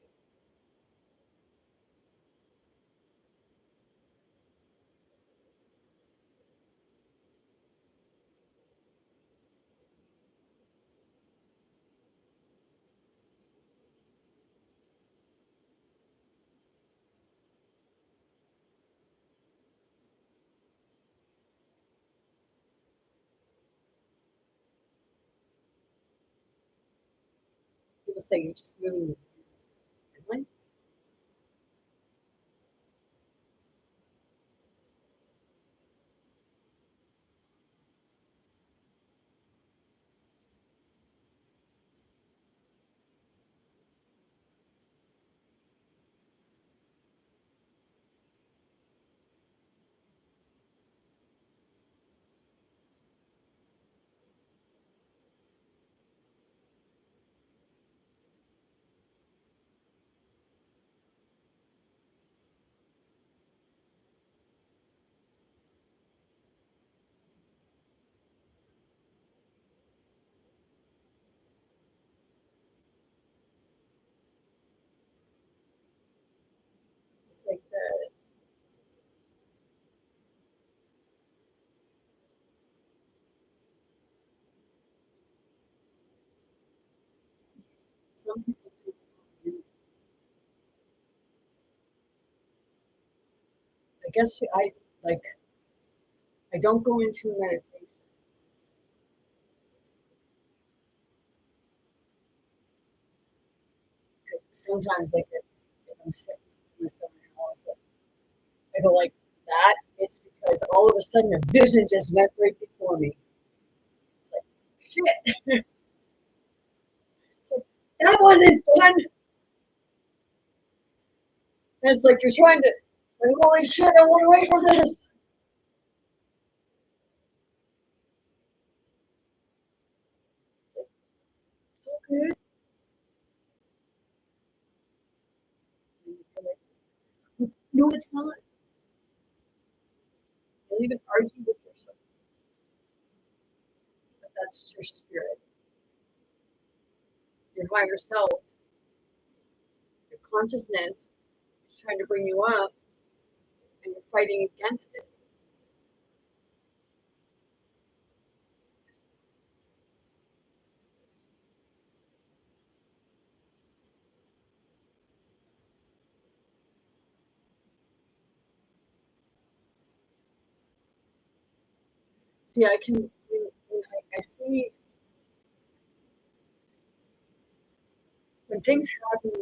People say you just moving. Like, it's like some people do. I guess like I don't go into meditation because sometimes like if I'm sitting in the summer house, I go like that. It's because all of a sudden a vision just went right before me. It's like shit. It's like, that wasn't fun. And it's like you're trying to like holy shit, I want away from this. It's okay. No, it's not. You'll even argue with yourself, but that's your spirit. Your higher self, your consciousness is trying to bring you up and you're fighting against it. See, I can, when I see, when things happen,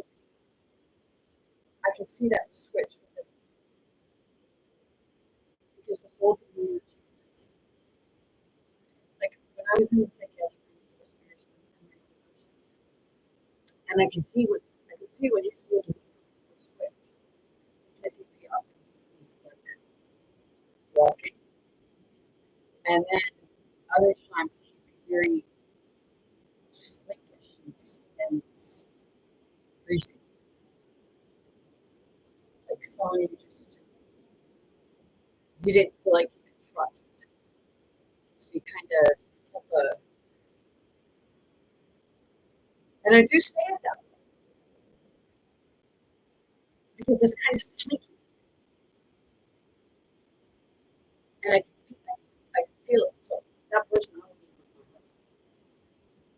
I can see that switch because the whole demeanor changes. Like when I was in the psychiatric and I can see what he's doing switch because he'd be up and like walking, and then other times he'd be very slinkish and greasy, like someone you didn't feel like you could trust. So you kind of kept a, and I do say it that way because it's kind of slinky, and I can feel it. So that personality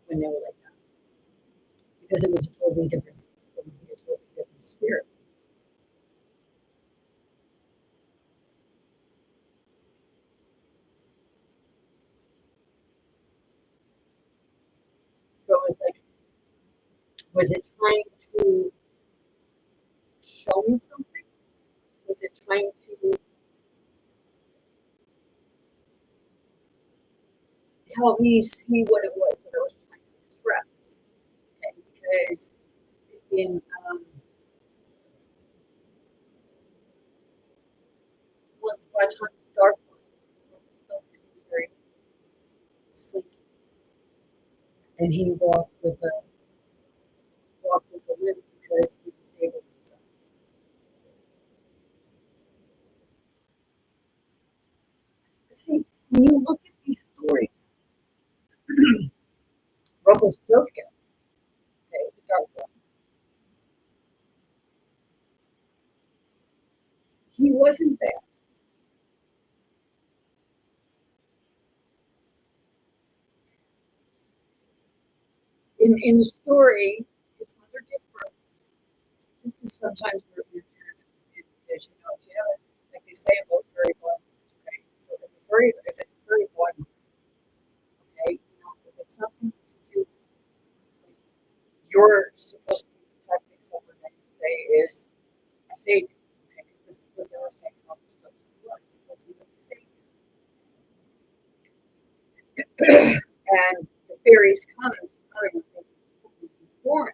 when they were like that because it was a totally different, it would be a totally different spirit. So it was like, was it trying to show me something? Was it trying to help me see what it was that I was trying to express? Okay, because in once upon a time, dark one, still was very sleek, and he walked with a limp because he disabled himself. But see, when you look at these stories, Rumpelstiltskin, okay, the dark one, he wasn't bad. In the story, his mother gave birth. This is sometimes where interference comes in because if you have it, like they say about fairy godmothers, okay? So if it's a fairy godmother, okay, if it's something to do, like, you're supposed to be protecting someone that you say is a savior, okay? Because this is what they were saying about the stuff supposed he was a savior. And the fairies come and support him when he was born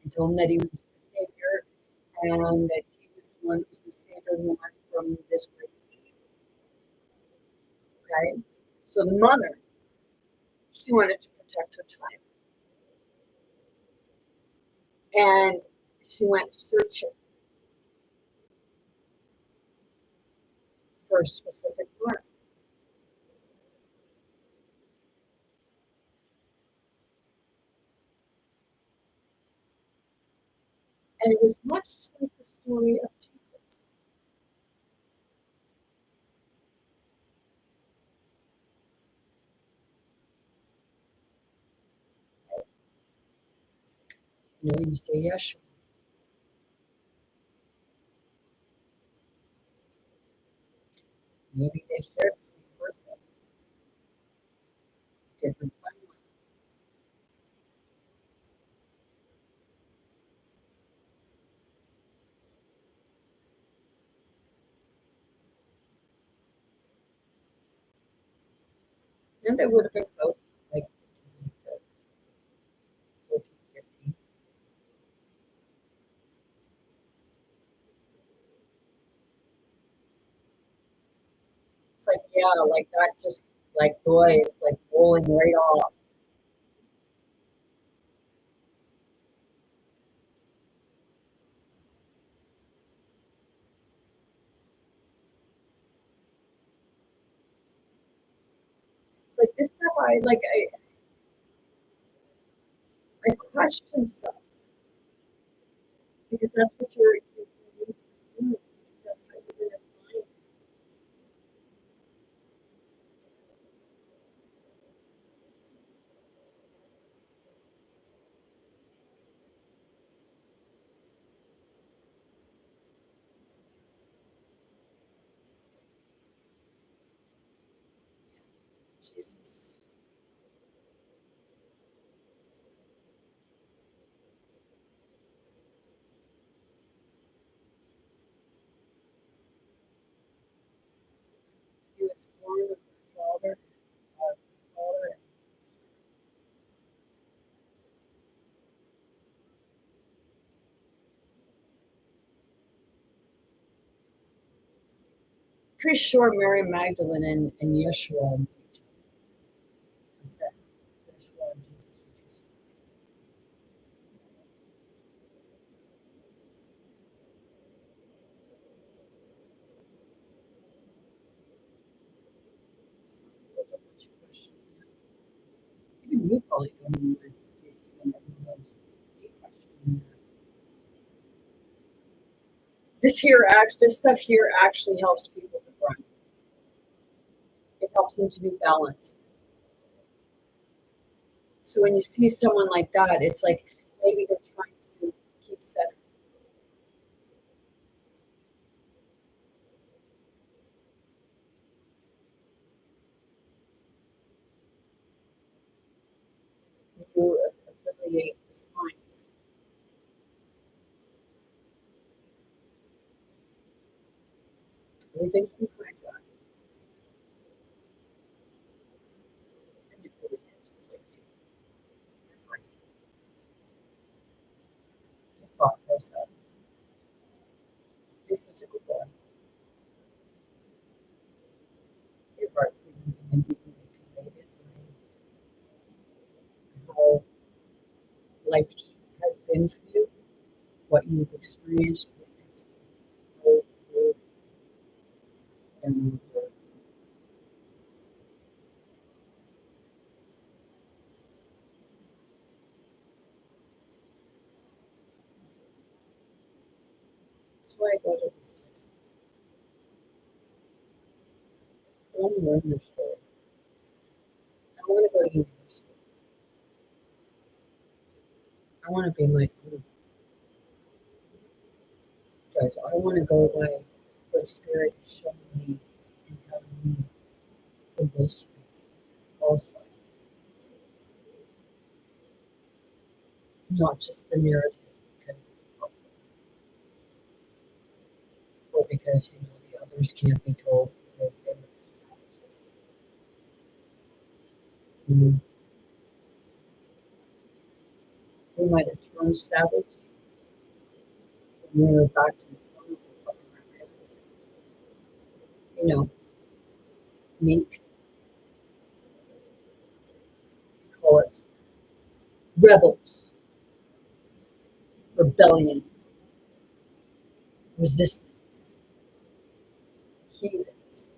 and told him that he was the savior and that he was the one who was the savior one from this great evil. Okay? So the mother, she wanted to protect her child. And she went searching for a specific word. And it was much like the story of Jesus. You say Yeshua. Maybe they shared the same birthday, different timelines. And they would have been both like 14, 15. It's like, yeah, like that just like boy, it's like rolling right off. It's like this stuff I question stuff because that's what you need to do. Because that's how you're gonna find Jesus. He was born of the Father. Pretty sure Mary Magdalene and Yeshua said, Yeshua and Jesus were two siblings. People don't want you questioning that. Even you probably don't even know questioning that. This stuff here actually helps people to run. It helps them to be balanced. So when you see someone like that, it's like maybe they're trying to keep center. You affiliate the signs. Everything's been hijacked, manipulated, just like your brain, your thought process, your physical body, your heart's even being manipulated by how life has been for you, what you've experienced, witnessed, heard, and observed. That's why I go to these places. I want to learn your story. I want to go to university. I want to be my own judge. I want to go by what spirit is showing me and telling me from both sides, all sides, not just the narrative because it's popular or because the others can't be told because they were savages. Mm. We might have turned savage when we were back to the corner with fucking raccoons. You know, meek, we call us rebels, rebellion, resistance, heathens.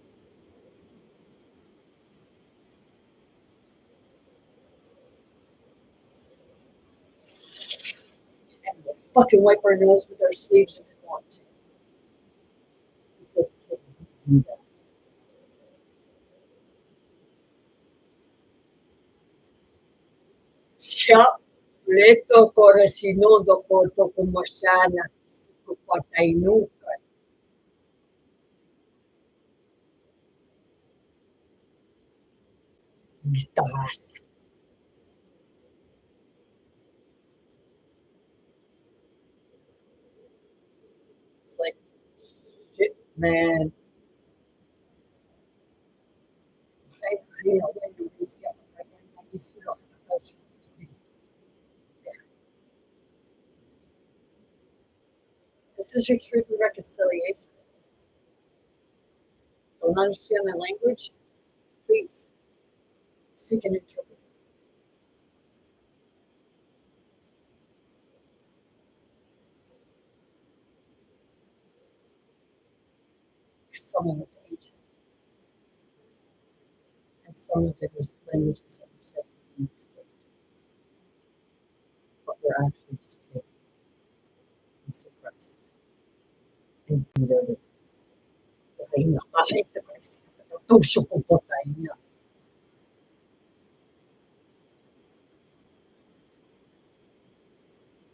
And we'll fucking wipe our nose with our sleeves if we want to. Because kids do that. Siya, leto koresinondo koto kumasyana psikopataynukan. Stars. It's like, shit, man. I feel like you see again, like you see all the culture. This is your truth and reconciliation. Don't understand the language? Please seek an interpreter. Some of it's ancient, and some of it is languages that were said to be extinct, but were actually just hidden and suppressed and deloaded.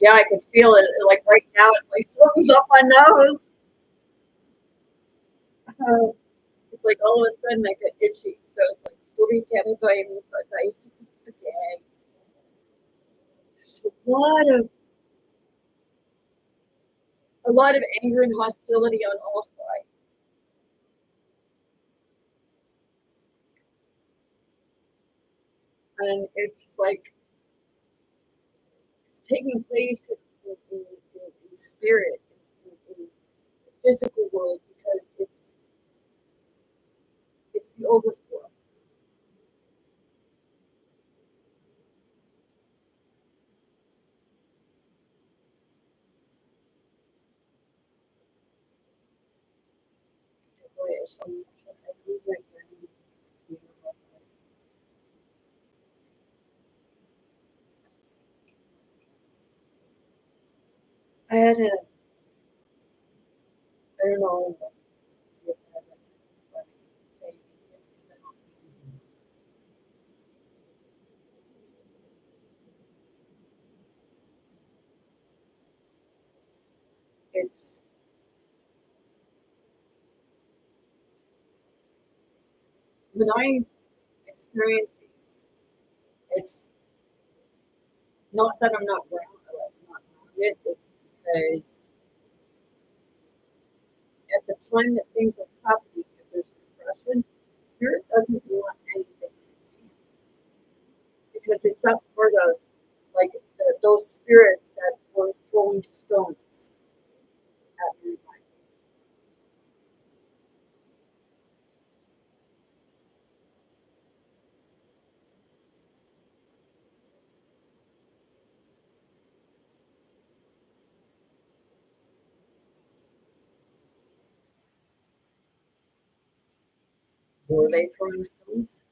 Yeah, I could feel it. Like right now, it's like froze up my nose. It's like all of a sudden I get itchy. So it's like, there's a lot of anger and hostility on all sides. And it's like it's taking place in spirit, in the physical world, because it's the overflow. I had a, I don't know if I had a, say, it's when I experience these, it's not that I'm not not around it, it's because at the time that things are happening, if there's depression, spirit doesn't want anything in its hand because it's up for the like those spirits that were throwing stones at me. Were they throwing stones?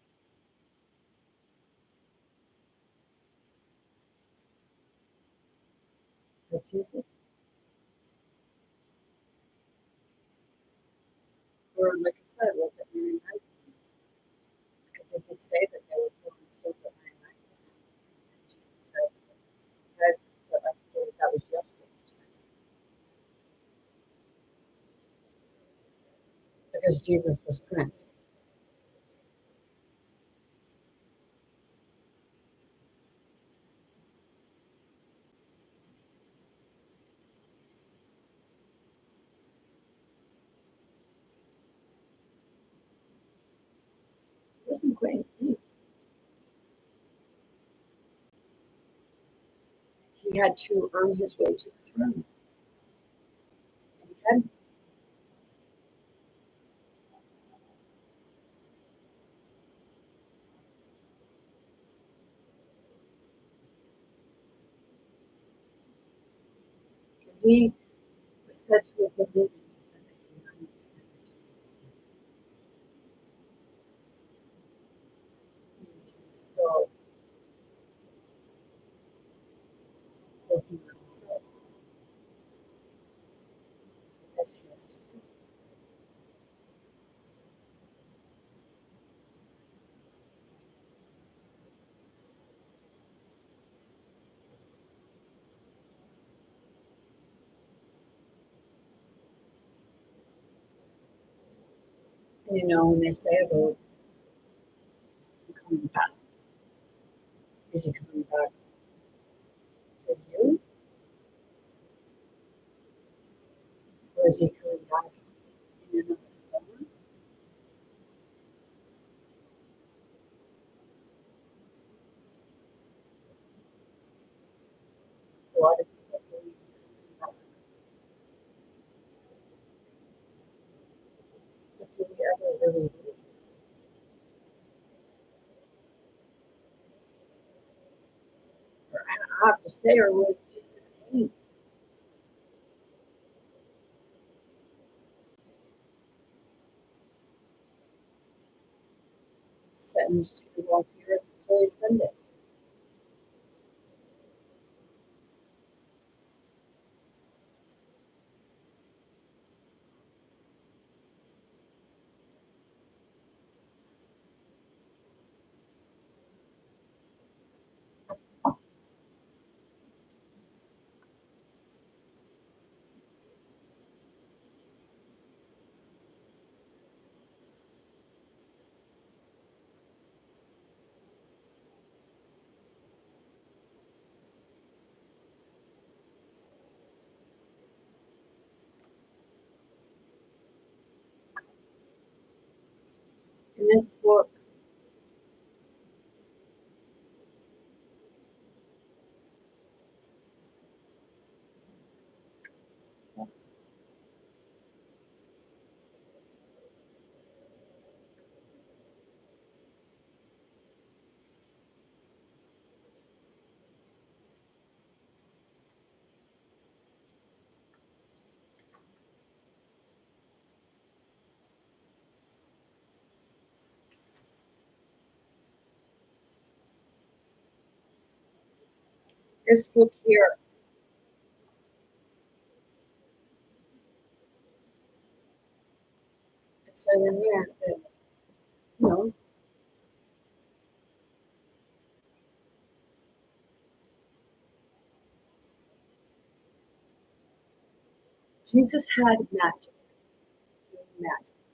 At Jesus? Or like I said, was it Mary Magdalene? Because it did say that they were throwing stones at Mary Magdalene. And Jesus said that I believe that was yesterday. Because Jesus was Prince. He wasn't quite king. He had to earn his way to the throne. And he was said to have been living. He said that he descended to he was still working on himself as he understood. And when they say about coming back Is he coming back for you? Or is he coming back in another form? A lot of people believe he's coming back. But do we ever really believe? Or I have to say, or was Jesus came? Setting the screw off here until he ascended. In this book, this book here, it said in there that, you know, Jesus had magic. Magic.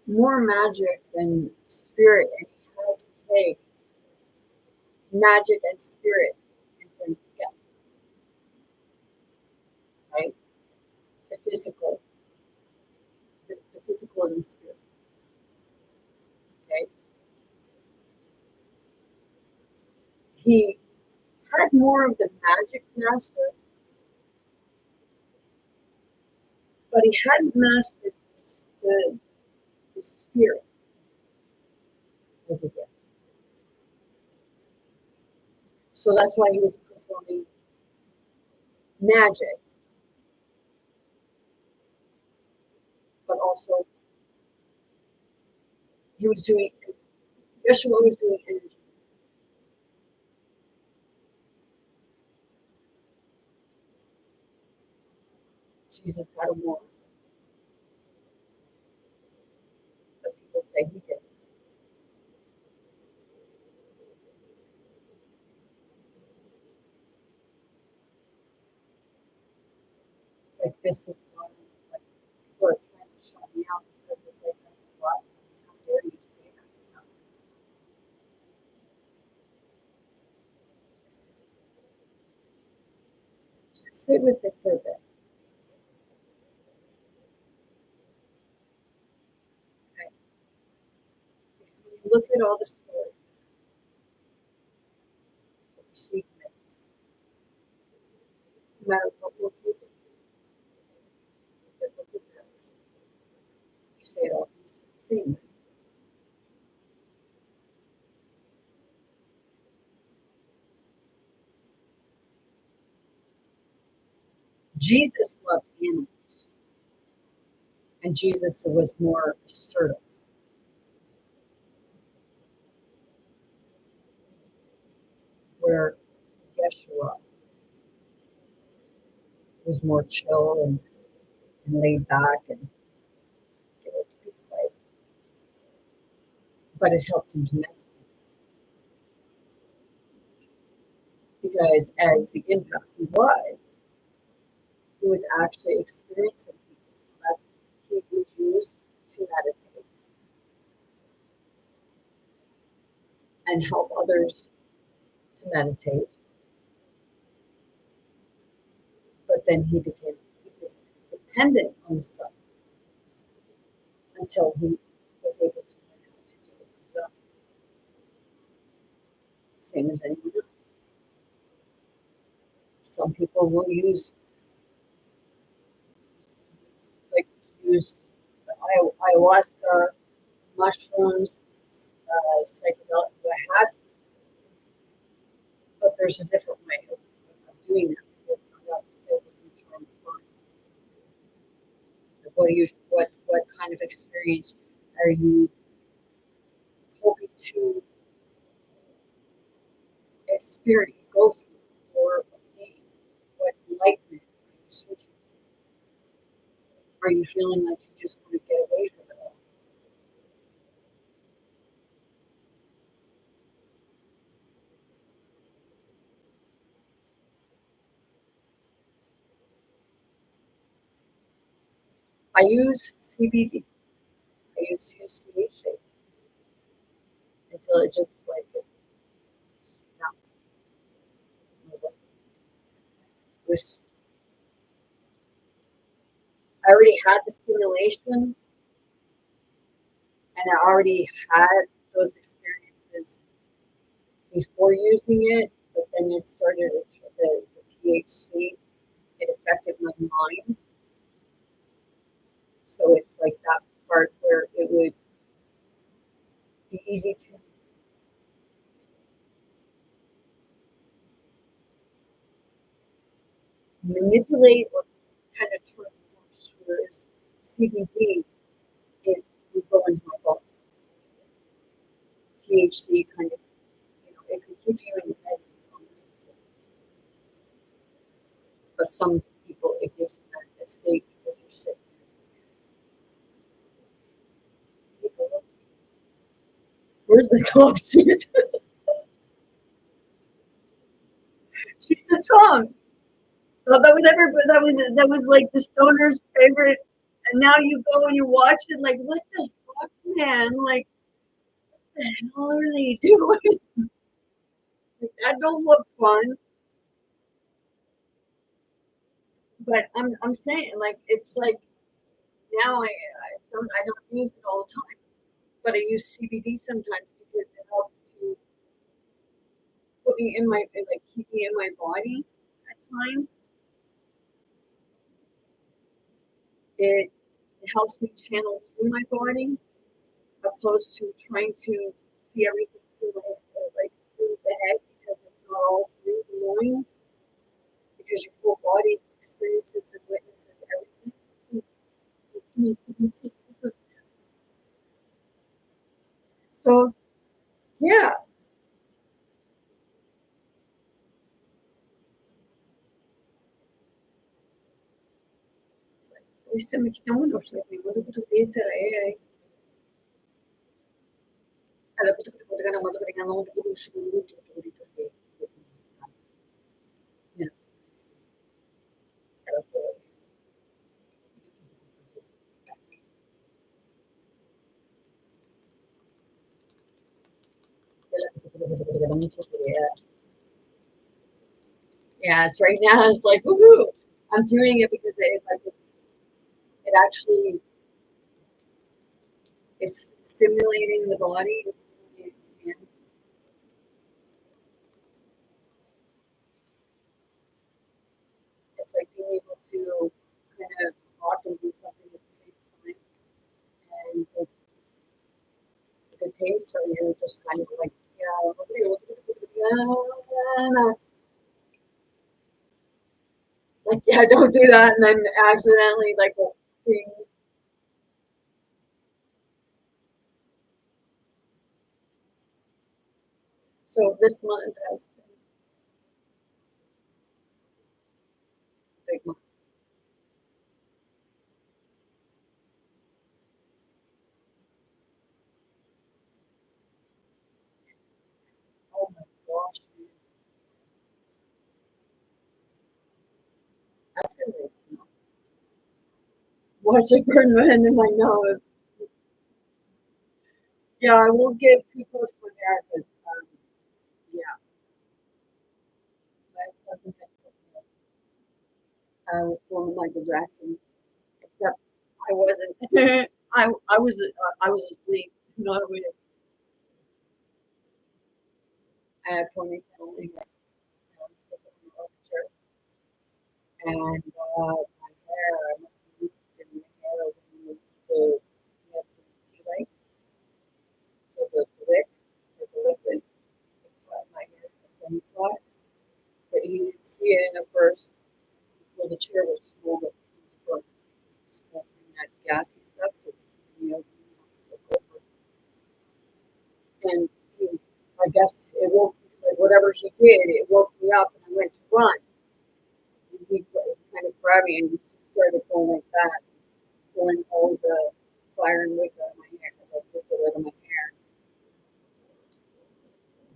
More magic than spirit, and he had to take magic and spirit and bring it together, right? The physical, the physical and the spirit, okay? He had more of the magic master, but he hadn't mastered the spirit as a gift. So that's why he was performing magic, but also he was doing, Yeshua was doing energy. Jesus had a more, but people say he didn't. It's like this is not like people are trying to shut me out because they say that's blasphemy. How dare you say that stuff? Just sit with it for a bit. Okay? Because when you look at all the stories, the perceived myths, no matter what book you read, the book of text, you say it all the same way. Jesus loved animals, and Jesus was more assertive, where Yeshua was more chill and laid back and give it to his life. But it helped him to meditate because as the impact he was actually experiencing people. So that's he would use to meditate. and help others to meditate. But then he was dependent on stuff until he was able to learn how to do it himself, same as anyone else. Some people will like use ayahuasca, mushrooms, psychedelic. I had, but there's a different way of doing that. Because I have to say what you're trying to find. What kind of experience are you hoping to experience, go through, or obtain? What enlightenment are you searching for? Are you feeling like you just want to get away from it all? I use CBD. I used to use THC until it just like it, no, it was like it was. I already had the stimulation, and I already had those experiences before using it. But then it started the THC. It affected my mind, so it's like that part where it would be easy to manipulate or kind of turn towards. Whereas CBD, it would go into my body. THC kind of, it could keep you in bed, but some people it gives them that escape because you're sick. Where's the dog shit? She's a tongue. Well, that was like the stoner's favorite. And now you go and you watch it like, what the fuck, man? Like, what the hell are they doing? Like, that don't look fun. But I'm saying like it's like now I don't use it all the time, but I use CBD sometimes because it helps to put me in my like keep me in my body at times. It it helps me channel through my body opposed to trying to see everything through like through the head because it's not all through the mind because your whole body experiences and witnesses everything. So yeah, لسه مكتمل وشوية بيقولوا كتب تيسر ايه على كتب كتب ما تقدر كان ما تقدر وش بيقولوا تقولي تقولي yeah, it's right now. It's like woohoo! I'm doing it because it actually it's stimulating the body. It's stimulating the hand. It's like being able to kind of talk and do something at the same time, and it's a good pace. So you're just kind of like yeah, like yeah, don't do that, and then accidentally like so this month has been a big month. Oh my gosh, man. That's gonna be smell. Watch it burn right into my nose. Yeah, I won't get too close for that because, yeah, my ex-husband had told me I was born Michael Jackson, except I wasn't. I was asleep. Not awake. I had ponytail only hair. I was sitting in the chair, and my hair. I must have moved in my hair when the tea light, so the wick, the liquid, it caught my hair, the flat. But he didn't see it in at first. Well, the chair was small, but it was smoking that gassy stuff. So it's keeping me over. And he, I guess it woke, like whatever he did, it woke me up, and I went to run. And he kind of grabbed me and he started going like that, pulling all the fire and wick out of my hair, like liquid out of my hair.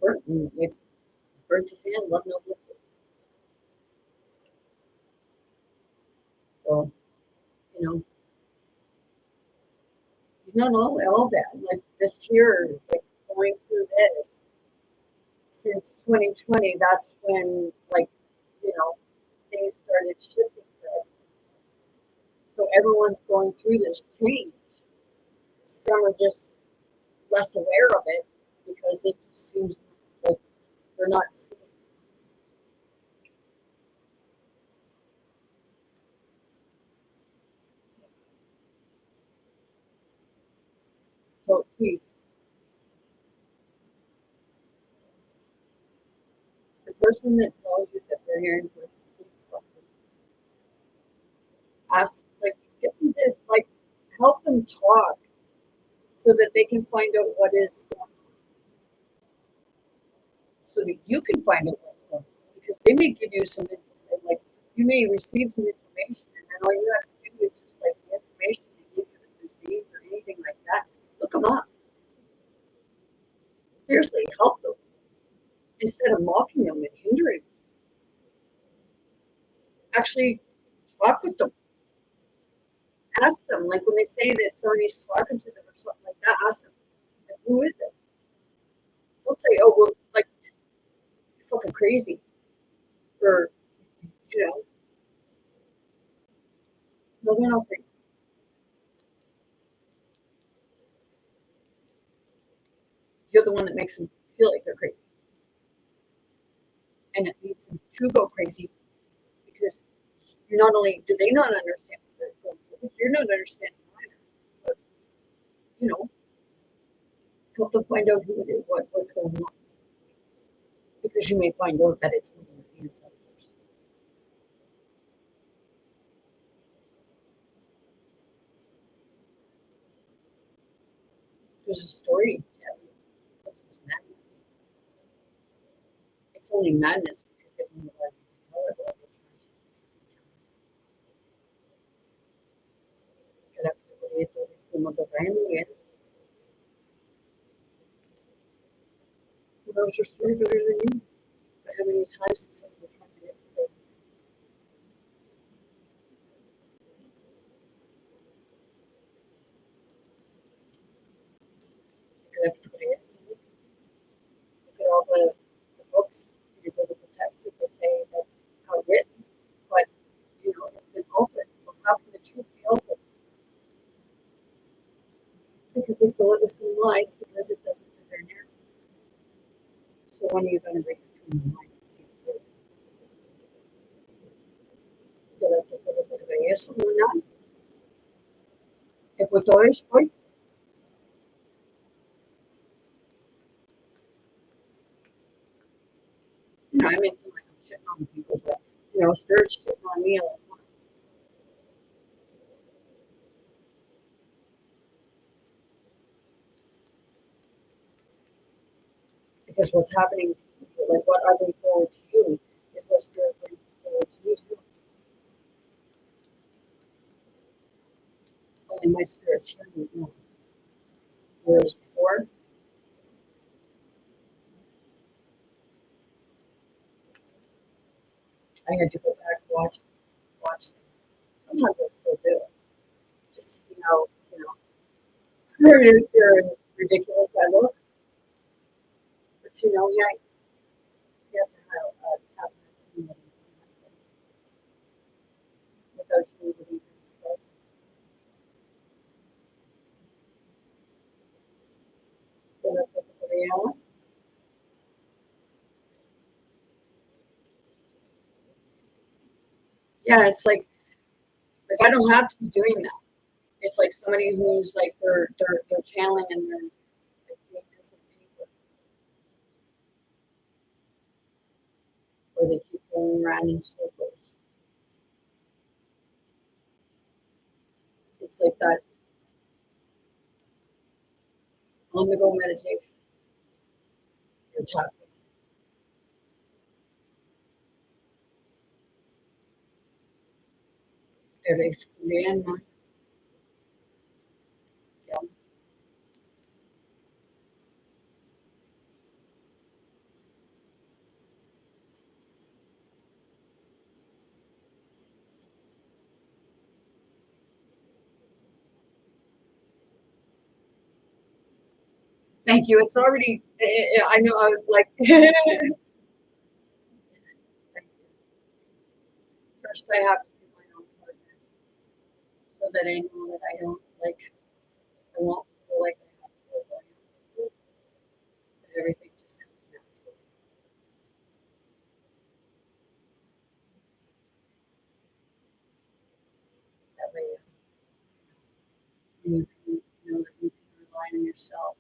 Burnt, it burnt his hand, left no blisters. So, you know, he's not all bad. Like this year, like going through this since 2020, that's when like things started shifting for everyone. So everyone's going through this change. Some are just less aware of it because it just seems like they're not seeing. So please, the person that tells you that they're hearing voices, please talk to them. Ask, like, get them to like help them talk so that they can find out what is going on, so that you can find out what's going on. Because they may give you some information, like you may receive some information, and then all you have to do is just like the information they give you, if there's names or anything like that, look them up. Seriously, help them instead of mocking them and hindering them. Actually, talk with them. Ask them, like when they say that somebody's talking to them or something like that, ask them, like, who is it? They'll say, oh, well, like, you're fucking crazy. Or, you know, no, they're not crazy. You're the one that makes them feel like they're crazy. And it leads them to go crazy because you not only do they not understand what they're going through, but you're not understanding either. But, you know, help them find out who it is, what's going on. Because you may find out that it's one of your ancestors. There's a story. This is madness. It's only madness because it won't allow you to tell us all the time. Cada categoría todo decimos de Remy, who knows your story better than you? But how many times does someone try to get you? Cada categoría. Look at all the books, the biblical texts that they say that are written, but it's been altered. Well, how can the truth be altered? Because they fill it with some lies because it doesn't fit their narrative. So when are you going to read between the lines and see the truth? Eso no nada. Después todo eso, hoy, I may seem like I'm shitting on people, but Spirit's shitting on me all the time. Because what's happening to people, like what I bring forward to you, is what Spirit brings forward to me too. Only my spirit's hearing me now. Whereas before, I had to go back and watch things. Sometimes I still do, just to see how they're ridiculous look. But yeah, you have to have communities without communities. Yeah, it's like I don't have to be doing that. It's like somebody who's like they're channeling and they're like doing this in paper, or they keep going around in circles. It's like that on the go meditation. You're talking every man. Yeah. Thank you. It's already. I know. I was like. First, I have to be my own partner so that I know that I don't like. I won't feel like I have to feel like I have to. That everything just comes naturally. That way, you know that you can rely on yourself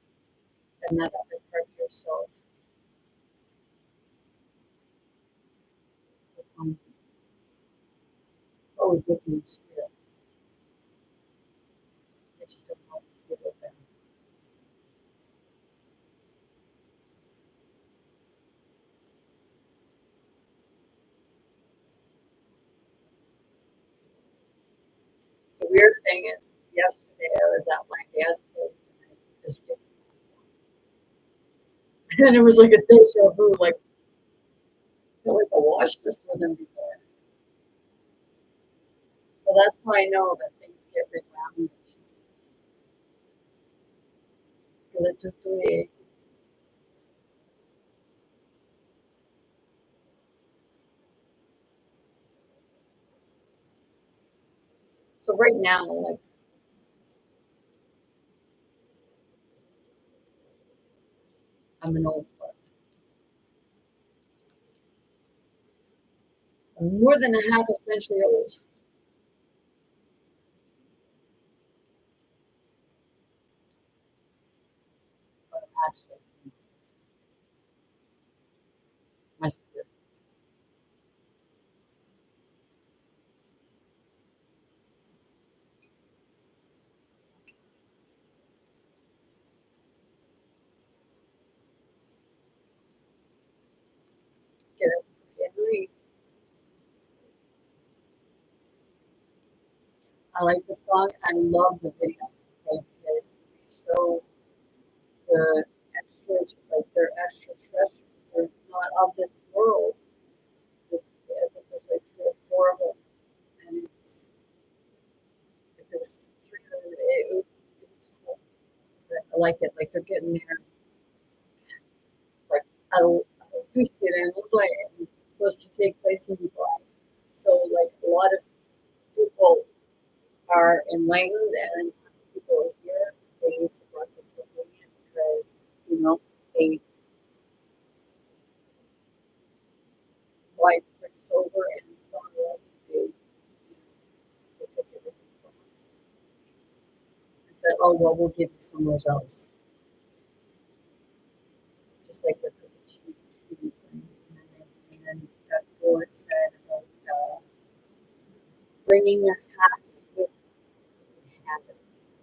and that other part of yourself um, always with you in spirit. It's just a help feel it better. The weird thing is, yesterday I was at my dad's place and I just did and it was like a deja vu, like I feel like I watched this with him before. So that's how I know that things get rewound. So right now, like I'm an old fuck. I'm more than a half a century old, but I'm actually my spirit. Get it? Agree. I like the song. I love the video. Like because they show the extras, like they're extraterrestrials. They're not of this world. I think there's like three or four of them, and it's like there was three. It was cool. I like it. Like they're getting there. Like I appreciate it. It looks like it's supposed to take place in Dubai. So like a lot of people are enlightened and people here they support social media because they like to bring us over and some of us they took everything from us and said, oh well we'll give you somewhere else. Just like the trees and that Ford said about bringing your hats with habits.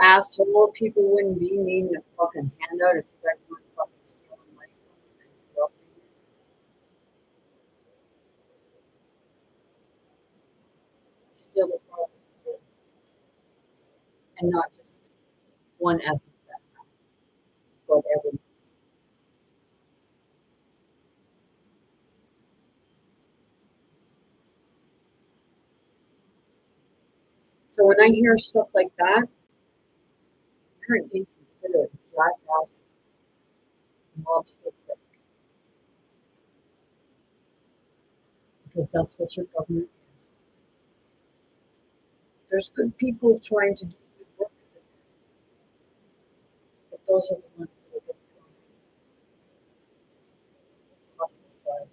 Asshole people wouldn't be needing a fucking handout if you guys weren't fucking stealing money from them and corrupting it. Steal the property and not just one ethnic background, but everyone's. So when I hear stuff like that, you're an inconsiderate, jackass, mobster prick, because that's what your government is. There's good people trying to do good works in there, but those are the ones that get thrown tossed aside.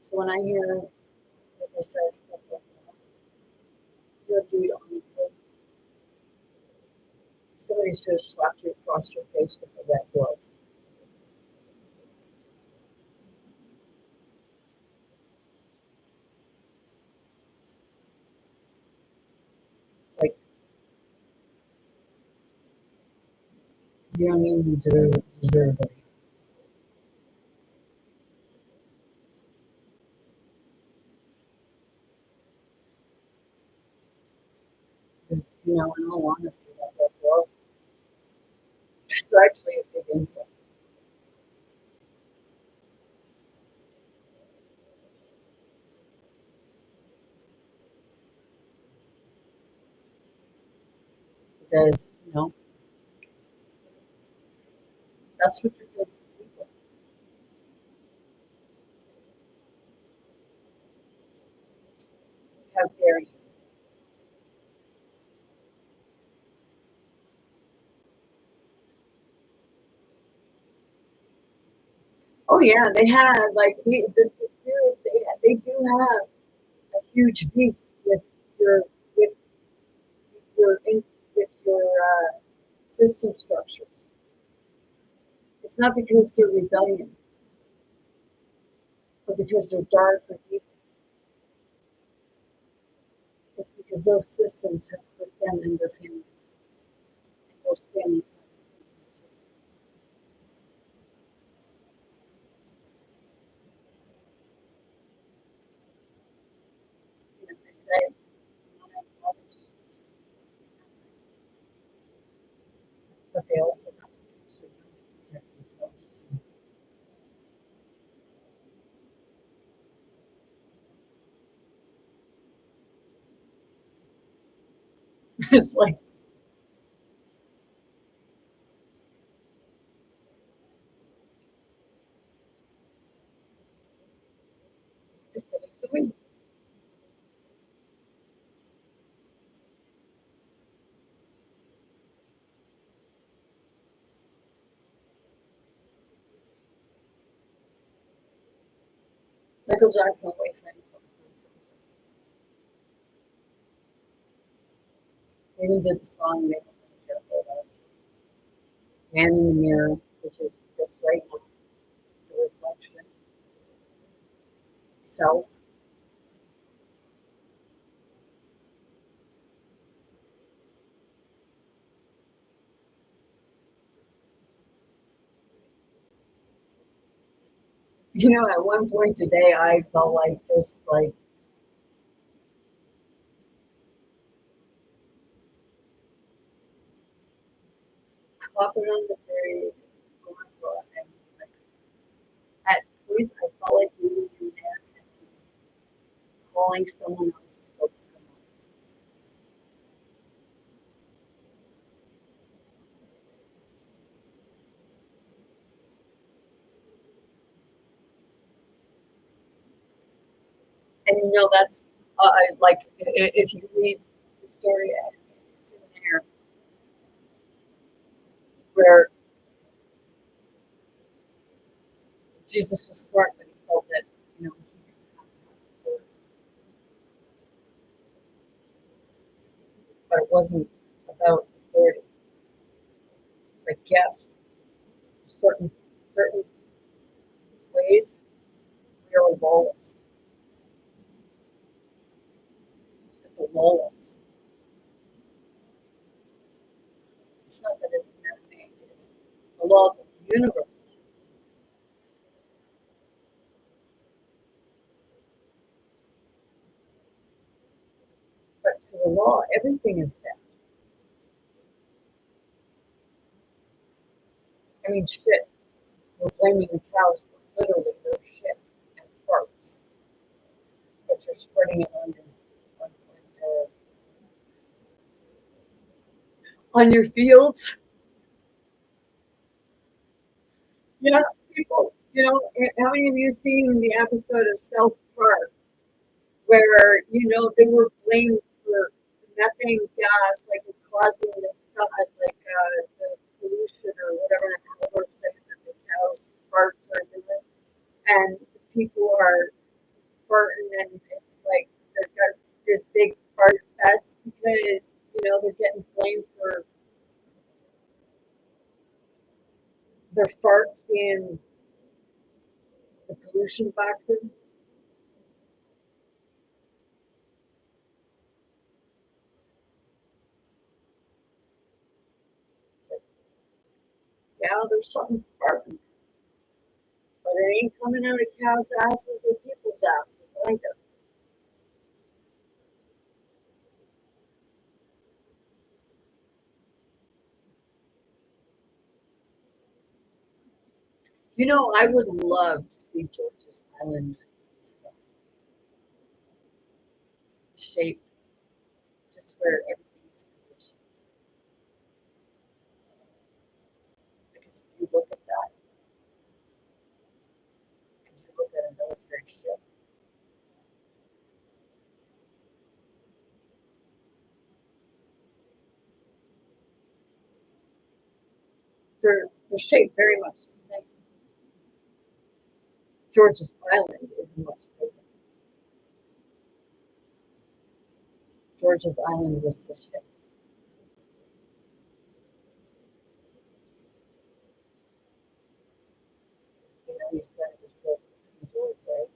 So when I hear people say stuff like that, you're a dude, honestly. Somebody should have slapped you across your face with a red glove. It's like, you don't mean you deserve it. Because, in all honesty, that red glove is actually a big insult. Because, that's what you're doing to people. How dare you? Oh yeah, they had like the spirits. They do have a huge beef with your with with your system structures. It's not because they're rebellion, but because they're dark or evil. It's because those systems have put them and their families, and those families have put them too. They say, not have fathers, but they also have to teach you how to protect themselves. It's like, Michael Jackson always sang songs. He even did the song "Make a Careful of Us," "Man in the Mirror," which is this right now, the reflection, self. At one point today, I felt like just like hopping on the ferry, going for it, and like at points I felt like leaving him there and calling someone else to go pick him up. And that's like if you read the story, it's in there where Jesus was smart, but he felt that he didn't have to have authority. But it wasn't about authority. It's like yes, certain ways we are lawless, but the lawless. It's not that it's man-made; it's the laws of the universe. But to the law, everything is bad. I mean, shit. We're blaming the cows for literally their shit and farts, but you're spreading it on your fields. Yeah, people. How many of you seen the episode of South Park where they were blamed for methane gas, like it causing the sun, like the pollution or whatever the hell we're saying that the cows' farts are doing, and people are farting, and it's like they've got this big fart fest because they're getting blamed for their farts being the pollution factor. It's like, yeah, there's something farting, but it ain't coming out of cows' asses or people's asses either. I would love to see George's Island shape, just where everything is positioned. Because if you look at that and you look at a military ship, they're shaped very much the same. George's Island is much bigger. George's Island was the ship. You said it was built for King George, right?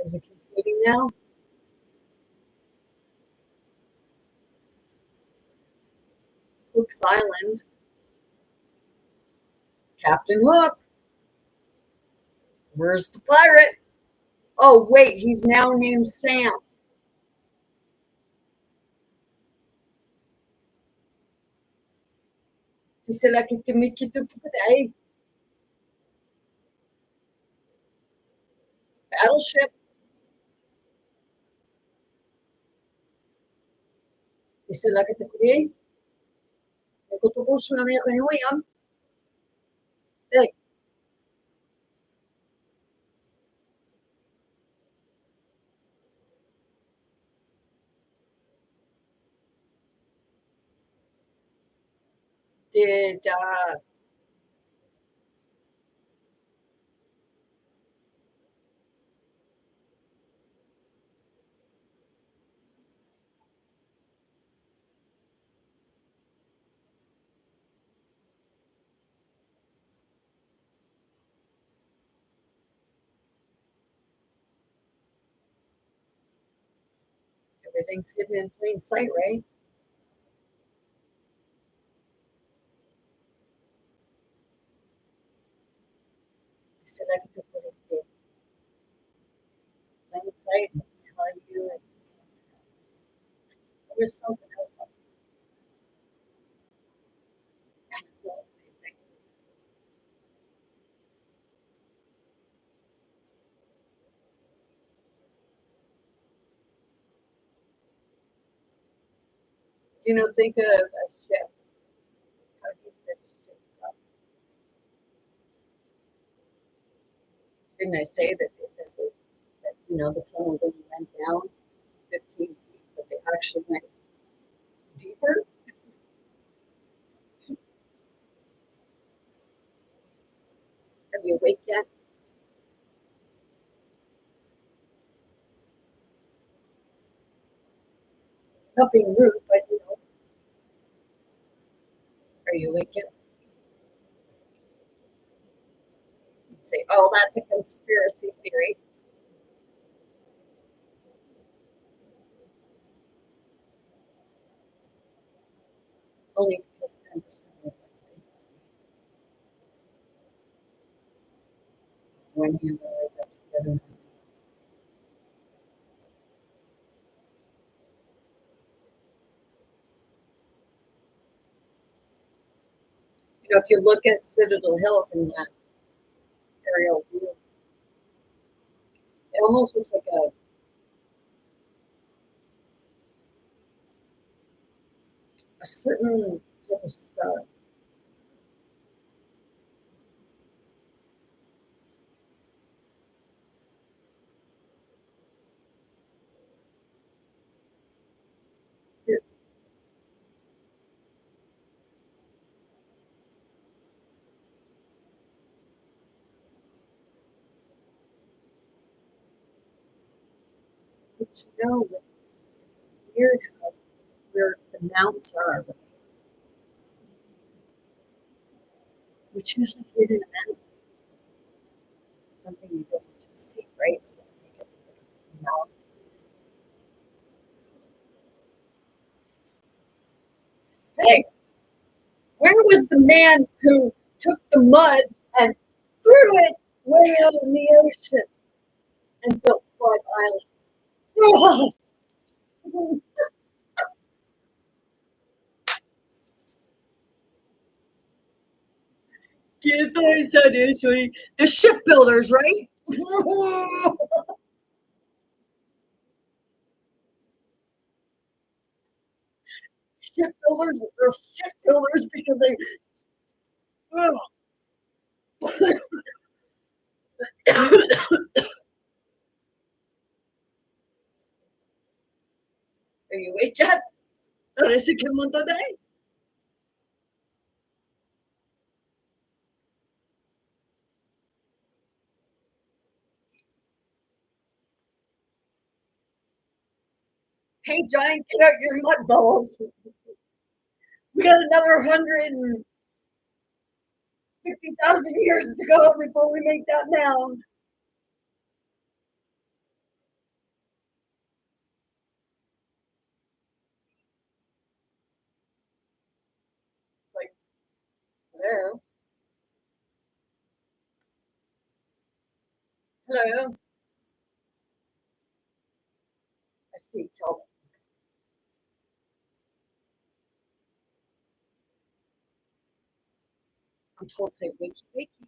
Is it competing now? Hook's Island, Captain Hook. Where's the pirate? Oh, wait, he's now named Sam. C'est là que tu me quittes pour que battleship. C'est là que tu criei. Eu tô puxando a minha reunião. Hey, did everything's hidden in plain sight, right? C'est là que tu put it in plain sight and tell you it's something else. There was something else up there. So they say, think of a ship. How deep does a ship go? Didn't I say that they said that the tunnels only went down 15 feet, but they actually went deeper? Are you awake yet? Not being rude, but are you awake yet? You'd say, oh, that's a conspiracy theory. only because 10% of it thinks when you really get together. You know, if you look at Citadel Hill from that aerial view, it almost looks like a certain type of star. It's, but you know, it's weird how where the mountains are, which usually hidden in a mountain, something you don't just see, right? So you get the mountain. Hey, where was the man who took the mud and threw it way out in the ocean and built 5 islands? Get those initially the shipbuilders, right? Shipbuilders are shipbuilders because they. Oh. Are you awake yet? Parece que un montón de ahí. Hey, Giant, get out your mud balls. We got another 150,000 years to go before we make that mound. It's like, hello, hello. I see, tell me. I'm told to say wakey wakey.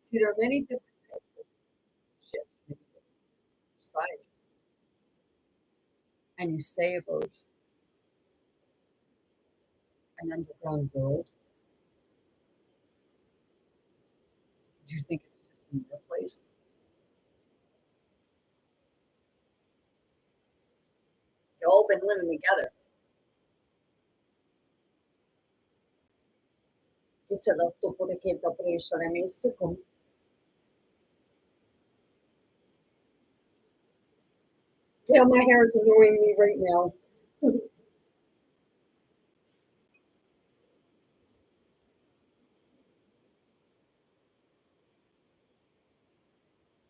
See, there are many different types of ships, many different sizes. And you say about an underground world. Do you think it's just in your place? You've all been living together. Dice la toporequeta presa messe con. Yeah, my hair is annoying me right now.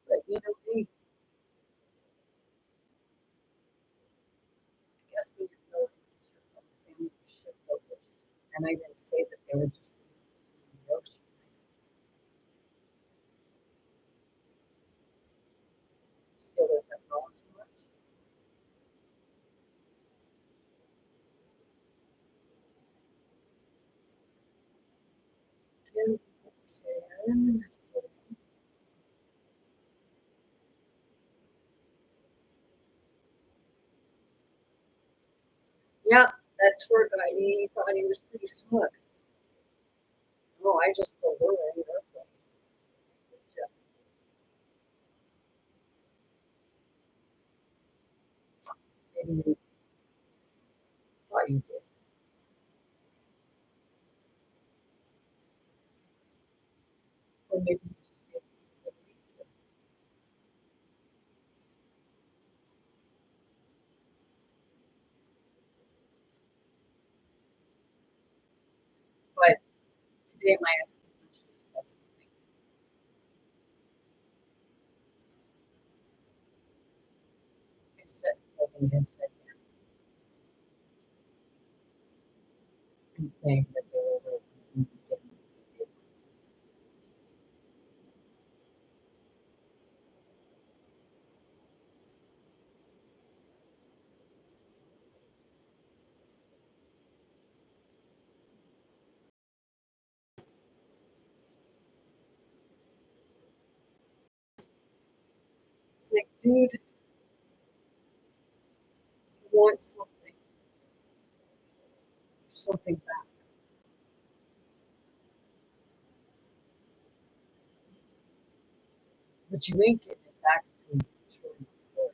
But you know, me, I guess we didn't realize that you're from a family of shipbuilders. And I didn't say that they were just in the ocean. Steal their technology much. Can yeah, that tour guide, he thought he was pretty smart. No, I just go over in their place. Yeah, maybe you thought you did. Or maybe you just made things a little easier. But today my ex essentially said something. putting his head down and saying that they were right and he didn't. It's like, dude, you want something back, but you ain't getting it back until you mature enough.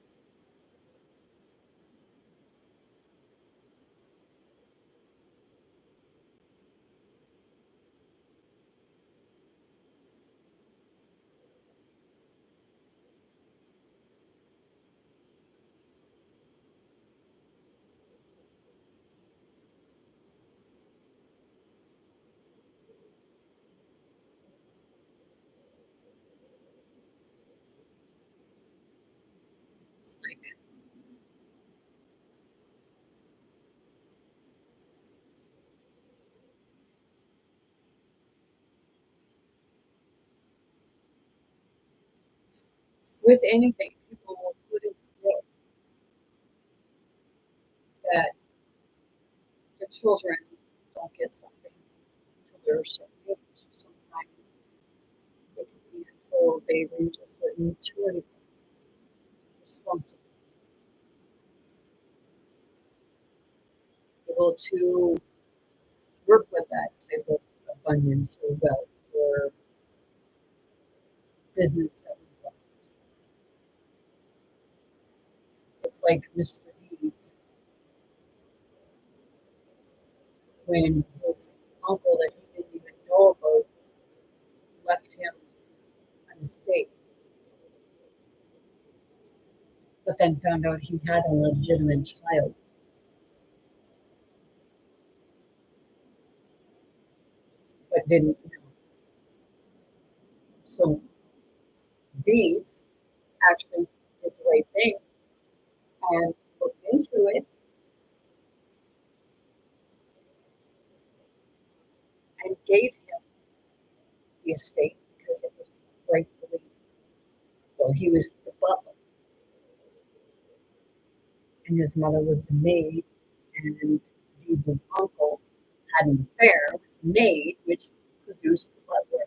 It's like, with anything, people will put in that the children don't get something until they're a certain age. Sometimes it can be until they reach a certain maturity, responsible, able to work with that type of abundance or wealth or business that was left. It's like Mr. Deeds when his uncle that he didn't even know about left him an estate, but then found out he had a legitimate child, but didn't know. So Deeds actually did the right thing and looked into it and gave him the estate because it was rightfully, well, he was the butler and his mother was the maid, and Deeds' uncle had an affair with the maid, which produced the butler.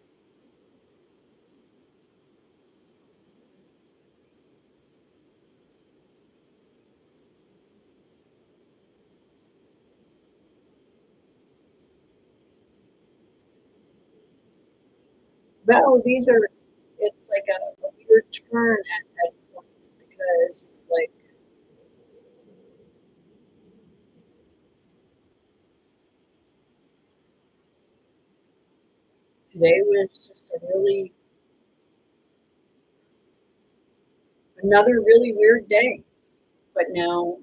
Well, it's like a weird turn at points because it's like today was just another really weird day. But now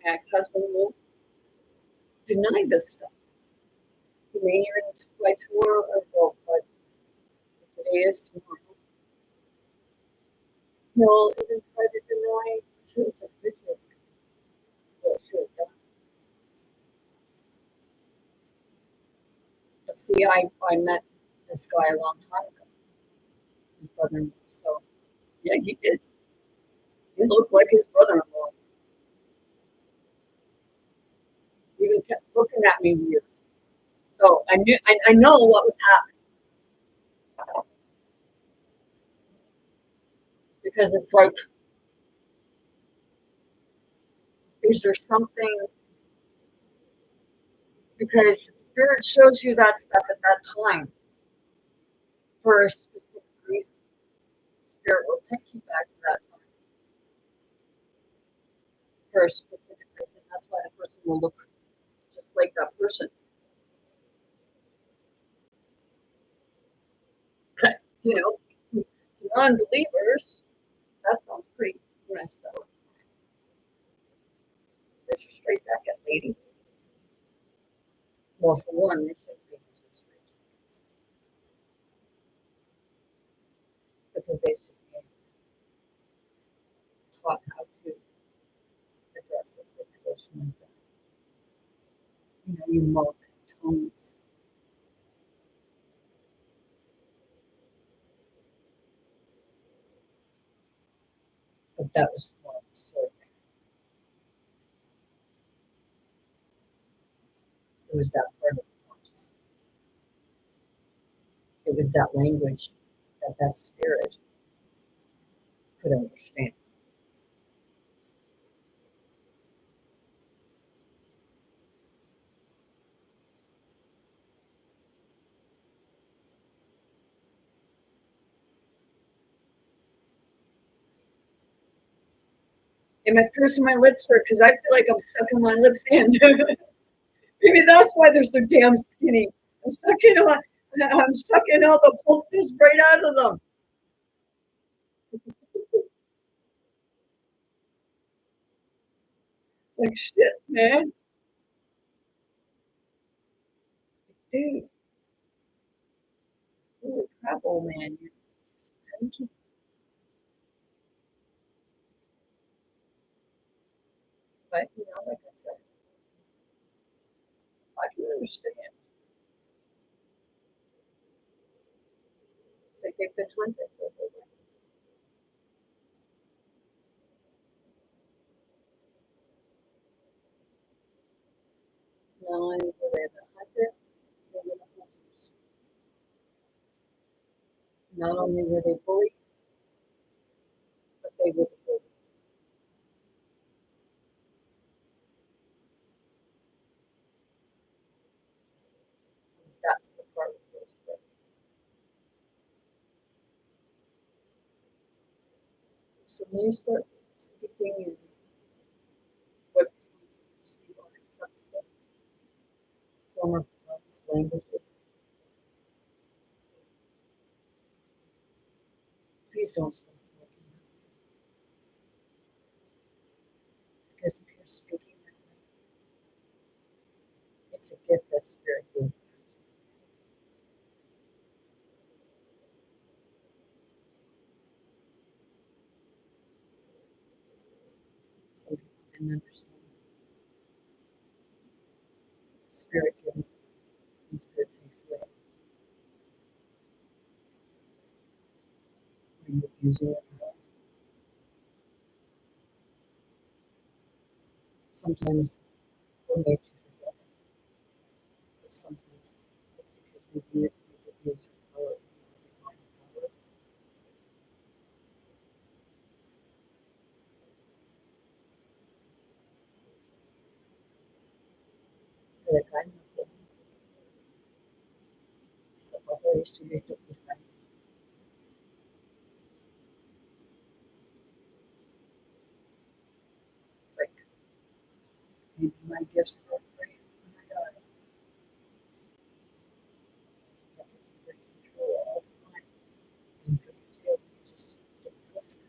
my ex-husband will deny this stuff. He may even by tomorrow or well, but today is tomorrow. He'll even try to deny should have ritual what should have done. But see, I met this guy a long time ago, his brother-in-law. So yeah, he did. He looked like his brother-in-law. He even kept looking at me weird. So I know what was happening because it's like, is there something? Because spirit shows you that stuff at that time for a specific reason. Spirit will take you back to that time for a specific reason. That's why the person will look just like that person. You know, to non-believers, that sounds pretty messed up. There's your straight jacket, lady. Well, for one, they should be using straight jackets because they should be taught how to address situation like that. You mock tongues, but that was more of a sword. It was that part of the consciousness. It was that language that that spirit could understand. Am I pursing my lips, or because I feel like I'm sucking my lips in? Maybe that's why they're so damn skinny. I'm sucking all the plumpness right out of them. Like shit, man. Dude, holy crap, old man. You're cranky. But like I said, I can understand. It's like they've been hunted their whole life. Not only were they the hunted, they were the hunters. Not only were they bullied, but they were the bullies. That's the part of it. So when you start speaking in what you perceive unacceptable form of tongues, languages, please don't stop talking because if you're speaking that way, it's a gift that spirit gave you. Some people didn't understand. Spirit gives and spirit takes away. When you use your power, sometimes we're made to forget it, but sometimes it's because we've abused our power, our divine powers. Like I'm not so I used to be the divine. It's like maybe my gifts are free when I die. I have to be breaking through all the time. And for you too, you just don't listen.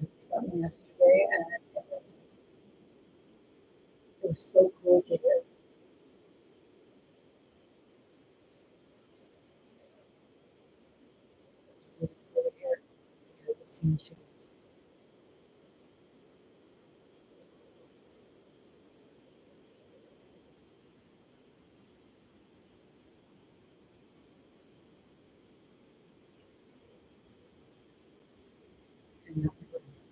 I was something yesterday and it was so cool to hear. It was really cool to hear because it seemed change. And that was awesome.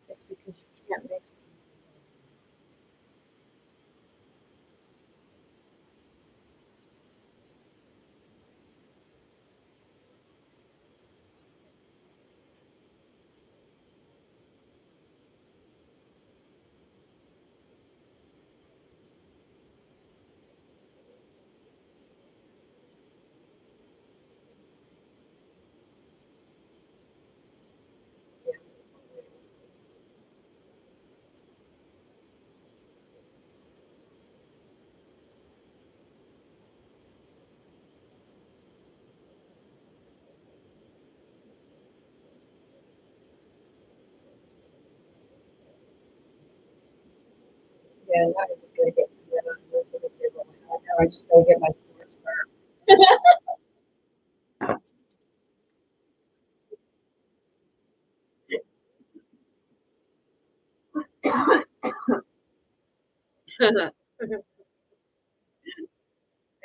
It's because you can't mix. now I just gotta get my head on what's gonna say about my head. Now I just gotta get my sports car.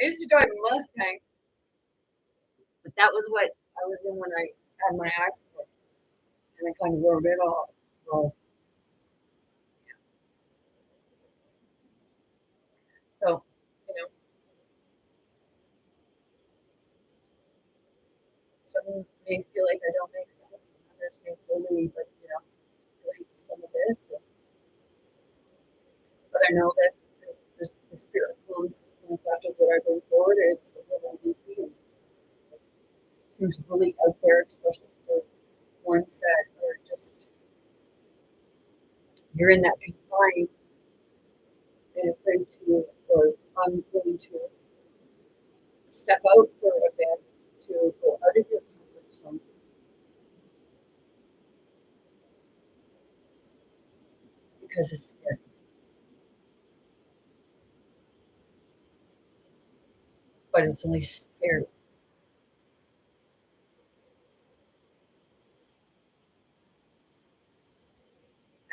I used to drive a Mustang, but that was what I was in when I had my accident, and I kind of wore it off. Well, so you know, some may feel like I don't make sense, and others may totally like relate to some of this. But I know that the spirit comes after what I bring forward. It's a little deeply and seems really out there, especially for ones that are just you're in that confined and afraid to or unwilling to step out for a bit to go out of your comfort zone because it's scary. But it's only scary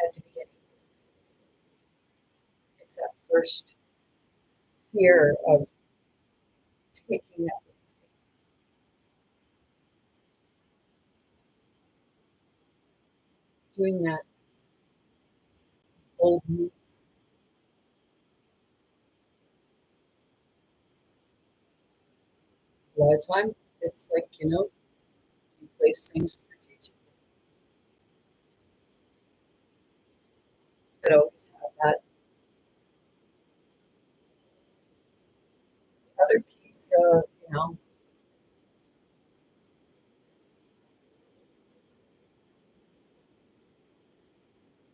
at the beginning. It's that first fear of taking that, doing that old move. A lot of time, it's like, you place things strategically that always have that other piece of,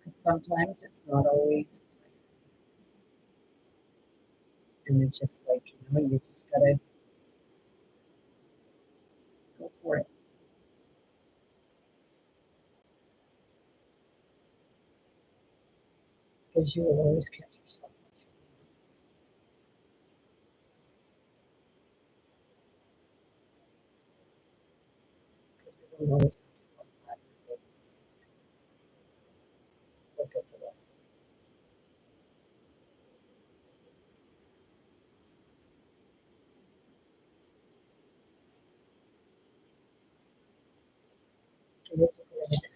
'cause sometimes it's not always, and it's just like, you just gotta go for it because you will always catch yourself because we don't always have to fall flat in the face to look at the lesson. You look at the lesson.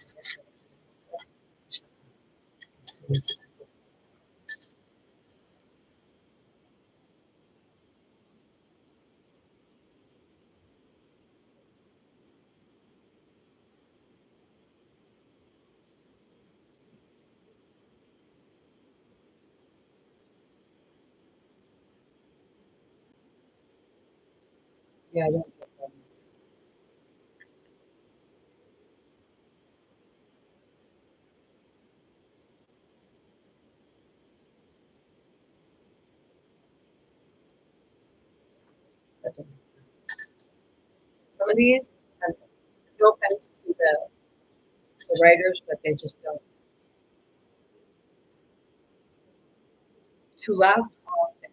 Yeah, I don't get that doesn't make sense. Some of these, and no offense to the writers, but they just don't. To laugh often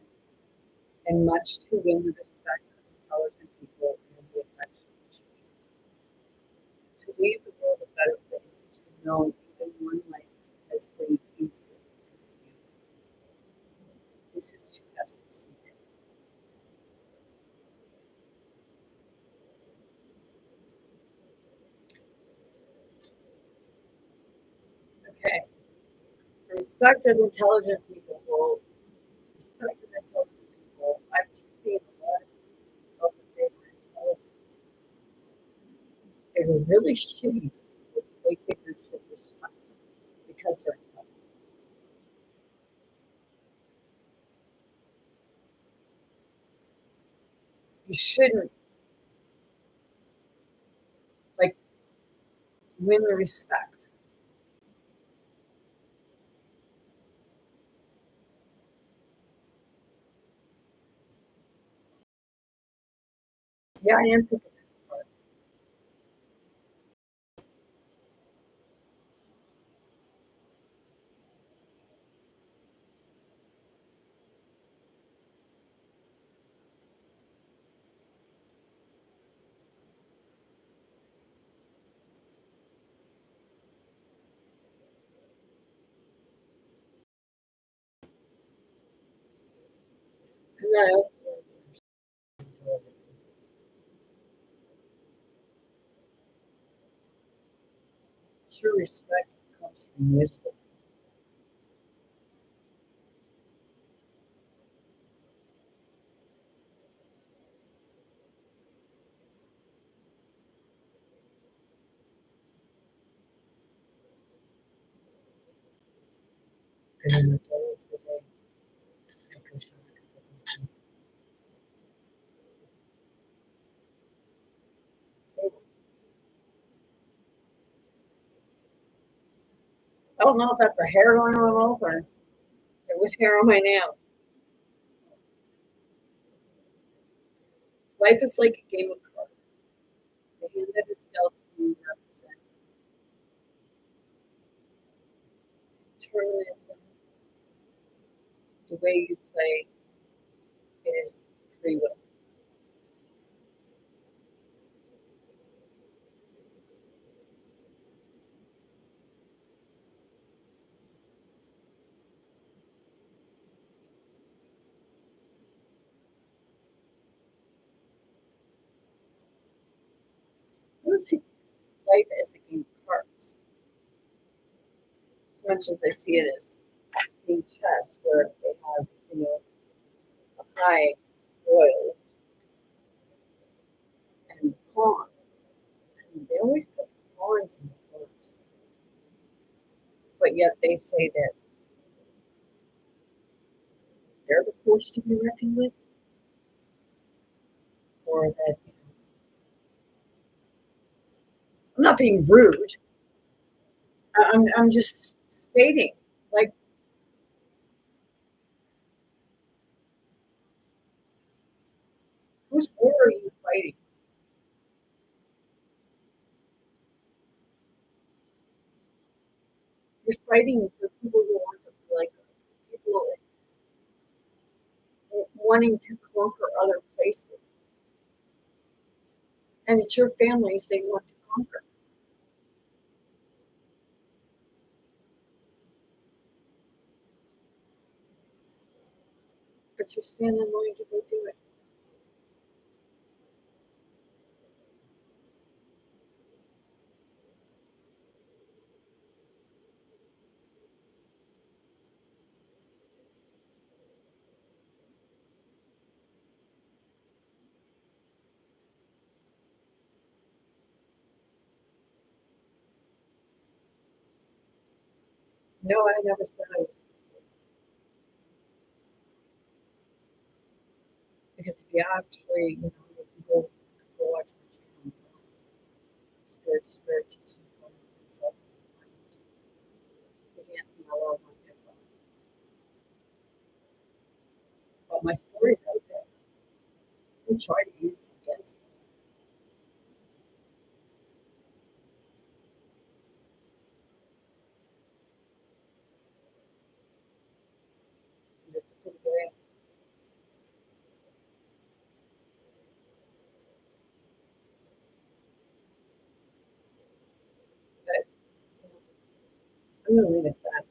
and much to win the respect of intelligent people and the affection of children. To leave the world a better place, to know even one life has been easier because of you. This is to have succeeded. Okay. The respect of intelligent people. Well, respect of intelligent people. I've seen a lot of people who felt that they were intelligent. They were really shitty to people who they figured should respect them because they're intelligent. You shouldn't like win the respect. Yeah, I am picking this apart. not able to understand intelligent people. True respect comes from wisdom. Ganun na tayo sila. I don't know if that's a hair on my mouth or it was hair on my nail. Life is like a game of cards. The hand that is dealt to you represents determinism. The way you play is free will. I don't see life as a game of cards as much as I see it as playing chess, where they have, a high royals and pawns. And they always put pawns in the front, but yet they say that they're the force to be reckoned with, or that I'm not being rude. I'm just stating, like, whose war are you fighting? You're fighting for people who want to, like, people wanting to conquer other places, and it's your families they want to conquer, but you're standing in line to go do it. No, I never said I was, because if you actually, if you go watch my channel, spirit teaching and stuff. You can't see my love on TikTok, but my stories out there. We try to use it against them. You have to put it away. But I'm gonna leave it at that.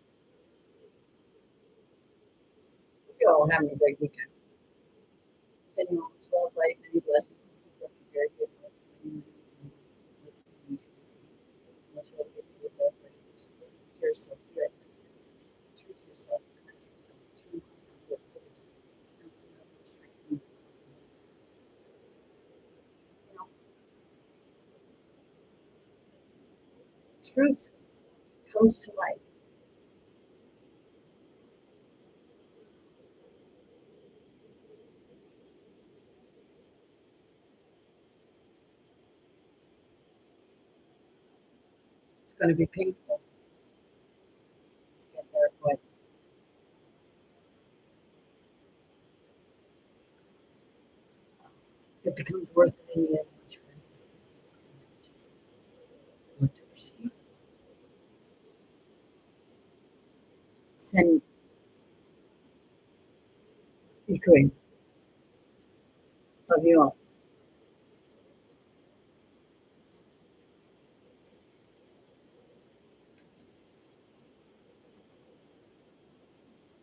You all having a great weekend. Sending you all much love, light, many blessings, and keep working very good health to you and what's going to be. Much love, give you love, right? Yourself, your authentic self, true to yourself, kind to yourself, true with others, and strength and truth comes to light. It's going to be painful to get there, but it becomes worth it in the end once you're ready to see what to receive. Send be good. Love you all.